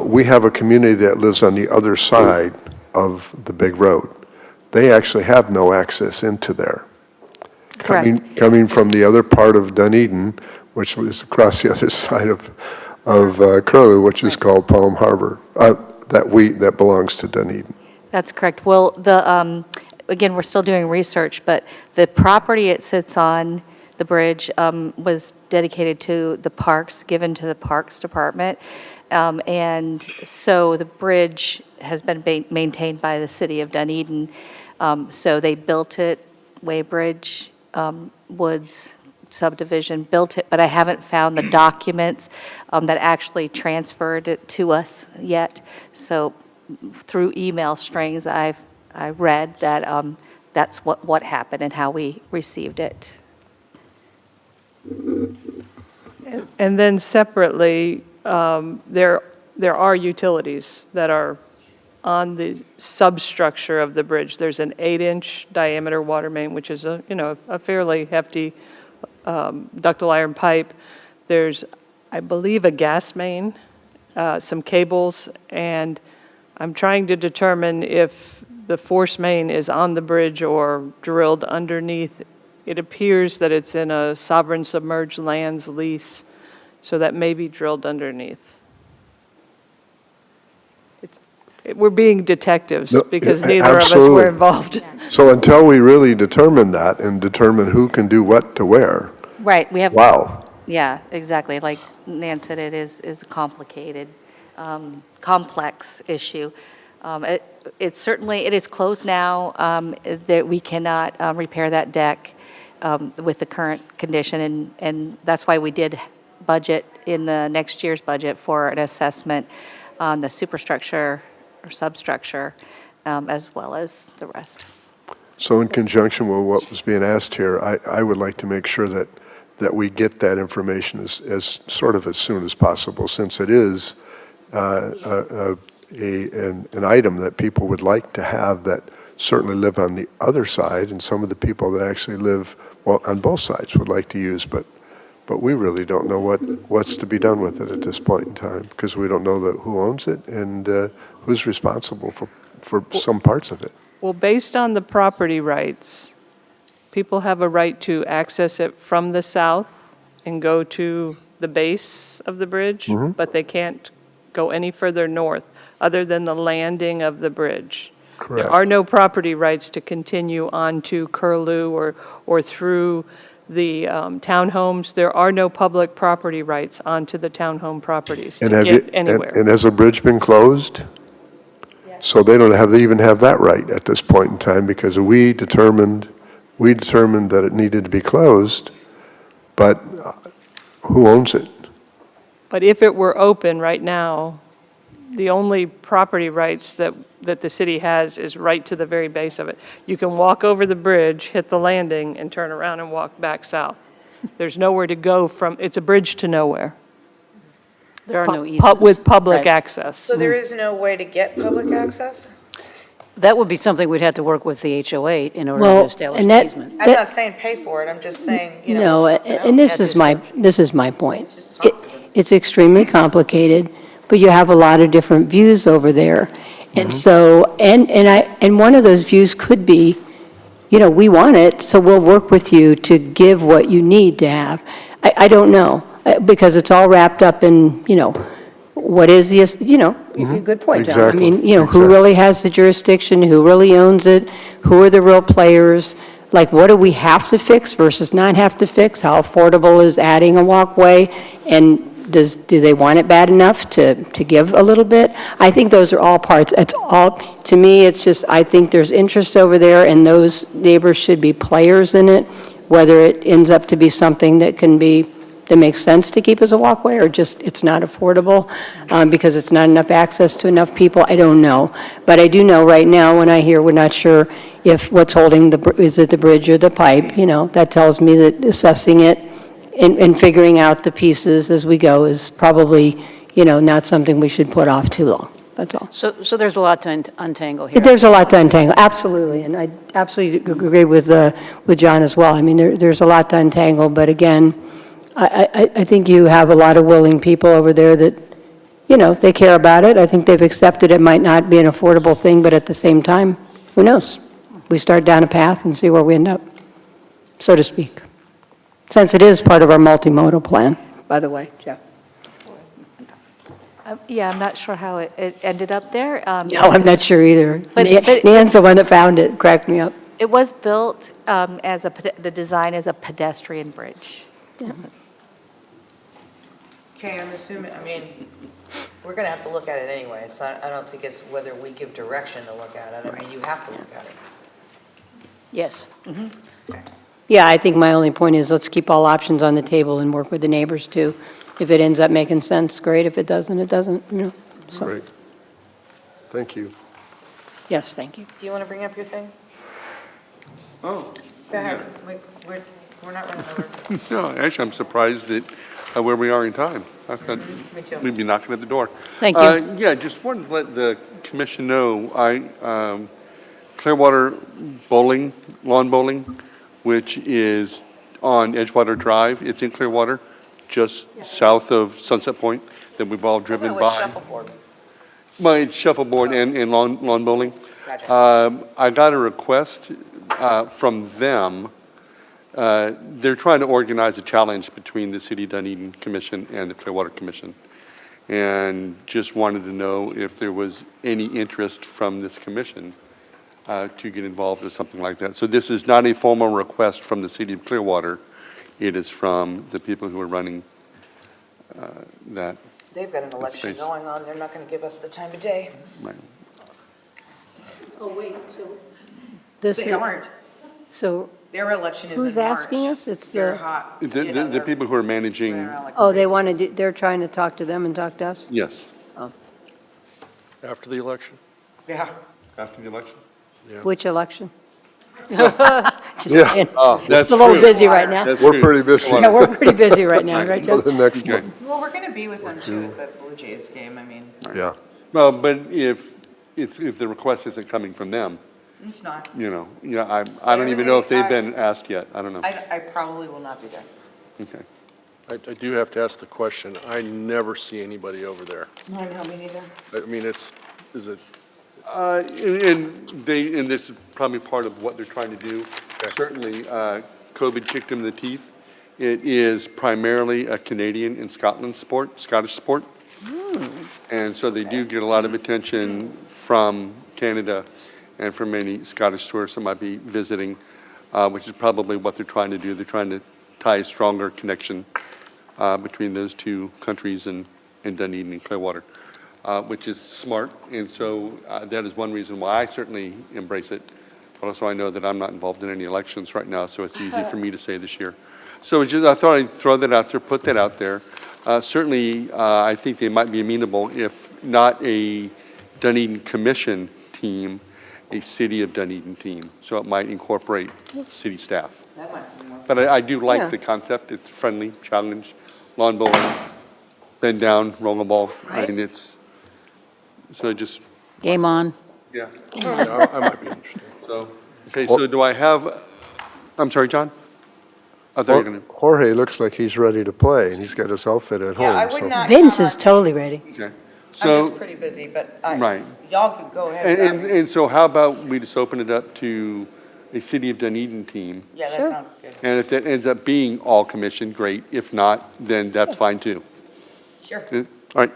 we have a community that lives on the other side of the big road. They actually have no access into there. Coming from the other part of Dunedin, which was across the other side of Curlew, which is called Palm Harbor, that belongs to Dunedin. That's correct. Well, again, we're still doing research, but the property it sits on, the bridge, was dedicated to the parks, given to the Parks Department. And so the bridge has been maintained by the city of Dunedin. So they built it, Waybridge, Woods subdivision built it, but I haven't found the documents that actually transferred it to us yet. So through email strings, I read that that's what happened and how we received it. And then separately, there are utilities that are on the substructure of the bridge. There's an 8-inch diameter water main, which is a fairly hefty ductile iron pipe. There's, I believe, a gas main, some cables, and I'm trying to determine if the force main is on the bridge or drilled underneath. It appears that it's in a sovereign submerged lands lease, so that may be drilled underneath. We're being detectives because neither of us were involved. So until we really determine that and determine who can do what to where. Right, we have. Wow. Yeah, exactly. Like Nan said, it is a complicated, complex issue. It is closed now. That we cannot repair that deck with the current condition, and that's why we did budget in the next year's budget for an assessment on the superstructure or substructure, as well as the rest. So in conjunction with what was being asked here, I would like to make sure that we get that information as soon as possible, since it is an item that people would like to have that certainly live on the other side, and some of the people that actually live on both sides would like to use, but we really don't know what's to be done with it at this point in time, because we don't know who owns it and who's responsible for some parts of it. Well, based on the property rights, people have a right to access it from the south and go to the base of the bridge, but they can't go any further north other than the landing of the bridge. Correct. There are no property rights to continue on to Curlew or through the townhomes. There are no public property rights onto the townhome proproperties to get anywhere. And has the bridge been closed? So they don't even have that right at this point in time, because we determined that it needed to be closed, but who owns it? But if it were open right now, the only property rights that the city has is right to the very base of it. You can walk over the bridge, hit the landing, and turn around and walk back south. There's nowhere to go from, it's a bridge to nowhere. There are no easements. With public Right. access. So there is no way to get public access? That would be something we'd have to work with the HOA in order Well, to establish and the that- easement. I'm not saying pay for it, I'm just saying, No, something and else. this is my point. It's extremely complicated, but you have a lot of different views over there. And so, and one of those views could be, we want it, so we'll work with you to give what you need to have. I don't know, because it's all wrapped up in, what is the, good point, John. Exactly, I mean, who exactly. really has the jurisdiction, who really owns it, who are the real players? Like, what do we have to fix versus not have to fix? How affordable is adding a walkway? And do they want it bad enough to give a little bit? I think those are all parts. It's all, to me, it's just, I think there's interest over there, and those neighbors should be players in it, whether it ends up to be something that makes sense to keep as a walkway, or just it's not affordable because it's not enough access to enough people. I don't know. But I do know right now, when I hear we're not sure if what's holding is it the bridge or the pipe, that tells me that assessing it and figuring out the pieces as we go is probably, not something we should put off too long. That's all. So there's a lot to untangle here. There's a lot to untangle, absolutely, and I absolutely agree with John as well. I mean, there's a lot to untangle, but again, I think you have a lot of willing people over there that, they care about it. I think they've accepted it might not be an affordable thing, but at the same time, who knows? We start down a path and see where we end up, so to speak. Since it is part of our multimodal plan, by the way, Jeff. Yeah, I'm not sure how it ended up there. No, I'm not sure either. But- Nan's the one that found it, cracked me up. It was built the design as a pedestrian bridge. Okay, I'm assuming, we're going to have to look at it anyway, so I don't think it's whether we give direction to look at it. You have to look at it. Yes. Yeah, I think my only point is let's keep all options on the table and work with the neighbors too. If it ends up making sense, great. If it doesn't, it doesn't, So, Great. Thank you. yes, thank you. Do you want to bring up your thing? Oh. Go ahead. We're not running over. No, actually, I'm surprised that where we are in time. I thought Me too. we'd be knocking at the door. Thank you. Yeah, just wanted to let the commission know, Clearwater Bowling, lawn bowling, which is on Edgewater Drive. It's in Clearwater, just south of Sunset Point, that we've all driven by. Shuffleboard. My shuffleboard and lawn bowling. Gotcha. I got a request from them. They're trying to organize a challenge between the City of Dunedin Commission and the Clearwater Commission. And just wanted to know if there was any interest from this commission to get involved in something like that. So this is not a formal request from the City of Clearwater. It is from the people who are running that. They've got an election space. going on. They're not going to give us the time of day. Right. Oh, wait, so. This They is- aren't. So Their election is in March. who's asking us? It's They're the, hot. The people who are managing, they want to, they're trying to talk to them and talk to us? yes, After the election? Yeah. after the election. Which election? Just Yeah. saying. That's It's a little true. busy right now. That's We're true. pretty busy Yeah, we're pretty busy right now, right, for Jeff? the next Okay. one. Well, we're going to be with them too at the Blue Jays game. Yeah. Well, but if the request isn't coming from them, It's not. I don't even know if they've been asked yet. I don't know. I probably will not be there. Okay. I do have to ask the question. I never see anybody over there. No, me neither. I mean, is it, And this is probably part of what they're trying to do. Certainly, COVID kicked them in the teeth. It is primarily a Canadian and Scottish sport. And so they do get a lot of attention from Canada and from many Scottish tourists that might be visiting, which is probably what they're trying to do. They're trying to tie a stronger connection between those two countries and Dunedin and Clearwater. Which is smart, and so that is one reason why I certainly embrace it. But also I know that I'm not involved in any elections right now, so it's easy for me to say this year. So it's just, I thought I'd throw that out there, put that out there. Certainly, I think they might be amenable, if not a Dunedin Commission team, a City of Dunedin team. So it might incorporate city staff. That might be more. But I do like Yeah. the concept. It's friendly, challenge, lawn bowling, bend down, roll a ball. I mean, so just, Game on. yeah. I might be interested. So, okay, so do I have, I'm sorry, John? I thought you were going to, Jorge looks like he's ready to play, and he's got his outfit at Yeah, I home, would so. not. Vince count is on- totally ready. okay. I'm So, just pretty busy, but right. y'all could go ahead. without me. And so how about we just open it up to a City of Dunedin team? Yeah, that Sure. sounds good. And if that ends up being all commission, great. If not, then that's fine too. Sure. All right.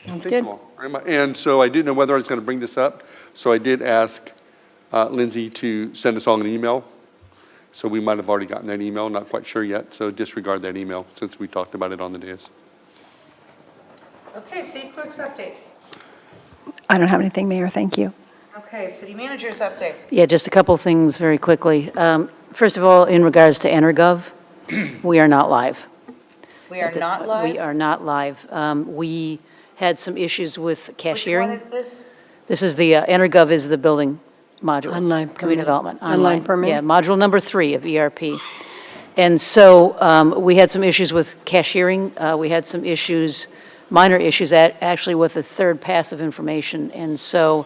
Sounds Thank you good. all very much. And so I didn't know whether I was going to bring this up, so I did ask Lindsay to send us all an email. So we might have already gotten that email, not quite sure yet, so disregard that email since we talked about it on the dais. Okay, city clerk's update. I don't have anything, Mayor, thank you. Okay, city manager's update. Yeah, just a couple things very quickly. First of all, in regards to Energov, we are not live. We are at this not point. live? We are not live. We had some issues with cashiering. Which one is this? This is the, Energov is the building module. Online Community permitting. development. Online permitting. Yeah, module number 3 of ERP. And so we had some issues with cashiering. We had some issues, minor issues, actually with the third pass of information. And so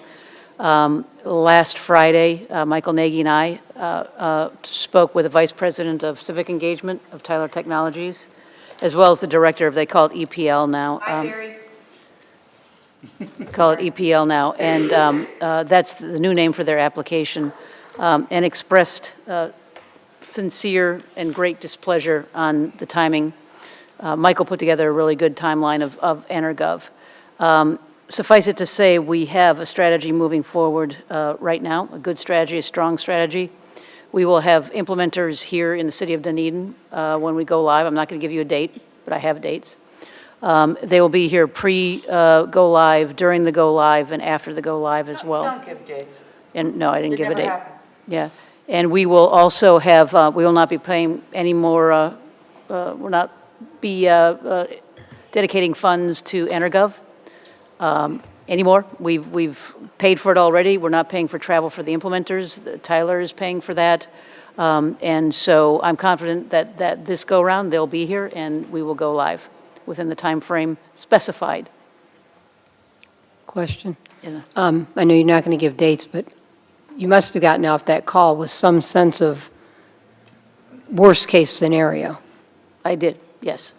last Friday, Michael Nagy and I spoke with the Vice President of Civic Engagement of Tyler Technologies, as well as the Director of, they call it EPL now. Hi, Barry. Call it EPL now, and that's the new name for their application, and expressed sincere and great displeasure on the timing. Michael put together a really good timeline of Energov. Suffice it to say, we have a strategy moving forward right now, a good strategy, a strong strategy. We will have implementers here in the city of Dunedin when we go live. I'm not going to give you a date, but I have dates. They will be here pre-go live, during the go live, and after the go live as well. Don't give dates. And no, I didn't give a date. It never happens. Yeah, and we will also have, we will not be paying any more, we'll not be dedicating funds to Energov anymore. We've paid for it already. We're not paying for travel for the implementers. Tyler is paying for that. And so I'm confident that this go-round, they'll be here and we will go live within the time frame specified. Question. Yeah. I know you're not going to give dates, but you must have gotten off that call with some sense of worst-case scenario. I did, yes.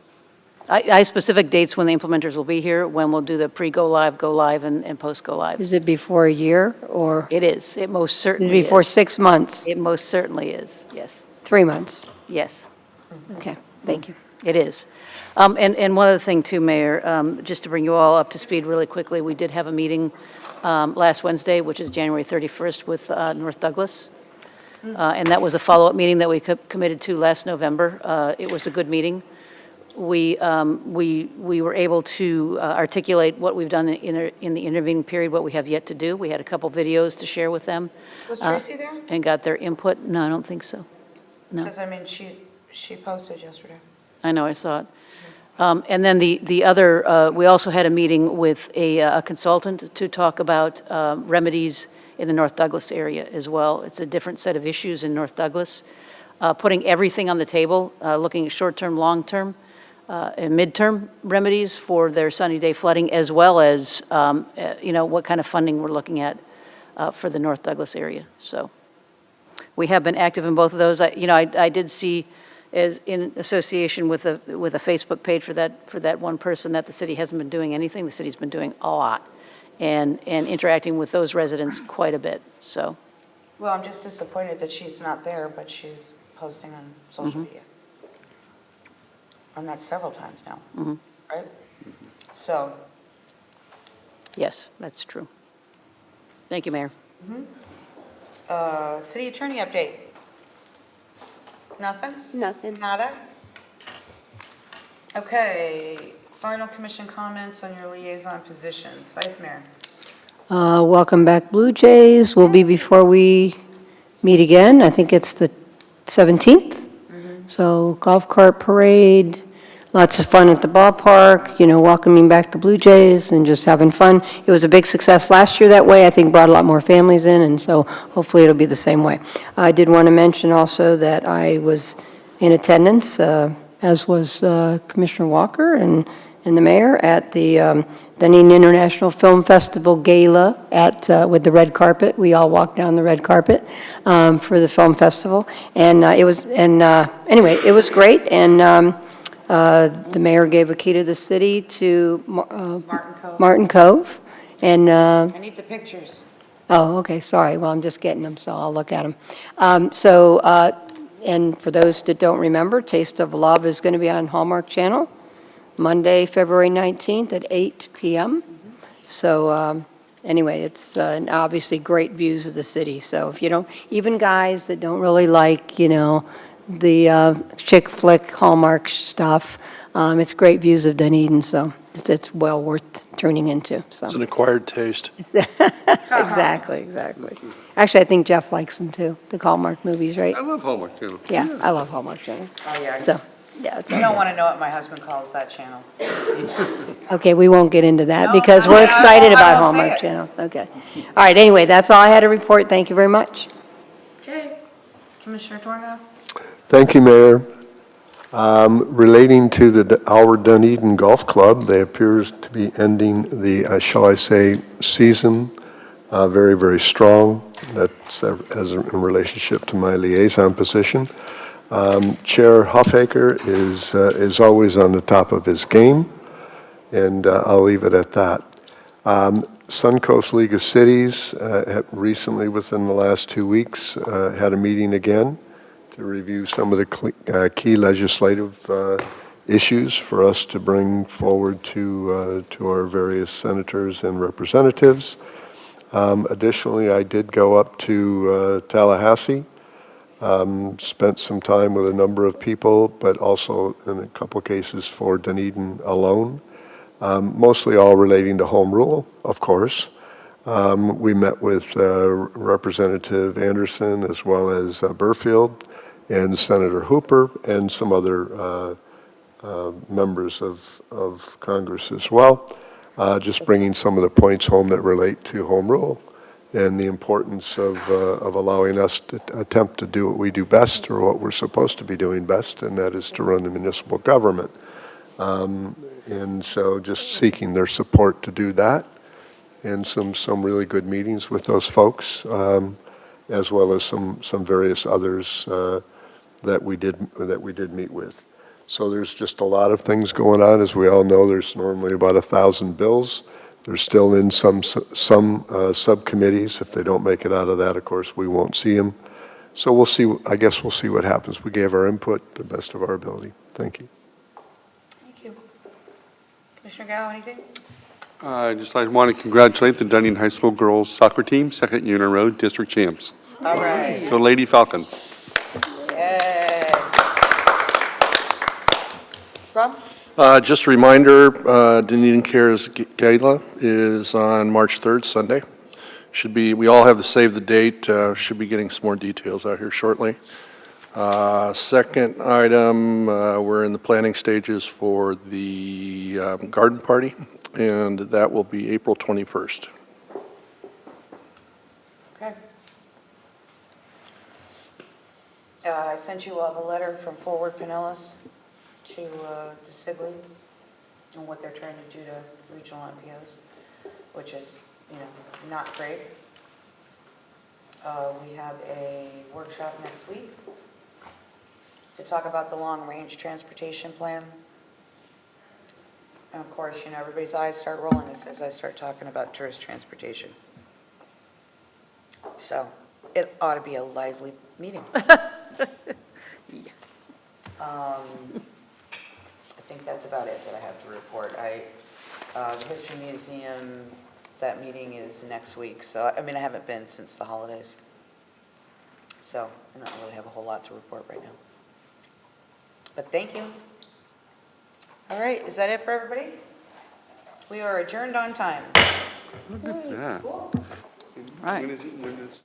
I have specific dates when the implementers will be here, when we'll do the pre-go live, and post-go live. Is it before a year, or It is, it most is certainly it is. before 6 months, It most certainly is, yes, 3 months? yes. Okay, thank you. It is. And one other thing too, Mayor, just to bring you all up to speed really quickly, we did have a meeting last Wednesday, which is January 31st, with North Douglas. And that was a follow-up meeting that we committed to last November. It was a good meeting. We were able to articulate what we've done in the intervening period, what we have yet to do. We had a couple videos to share with them. Was Tracy there? And got their input. No, I don't think so. No. Because, I mean, she posted yesterday. I know, I saw it. And then the other, we also had a meeting with a consultant to talk about remedies in the North Douglas area as well. It's a different set of issues in North Douglas. Putting everything on the table, looking at short-term, long-term, and midterm remedies for their sunny day flooding, as well as, what kind of funding we're looking at for the North Douglas area. So we have been active in both of those. I did see, as in association with a Facebook page for that one person, that the city hasn't been doing anything. The city's been doing a lot and interacting with those residents quite a bit, so. Well, I'm just disappointed that she's not there, but she's posting on social media. And that's several times now, right? So, Yes, that's true. Thank you, Mayor. city attorney update. Nothing? Nothing. Nada? Okay, final commission comments on your liaison positions. Vice Mayor? Welcome back, Blue Jays. We'll be before we meet again. I think it's the 17th. So golf cart parade, lots of fun at the ballpark, welcoming back the Blue Jays and just having fun. It was a big success last year that way. I think brought a lot more families in, and so hopefully it'll be the same way. I did want to mention also that I was in attendance, as was Commissioner Walker and the mayor, at the Dunedin International Film Festival Gala with the red carpet. We all walked down the red carpet for the film festival, and anyway, it was great. And the mayor gave a key to the city to Martin Cove, and I need the pictures. oh, okay, sorry. Well, I'm just getting them, so I'll look at them. And for those that don't remember, Taste of Love is going to be on Hallmark Channel Monday, February 19th at 8 p.m. So anyway, it's obviously great views of the city. So if you don't, even guys that don't really like, the chick flick Hallmark stuff, it's great views of Dunedin. So it's well worth tuning into. So It's an acquired taste. exactly. Actually, I think Jeff likes them too, the Hallmark movies, right? I love Hallmark Channel. Yeah, I love Hallmark Channel. Oh, yeah. So, yeah, it's You don't want to know what my husband calls that channel. okay, we won't get into that No, because no, we're I excited won't about say Hallmark it. Channel. Okay. All right, anyway, that's all I had to report. Thank you very much. Okay. Commissioner Torno? Thank you, Mayor. Relating to our Dunedin Golf Club, they appear to be ending the, shall I say, season very, very strong. That's in relationship to my liaison position. Chair Huffaker is always on the top of his game, and I'll leave it at that. Suncoast League of Cities have recently, within the last 2 weeks, had a meeting again to review some of the key legislative issues for us to bring forward to our various senators and representatives. Additionally, I did go up to Tallahassee, spent some time with a number of people, but also in a couple of cases for Dunedin alone, mostly all relating to home rule, of course. We met with Representative Anderson as well as Burfield and Senator Hooper and some other members of Congress as well, just bringing some of the points home that relate to home rule and the importance of allowing us to attempt to do what we do best, or what we're supposed to be doing best, and that is to run the municipal government. And so just seeking their support to do that, and some really good meetings with those folks, as well as some various others that we did meet with. So there's just a lot of things going on. As we all know, there's normally about 1,000 bills. They're still in some subcommittees. If they don't make it out of that, of course, we won't see them. So we'll see. I guess we'll see what happens. We gave our input to the best of our ability. Thank you. Thank you. Commissioner Gao, anything? I want to congratulate the Dunedin High School girls soccer team, second year in a row, district champs. All right. Go Lady Falcons. Yay. Rob? Just a reminder, Dunedin Cares Gala is on March 3rd, Sunday. We all have the save the date, should be getting some more details out here shortly. Second item, we're in the planning stages for the garden party, and that will be April 21st. Okay. I sent you all the letter from Forward Pinellas to Sigley and what they're trying to do to regional NPOs, which is, not great. We have a workshop next week to talk about the long-range transportation plan. And of course, everybody's eyes start rolling as I start talking about tourist transportation. So it ought to be a lively meeting. I think that's about it that I have to report. The History Museum, that meeting is next week. So, I haven't been since the holidays. So I don't really have a whole lot to report right now. But thank you. All right, is that it for everybody? We are adjourned on time. Look at that. Right. When is it?